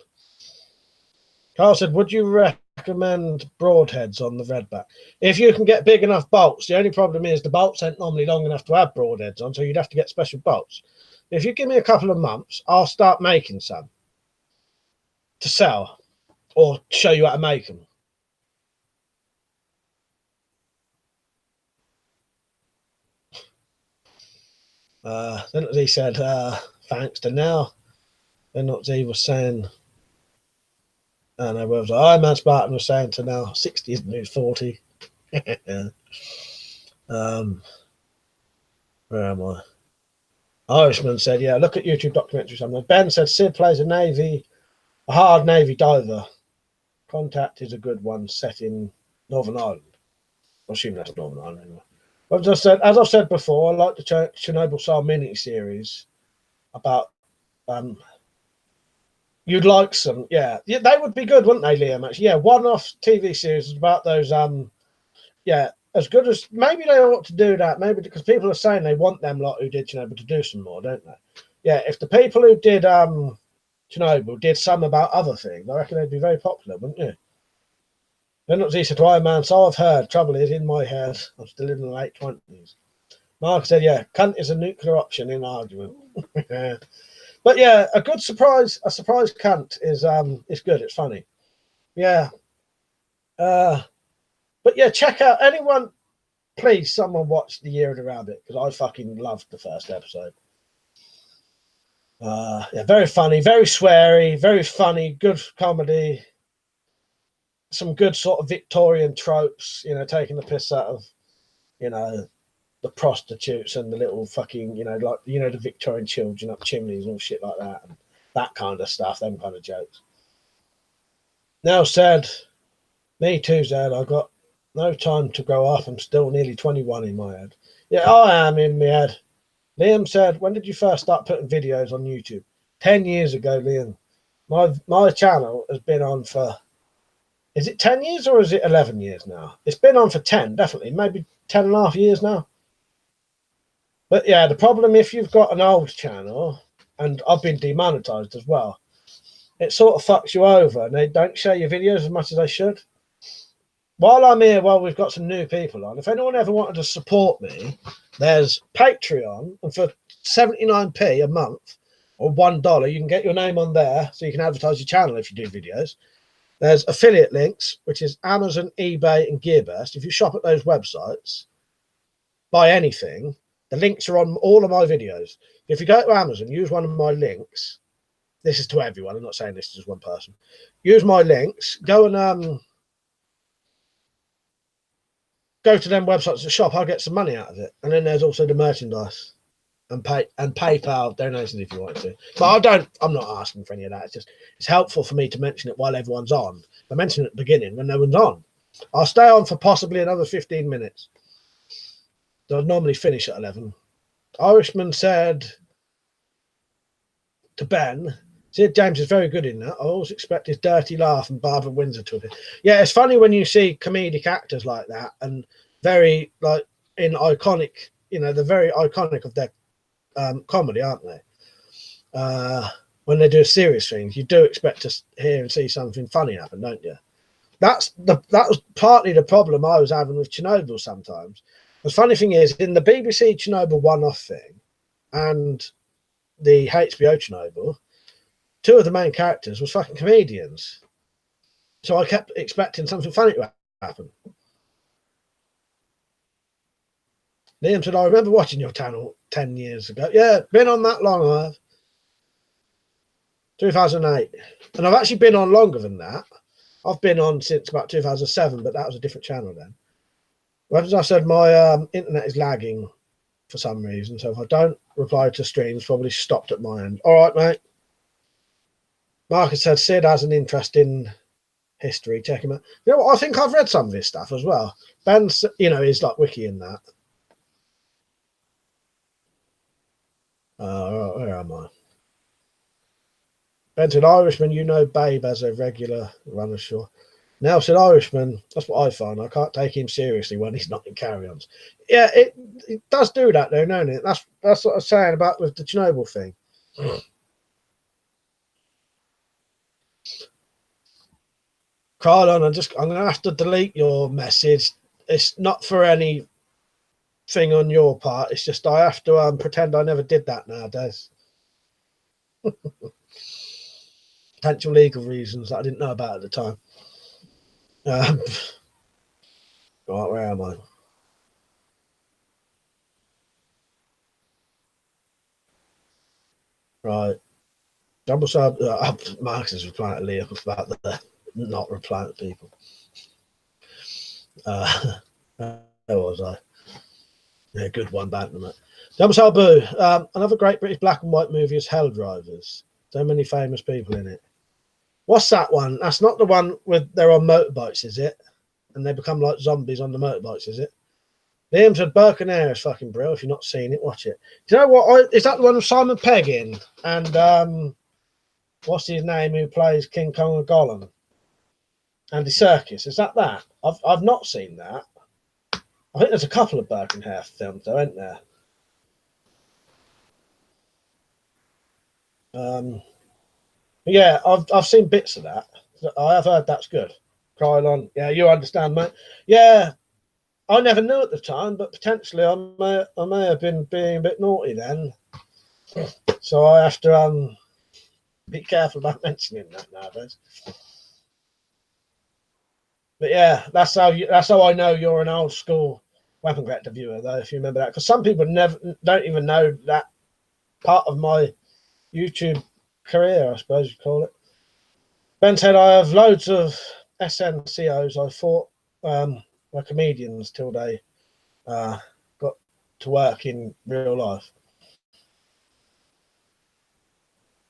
Carl said, would you recommend broadheads on the redback? If you can get big enough bolts. The only problem is the bolts ain't normally long enough to have broadheads on, so you'd have to get special bolts. If you give me a couple of months, I'll start making some to sell or show you how to make them. Then he said, thanks to now. Then he was saying, I don't know where was I? Man Spartan was saying to now 60 isn't new 40. Yeah. Where am I? Irishman said, yeah, look at YouTube documentaries. Ben said Sid plays a hard Navy diver. Contact is a good one set in Northern Ireland. I assume that's Northern Ireland anyway. As I've said before, I like the Chernobyl style mini series about you'd like some, yeah, they would be good, wouldn't they, Liam? Actually, yeah, one-off TV series about those, yeah, as good as maybe they ought to do that. Maybe because people are saying they want them lot who did Chernobyl to do some more, don't they? Yeah, if the people who did Chernobyl did some about other things, I reckon they'd be very popular, wouldn't you? Then it's easy to man, so I've heard. Trouble is in my head. I'm still in the late 20s. Mark said, yeah, cunt is a nuclear option in argument. But yeah, a surprise cunt is good. It's funny. Yeah. But yeah, check out anyone. Please, someone watch The Year of the Rabbit, because I fucking loved the first episode. Yeah, very funny, very sweary, very funny, good comedy. Some good sort of Victorian tropes, you know, taking the piss out of, you know, the prostitutes and the little fucking, you know, like, you know, the Victorian children up chimneys and all shit like that, and that kind of stuff, them kind of jokes. Now said, me too, Zed, I got no time to grow up. I'm still nearly 21 in my head. Yeah, I am in my head. Liam said, when did you first start putting videos on YouTube? 10 years ago, Liam. My channel has been on for, is it 10 years or is it 11 years now? It's been on for 10, definitely, maybe 10 and a half years now. But yeah, the problem if you've got an old channel, and I've been demonetized as well, it sort of fucks you over and they don't share your videos as much as they should. While I'm here, while we've got some new people on, if anyone ever wanted to support me, there's Patreon, and for 79p a month or $1, you can get your name on there so you can advertise your channel if you do videos. There's affiliate links, which is Amazon, eBay, and Gearburst. If you shop at those websites, buy anything, the links are on all of my videos. If you go to Amazon, use one of my links. This is to everyone. I'm not saying this to just one person. Use my links. Go and go to them websites to shop. I'll get some money out of it. And then there's also the merchandise. and PayPal donations if you want to. But I'm not asking for any of that. It's helpful for me to mention it while everyone's on. I mentioned it at the beginning when no one's on. I'll stay on for possibly another 15 minutes. So I'd normally finish at 11. Irishman said to Ben, Sid James is very good in that. I always expect his dirty laugh and Barbara Windsor to appear. Yeah, it's funny when you see comedic actors like that and very like in iconic, they're very iconic of their comedy, aren't they? When they do serious things, you do expect to hear and see something funny happen, don't you? That was partly the problem I was having with Chernobyl sometimes. The funny thing is, in the BBC Chernobyl one-off thing and the HBO Chernobyl, two of the main characters was fucking comedians. So I kept expecting something funny to happen. Liam said, I remember watching your channel 10 years ago. Yeah, been on that long, I have. 2008. And I've actually been on longer than that. I've been on since about 2007, but that was a different channel then. Well, as I said, my internet is lagging for some reason. So if I don't reply to streams, probably stopped at my end. All right, mate. Marcus said Sid has an interest in history. Check him out. You know what? I think I've read some of his stuff as well. Ben's, he's like wiki in that. Where am I? Ben said Irishman, Babe as a regular runner, sure. Now said Irishman, that's what I find. I can't take him seriously when he's not in carry-ons. Yeah, it does do that though, don't it? That's what I was saying about with the Chernobyl thing. Carlon, I'm gonna have to delete your message. It's not for any thing on your part. It's just I have to pretend I never did that nowadays. Potential legal reasons that I didn't know about at the time. Right, where am I? Right. Double sub. Marcus is replying to Liam about the not replying to people. Where was I? Yeah, good one, Bantam. Double Sabu. Another great British black and white movie is Hell Drivers. So many famous people in it. What's that one? That's not the one with they're on motorbikes, is it? And they become like zombies on the motorbikes, is it? Liam said WeaponCollector is fucking brilliant. If you've not seen it, watch it. Do you know what? Is that the one with Simon Pegg in? And what's his name who plays King Kong and Gollum? Andy Serkis. Is that? I've not seen that. I think there's a couple of WeaponCollector films though, isn't there? Yeah, I've seen bits of that. I have heard that's good. Krylon, yeah, you understand, mate. Yeah, I never knew at the time, but potentially I may have been being a bit naughty then. So I have to be careful about mentioning that nowadays. But yeah, that's how I know you're an old school WeaponCollector viewer, though, if you remember that, because some people don't even know that part of my YouTube career, I suppose you call it. Ben said I have loads of SNCOs I thought were comedians till they got to work in real life.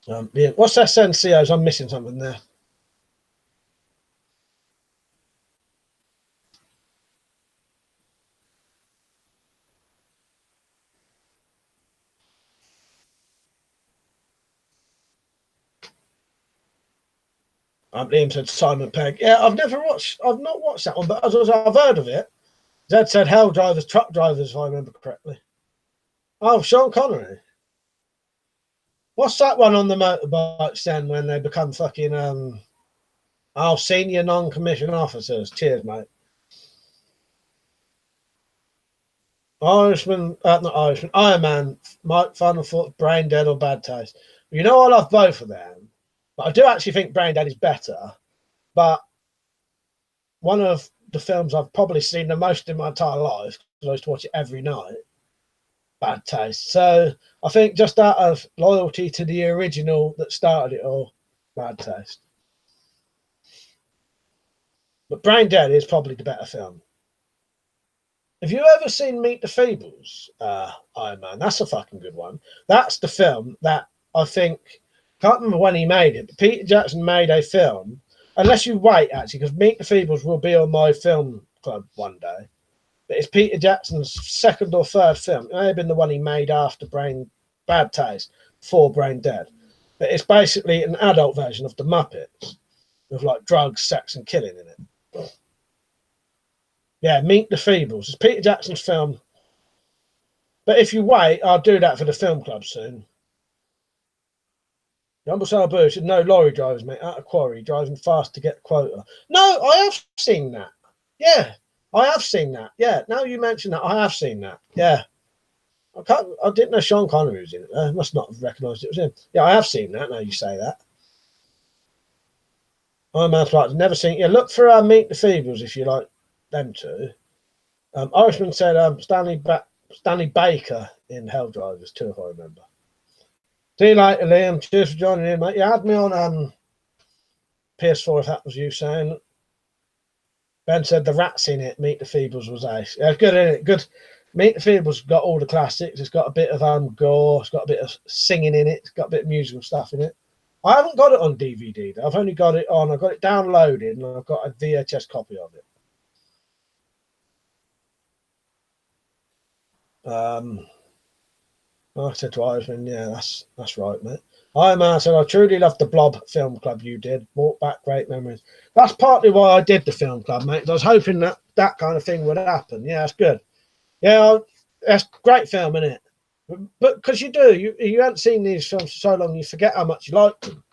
Yeah. What's SNCOs? I'm missing something there. Liam said Simon Pegg. Yeah, I've not watched that one, but I've heard of it. Zed said Hell Drivers, Truck Drivers, if I remember correctly. Oh, Sean Connery. What's that one on the motorbikes then when they become fucking senior non-commissioned officers? Cheers, mate. Irishman, not Irishman, Iron Man, Mike Final Foot, Brain Dead or Bad Taste. You know I love both of them, but I do actually think Brain Dead is better. But one of the films I've probably seen the most in my entire life, because I used to watch it every night, Bad Taste. So I think just out of loyalty to the original that started it all, Bad Taste. But Brain Dead is probably the better film. Have you ever seen Meet the Feebles, Iron Man? That's a fucking good one. That's the film that I think, can't remember when he made it, but Peter Jackson made a film, unless you wait actually, because Meet the Feebles will be on my film club one day. But it's Peter Jackson's second or third film. It may have been the one he made after Bad Taste, before Brain Dead. But it's basically an adult version of the Muppets with like drugs, sex, and killing in it. Yeah, Meet the Feebles. It's Peter Jackson's film. But if you wait, I'll do that for the film club soon. Rumble Sale Boo said, no lorry drivers, mate, out of quarry, driving fast to get quota. No, I have seen that. Yeah, I have seen that. Yeah, now you mention that, I have seen that. Yeah. I didn't know Sean Connery was in it. I must not have recognised it was him. Yeah, I have seen that, now you say that. I'm right, I've never seen it. Yeah, look for Meet the Feebles if you like them two. Irishman said Stanley Baker in Hell Drivers too, if I remember. See you later, Liam. Cheers for joining in, mate. You had me on PS4 if that was you saying. Ben said the rats in it, Meet the Feebles was ace. Yeah, good, isn't it? Good. Meet the Feebles got all the classics. It's got a bit of gore. It's got a bit of singing in it. It's got a bit of musical stuff in it. I haven't got it on DVD though. I've only got it on. I've got it downloaded and I've got a VHS copy of it. I said to Irishman, yeah, that's right, mate. Hi, man. I said, I truly love the Blob Film Club you did. Brought back great memories. That's partly why I did the film club, mate. I was hoping that that kind of thing would happen. Yeah, that's good. Yeah, that's great film, isn't it? But because you haven't seen these films for so long, you forget how much you like them.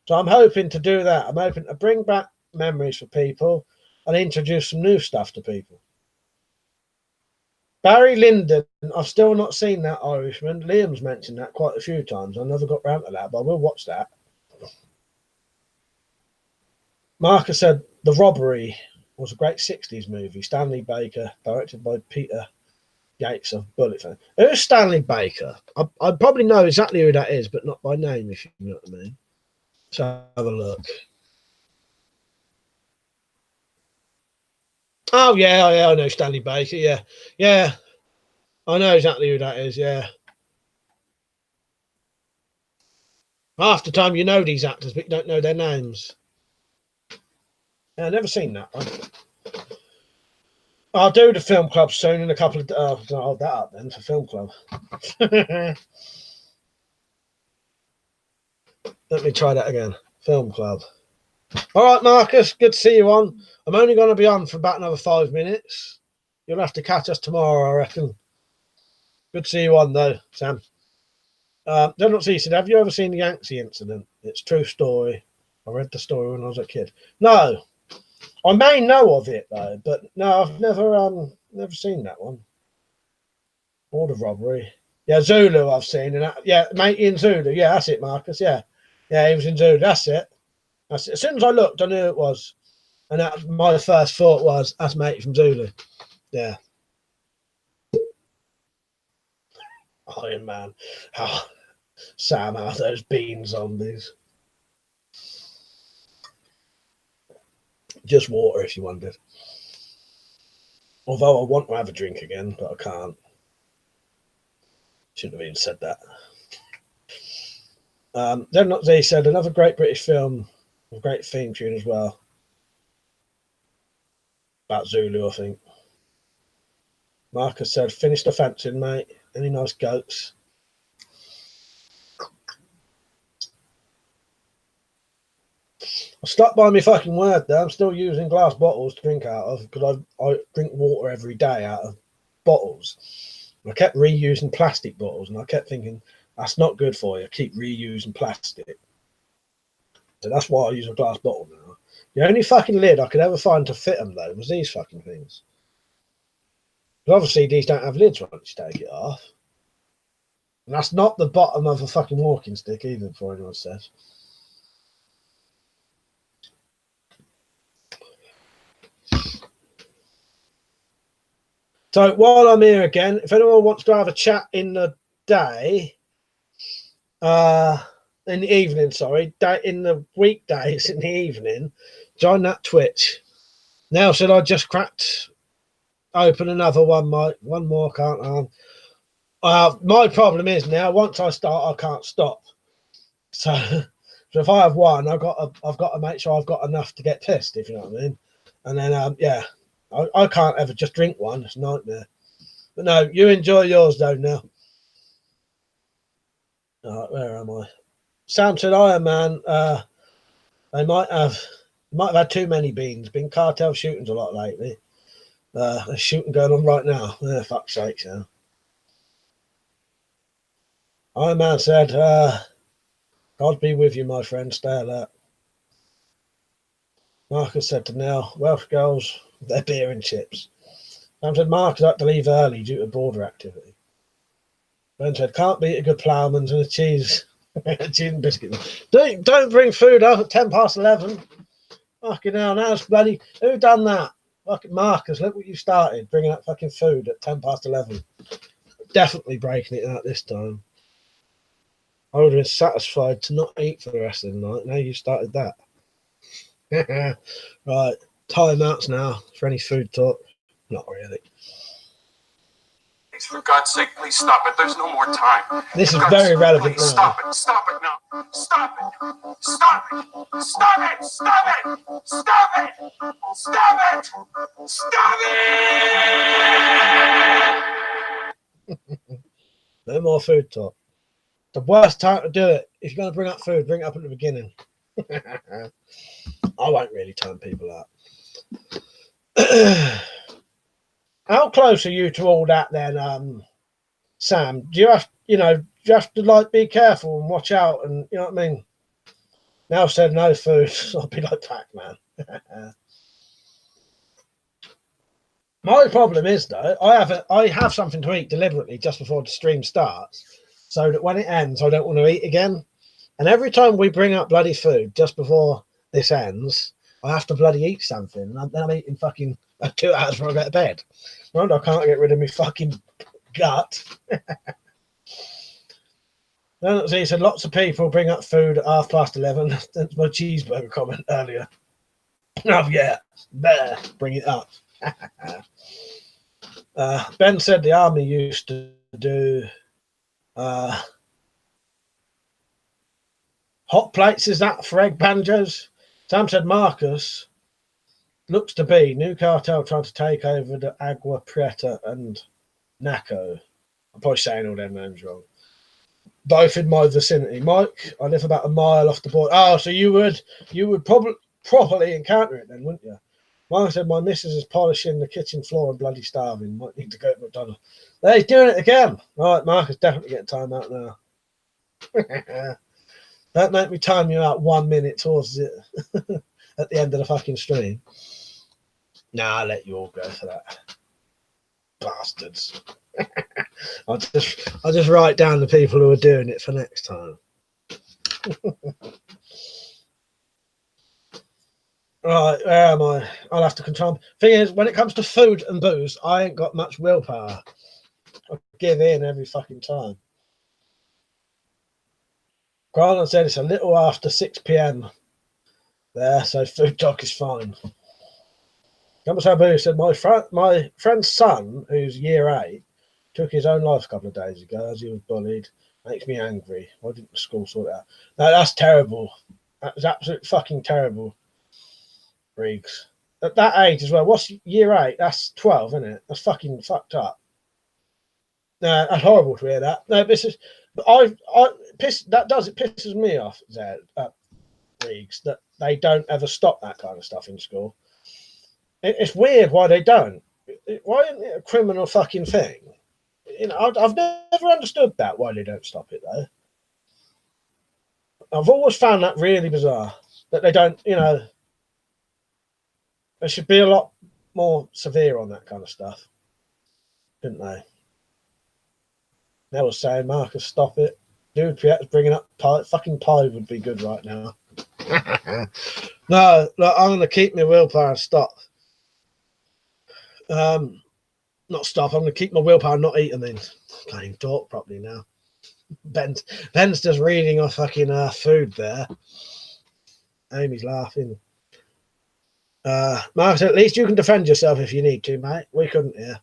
So I'm hoping to do that. I'm hoping to bring back memories for people and introduce some new stuff to people. Barry Lyndon, I've still not seen that Irishman. Liam's mentioned that quite a few times. I never got round to that, but I will watch that. Marcus said The Robbery was a great 60s movie. Stanley Baker, directed by Peter Yates of Bullet Fan. Who's Stanley Baker? I probably know exactly who that is, but not by name, if you know what I mean. Let's have a look. Oh, yeah, I know Stanley Baker, yeah. Yeah, I know exactly who that is, yeah. Half the time you know these actors, but you don't know their names. Yeah, I've never seen that one. I'll do the film club soon in a couple of... I'll hold that up then for film club. Let me try that again. Film club. All right, Marcus, good to see you on. I'm only going to be on for about another 5 minutes. You'll have to catch us tomorrow, I reckon. Good to see you on, though, Sam. Don't see, said, have you ever seen the Yangtze incident? It's a true story. I read the story when I was a kid. No, I may know of it though, but no, I've never seen that one. Or the robbery. Yeah, Zulu I've seen, and yeah, mate in Zulu. Yeah, that's it, Marcus. Yeah, he was in Zulu. That's it. As soon as I looked, I knew it was, and my first thought was, that's mate from Zulu. Yeah. Iron Man. Oh, Sam, how those bean zombies. Just water if you wondered. Although I want to have a drink again, but I can't. Shouldn't have even said that. Then not they said another great British film, a great theme tune as well. About Zulu, I think. Marcus said, finished the fencing, mate. Any nice goats? I stuck by my fucking word there. I'm still using glass bottles to drink out of because I drink water every day out of bottles. I kept reusing plastic bottles and I kept thinking, that's not good for you. Keep reusing plastic. So that's why I use a glass bottle now. The only fucking lid I could ever find to fit them, though, was these fucking things. But obviously, these don't have lids once you take it off. And that's not the bottom of a fucking walking stick, either, before anyone says. So while I'm here again, if anyone wants to have a chat in the day, in the evening, sorry, in the weekdays in the evening, join that Twitch. Now said I just cracked open another one, Mike. One more, can't I? My problem is now, once I start, I can't stop. So, so if I have one, I've got to make sure I've got enough to get pissed, if you know what I mean. And then, yeah, I can't ever just drink one. It's a nightmare. But no, you enjoy yours, though, now. All right, where am I? Sam said, Iron Man, they might have had too many beans. Been cartel shootings a lot lately. There's shooting going on right now. Fuck's sake, yeah. Iron Man said, God be with you, my friend. Stay alert. Marcus said to Neil, Welsh girls, their beer and chips. Sam said, Marcus had to leave early due to border activity. Ben said, can't beat a good ploughman's and a cheese and biscuit. Don't bring food up at 11:10. Fucking hell, now it's bloody... Who done that? Fucking Marcus, look what you started, bringing up fucking food at 11:10. Definitely breaking it out this time. I would have been satisfied to not eat for the rest of the night. Now you started that. Right, timeouts now for any food talk. Not really. For God's sake, please stop it. There's no more time. This is very relevant now. Stop it. Stop it now. Stop it. Stop it. Stop it. Stop it. Stop it. Stop it. Stop it. No more food talk. The worst time to do it. If you're going to bring up food, bring it up at the beginning. I won't really turn people out. How close are you to all that then, Sam? Do you have to like be careful and watch out and you know what I mean? Now said no food, I'll be like Pac-Man. My problem is though, I have something to eat deliberately just before the stream starts, so that when it ends I don't want to eat again. And every time we bring up bloody food just before this ends, I have to bloody eat something. And then I'm eating fucking 2 hours before I go to bed. Right, I can't get rid of my fucking gut. Then he said lots of people bring up food at 11:30. That's my cheeseburger comment earlier. Oh yeah, there, bring it up. Ben said the army used to do hot plates. Is that for egg banjos? Sam said Marcus looks to be new cartel trying to take over the Agua Prieta and Naco. I'm probably saying all their names wrong. Both in my vicinity. Mike, I live about a mile off the border. Oh, so you would probably properly encounter it then, wouldn't you? Mike said my missus is polishing the kitchen floor and bloody starving. Might need to go to McDonald's. He's doing it again. All right, Mark is definitely getting time out now. Don't make me time you out 1 minute towards it at the end of the fucking stream. Nah, I'll let you all go for that. Bastards. I'll just write down the people who are doing it for next time. Right, where am I? I'll have to control. Thing is, when it comes to food and booze, I ain't got much willpower. I give in every fucking time. Grant said it's a little after 6 p.m. there, so food talk is fine. Sabu said my friend's son, who's year 8, took his own life a couple of days ago as he was bullied. Makes me angry. Why didn't the school sort it out? No, that's terrible. That was absolutely fucking terrible. Riggs. At that age as well. What's year 8? That's 12, isn't it? That's fucking fucked up. No, that's horrible to hear that. No, this is. It pisses me off, Zed, Riggs, that they don't ever stop that kind of stuff in school. It's weird why they don't. Why isn't it a criminal fucking thing? You know, I've never understood that, why they don't stop it, though. I've always found that really bizarre, that they don't, you know, they should be a lot more severe on that kind of stuff, shouldn't they? They were saying, Marcus, stop it. Dude, Piet's bringing up pie. Fucking pie would be good right now. No, look, I'm going to keep my willpower and stop. Not stop. I'm going to keep my willpower and not eat them in. Can't even talk properly now. Ben's just reading off fucking food there. Amy's laughing. Mark said, at least you can defend yourself if you need to, mate. We couldn't here.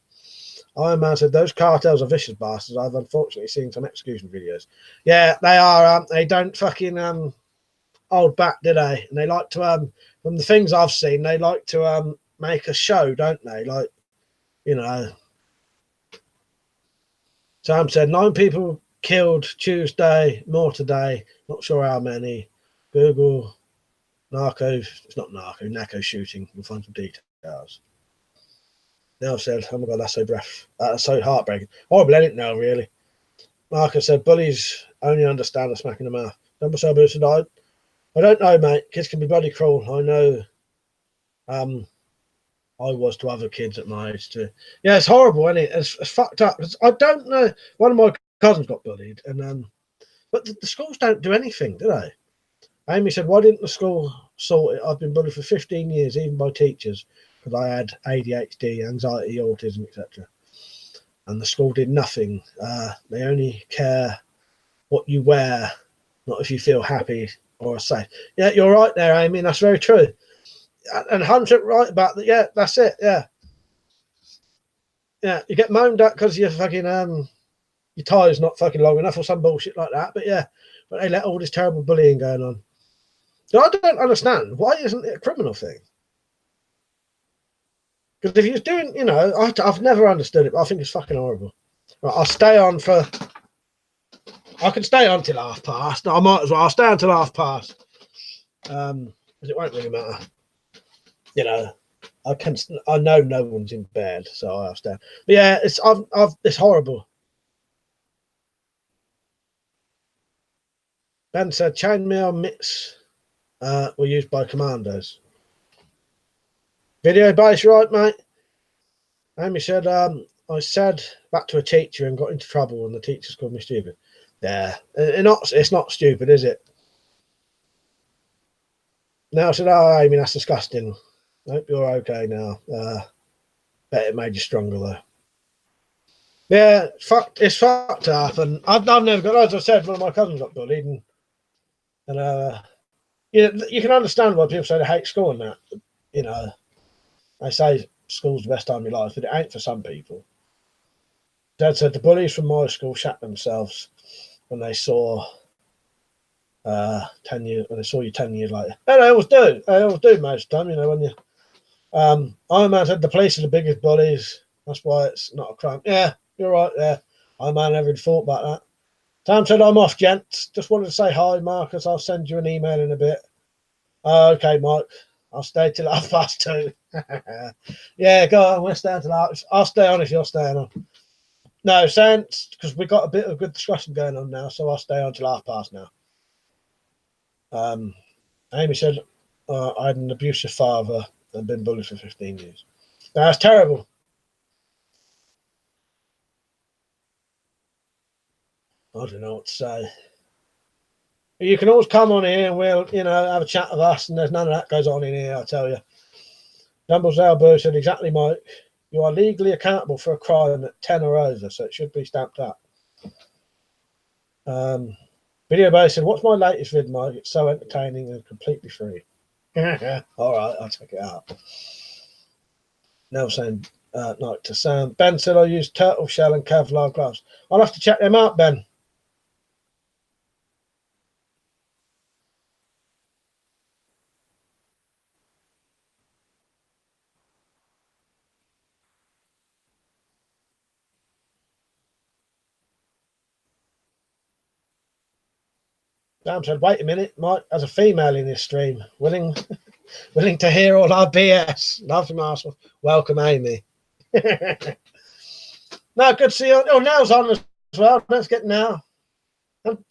Iron Man said, those cartels are vicious bastards. I've unfortunately seen some execution videos. Yeah, they are. They don't fucking hold back, do they? And they like to, from the things I've seen, they like to make a show, don't they? Like, you know. Sam said, 9 people killed Tuesday, more today. Not sure how many. Google narco, it's not narco shooting. We'll find some details. Now said, oh my God, that's so heartbreaking. Horrible, I didn't know, really. Marcus said, bullies only understand a smack in the mouth. Number Sober said, I don't know, mate. Kids can be bloody cruel. I know. I was to other kids at my age too. Yeah, it's horrible, isn't it? It's fucked up. I don't know. One of my cousins got bullied, and but the schools don't do anything, do they? Amy said, why didn't the school sort it? I've been bullied for 15 years, even by teachers, because I had ADHD, anxiety, autism, etc. And the school did nothing. They only care what you wear, not if you feel happy or safe. Yeah, you're right there, Amy. That's very true. And Hunter right about that. Yeah, that's it. Yeah, yeah. You get moaned at because your fucking your tie's not fucking long enough or some bullshit like that. But yeah, but they let all this terrible bullying going on. So I don't understand, why isn't it a criminal thing? Because if you're doing, you know, I've never understood it, but I think it's fucking horrible. Right, I'll stay on for. I can stay on till past. I might as well. I'll stay on till past. Because it won't really matter. You know, I know no one's in bed, so I'll stay. But yeah, it's horrible. Ben said chainmail mitts were used by commandos. Video base, right, mate? Amy said, I said back to a teacher and got into trouble, and the teachers called me stupid. Yeah, it's not stupid, is it? Now I said, oh, Amy, that's disgusting. I hope you're okay now. Bet it made you stronger, though. Yeah, it's fucked up, and I've never got. As I said, one of my cousins got bullied, and you can understand why people say they hate school and that. You know, they say school's the best time of your life, but it ain't for some people. Dad said the bullies from my school shat themselves when they saw 10 years when they saw you 10 years later. And they always do. They always do most of the time, you know, when you Iron Man said the police are the biggest bullies. That's why it's not a crime. Yeah, you're right there. Iron Man never thought about that. Sam said I'm off, gents. Just wanted to say hi, Marcus. I'll send you an email in a bit. Okay, Mike. I'll stay till 2:30. Yeah, go on. We'll stay until I'll stay on if you're staying on. No, sense, because we've got a bit of good discussion going on now, so I'll stay on till 2:30 now. Amy said I had an abusive father and been bullied for 15 years. That's terrible. I don't know what to say. You can always come on here and we'll, you know, have a chat with us, and there's none of that goes on in here, I tell you. Dumbles Albert said, exactly, Mike. You are legally accountable for a crime at 10 or over, so it should be stamped up. Video Bay said, what's my latest vid, Mike? It's so entertaining and completely free. All right, I'll check it out. Now saying night to Sam. Ben said I use turtle shell and Kevlar gloves. I'll have to check them out, Ben. Sam said, wait a minute, Mike, as a female in this stream, willing to hear all our BS. Love from Arsenal. Welcome, Amy. No, good to see you. Oh, Nell's on as well. Let's get Nell.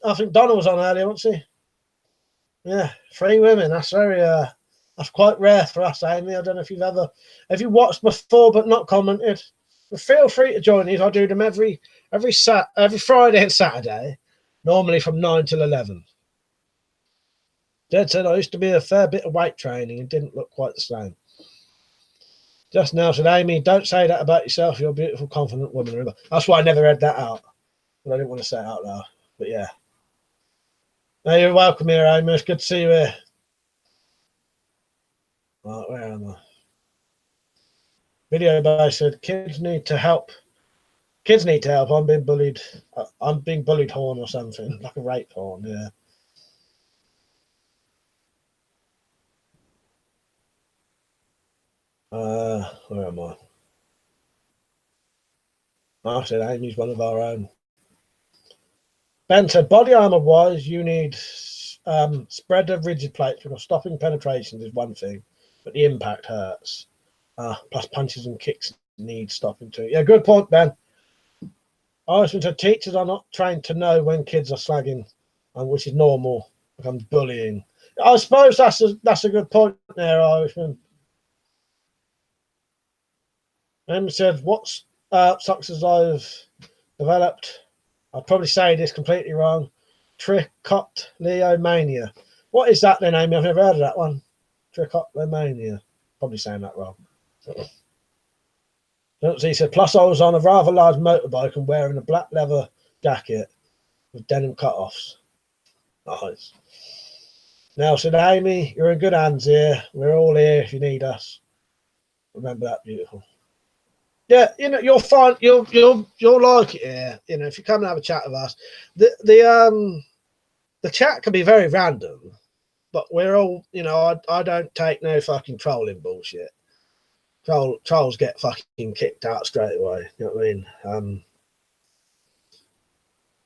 I think Donna was on earlier, wasn't she? Yeah, 3 women. That's very that's quite rare for us, Amy. I don't know if you've watched before but not commented. But feel free to join these. I do them every Friday and Saturday, normally from 9 till 11. Dad said I used to be a fair bit of weight training and didn't look quite the same. Just now said, Amy, don't say that about yourself. You're a beautiful, confident woman. Remember, that's why I never read that out. But I didn't want to say it out loud. But yeah. No, you're welcome here, Amy. It's good to see you here. Right, where am I? Video guy said kids need to help. Kids need to help. I'm being bullied. I'm being bullied horn or something, like a rape horn. Yeah. Where am I? I said Amy's one of our own. Ben said, body armor wise, you need spread of rigid plates because stopping penetrations is one thing, but the impact hurts. Plus punches and kicks need stopping too. Yeah, good point, Ben. I always said teachers are not trained to know when kids are slagging, which is normal. Becomes bullying. I suppose that's a good point there, Irishman. Em said, "What's sucks as I've developed? I'll probably say this completely wrong. Trichotillomania. What is that then, Amy? I've never heard of that one. Trichotillomania. Probably saying that wrong." He said, plus I was on a rather large motorbike and wearing a black leather jacket with denim cut-offs. Nice. Now said, Amy, you're in good hands here. We're all here if you need us. Remember that, beautiful. Yeah, you'll find you'll like it here. If you come and have a chat with us, the chat can be very random, but we're all I don't take no fucking trolling bullshit. Trolls get fucking kicked out straight away. You know what I mean?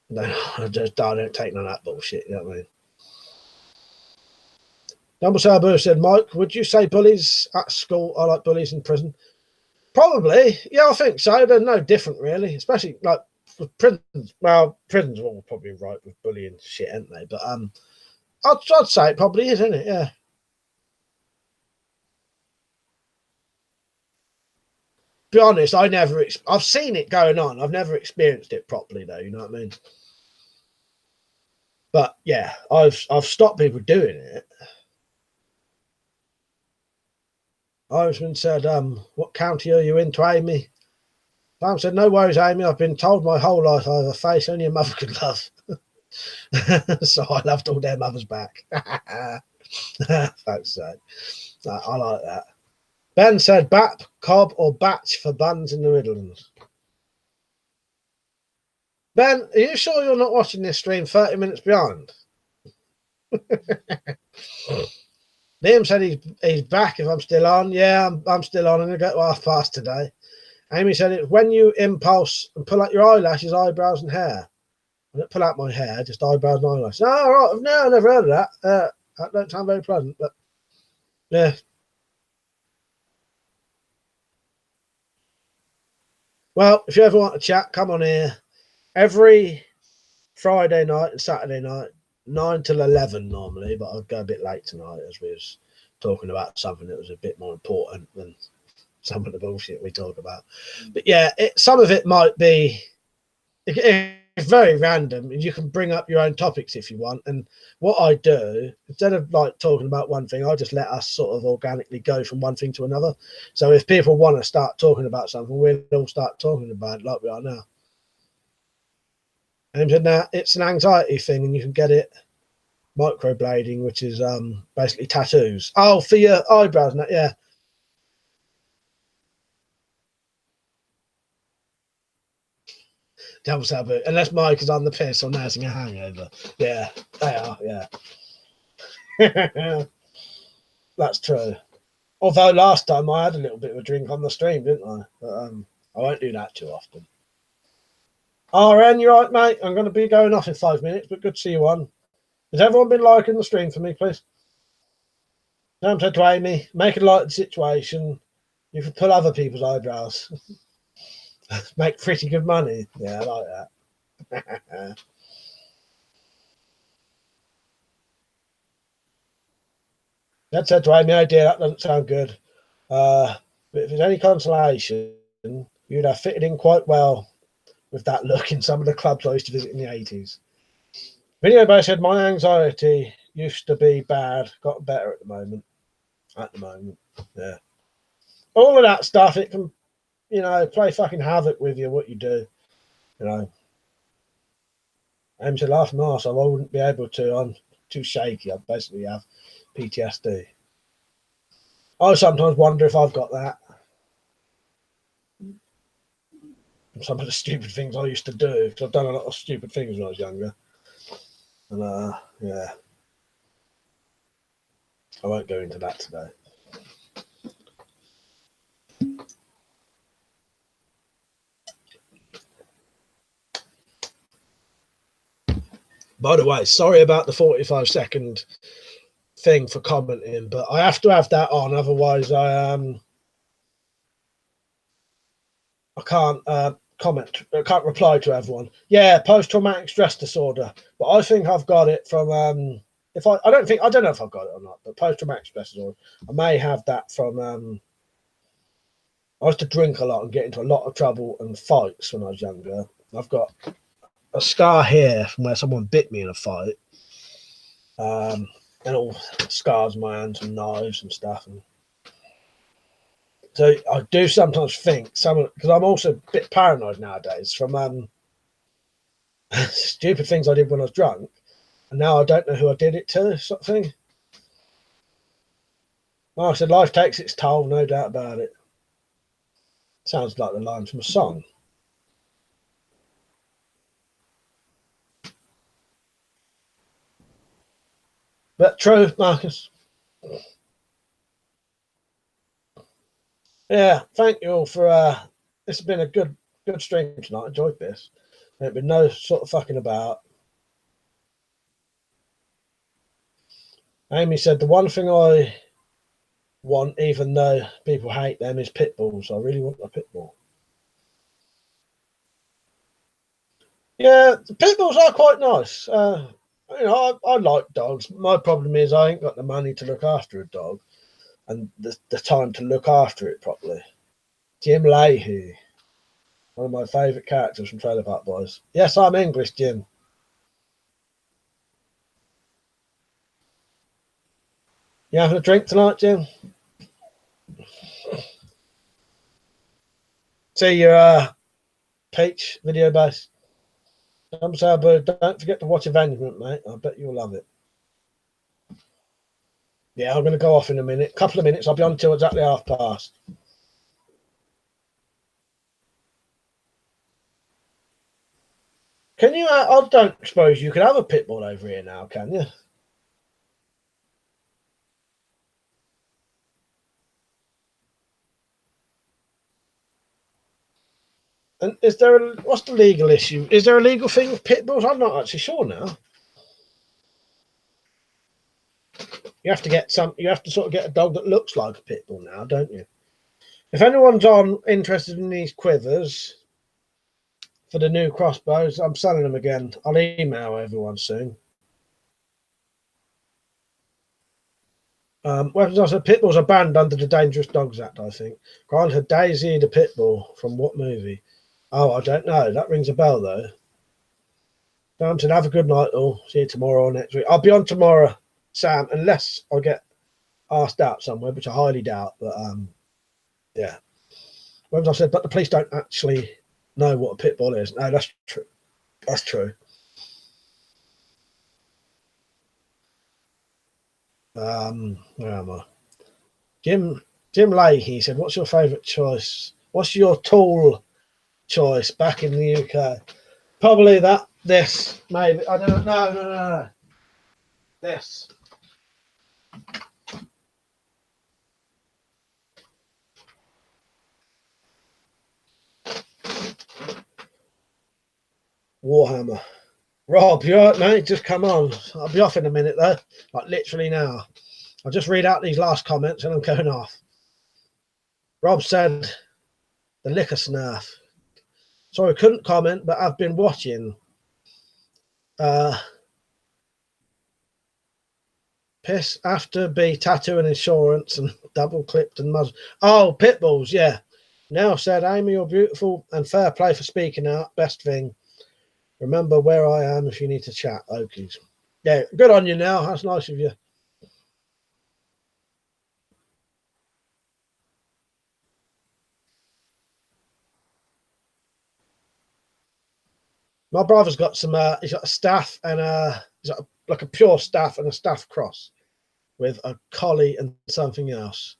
No, I don't take none of that bullshit. You know what I mean? Number Sabu said, Mike, would you say bullies at school are like bullies in prison? Probably. Yeah, I think so. They're no different, really. Especially like with prisons. Well, prisons are all probably right with bullying shit, aren't they? But I'd say it probably is, isn't it? Yeah. Be honest, I've seen it going on. I've never experienced it properly, though. You know what I mean? But yeah, I've stopped people doing it. Irishman said, what county are you in to Amy? Sam said, no worries, Amy. I've been told my whole life I have a face only a mother could love. So I loved all their mothers back. Thanks, so. I like that. Ben said, Bap, Cob, or Batch for buns in the Midlands. Ben, are you sure you're not watching this stream 30 minutes behind? Liam said he's back if I'm still on. Yeah, I'm still on. I'm going to go to 1:30 today. Amy said it's when you impulse and pull out your eyelashes, eyebrows, and hair. I don't pull out my hair, just eyebrows and eyelashes. Oh, right. No, I've never heard of that. That don't sound very pleasant, but yeah. Well, if you ever want to chat, come on here. Every Friday night and Saturday night, 9 till 11 normally, but I'll go a bit late tonight as we was talking about something that was a bit more important than some of the bullshit we talk about. But yeah, some of it might be it's very random, and you can bring up your own topics if you want. And what I do, instead of like talking about one thing, I just let us sort of organically go from one thing to another. So if people want to start talking about something, we'll all start talking about it like we are now. And now it's an anxiety thing, and you can get it microblading, which is basically tattoos. Oh, for your eyebrows, yeah. Double sabu, unless Mike is on the piss or nursing a hangover. Yeah, they are. Yeah, that's true. Although last time I had a little bit of a drink on the stream, didn't I? But I won't do that too often. RN, you're right, mate. I'm going to be going off in 5 minutes, but good to see you on. Has everyone been liking the stream for me, please? Sam said to Amy, make it like the situation. You can pull other people's eyebrows. Make pretty good money. Yeah, I like that. That said to Amy, oh dear, that doesn't sound good. But if there's any consolation, you'd have fitted in quite well with that look in some of the clubs I used to visit in the 80s. Video Bay said, my anxiety used to be bad, got better at the moment. Yeah. All of that stuff, it can, play fucking havoc with you, what you do, Amy said, laugh my arse, I wouldn't be able to. I'm too shaky. I basically have PTSD. I sometimes wonder if I've got that. Some of the stupid things I used to do, because I've done a lot of stupid things when I was younger. And yeah, I won't go into that today. By the way, sorry about the 45-second thing for commenting, but I have to have that on, otherwise I can't comment. I can't reply to everyone. Yeah, post-traumatic stress disorder, but I think I've got it from I don't know if I've got it or not, but post-traumatic stress disorder, I may have that from I used to drink a lot and get into a lot of trouble and fights when I was younger. I've got a scar here from where someone bit me in a fight, and all scars on my hands and knives and stuff. And so I do sometimes think because I'm also a bit paranoid nowadays from stupid things I did when I was drunk, and now I don't know who I did it to, sort of thing. Like I said, life takes its toll, no doubt about it. Sounds like the line from a song. But true, Marcus. Yeah, thank you all for this has been a good stream tonight. I enjoyed this. There's been no sort of fucking about. Amy said the one thing I want, even though people hate them, is pit bulls. I really want a pit bull. Yeah, the pit bulls are quite nice. You know, I like dogs. My problem is I ain't got the money to look after a dog and the time to look after it properly. Jim Leahy, one of my favourite characters from Trailer Park Boys. Yes, I'm English, Jim. You having a drink tonight, Jim? See your Peach video base. Don't forget to watch Avengement, mate. I bet you'll love it. Yeah, I'm going to go off in a minute. Couple of minutes. I'll be on till exactly past. Can you? I don't suppose you can have a pit bull over here now, can you? And is there what's the legal issue? Is there a legal thing with pit bulls? I'm not actually sure now. You have to get you have to sort of get a dog that looks like a pit bull now, don't you? If anyone's interested in these quivers for the new crossbows, I'm selling them again. I'll email everyone soon. Weapons also, pit bulls are banned under the Dangerous Dogs Act, I think. Granted, Daisy the pit bull from what movie? Oh, I don't know. That rings a bell though. Sam, have a good night all. See you tomorrow or next week. I'll be on tomorrow, Sam, unless I get asked out somewhere, which I highly doubt. But yeah. Whereas I said, but the police don't actually know what a pit bull is. No, that's true. That's true. Where am I? Jim Leahy said, "What's your favourite choice? What's your tool choice back in the UK?" Probably this, maybe. I don't know. No. This. Warhammer. Rob, you alright, mate? Just come on. I'll be off in a minute, though. Like, literally now. I'll just read out these last comments and I'm going off. Rob said, the liquor snarf. Sorry, couldn't comment, but I've been watching. Piss after be tattoo and insurance and double clipped and muzzle. Oh, pit bulls, yeah. Now said, Amy, you're beautiful and fair play for speaking out. Best thing. Remember where I am if you need to chat, Okies. Yeah, good on you now. That's nice of you. My brother's got some, he's got a staff and he's got like a pure staff and a staff cross with a collie and something else.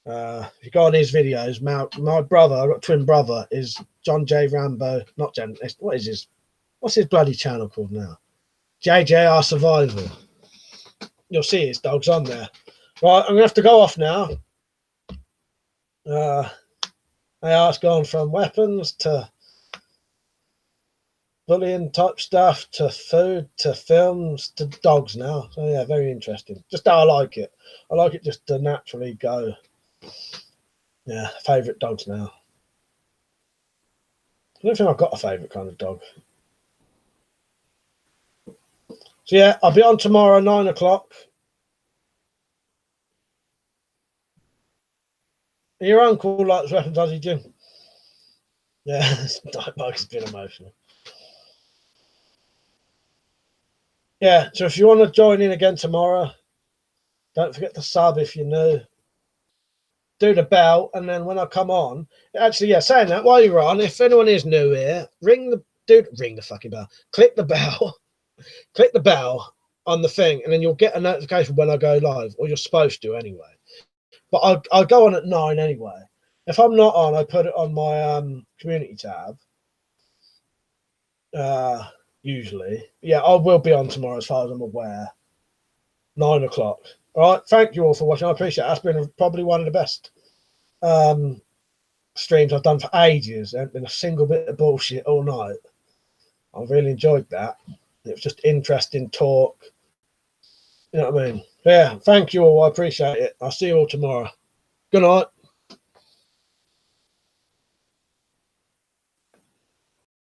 If you go on his videos, my brother, I've got a twin brother, is John J. Rambo. Not Jen. What's his bloody channel called now? JJR Survival. You'll see his dogs on there. Right, I'm gonna have to go off now. AR's gone from weapons to bullying type stuff to food to films to dogs now. So yeah, very interesting. Just how I like it. I like it just to naturally go. Yeah, favourite dogs now. I don't think I've got a favourite kind of dog. So yeah, I'll be on tomorrow 9 o'clock. Your uncle likes weapons, does he, Jim? Yeah, Mike's been emotional. Yeah, so if you want to join in again tomorrow, don't forget to sub if you're new. Do the bell, and then when I come on, actually, yeah, saying that while you're on, if anyone is new here, ring the fucking bell. Click the bell, click the bell on the thing, and then you'll get a notification when I go live, or you're supposed to anyway. But I'll go on at 9 anyway. If I'm not on, I put it on my community tab. Usually, yeah, I will be on tomorrow as far as I'm aware. 9 o'clock. All right, thank you all for watching. I appreciate it. That's been probably one of the best streams I've done for ages. There hasn't been a single bit of bullshit all night. I really enjoyed that. It was just interesting talk. You know what I mean? Yeah, thank you all. I appreciate it. I'll see you all tomorrow. Good night.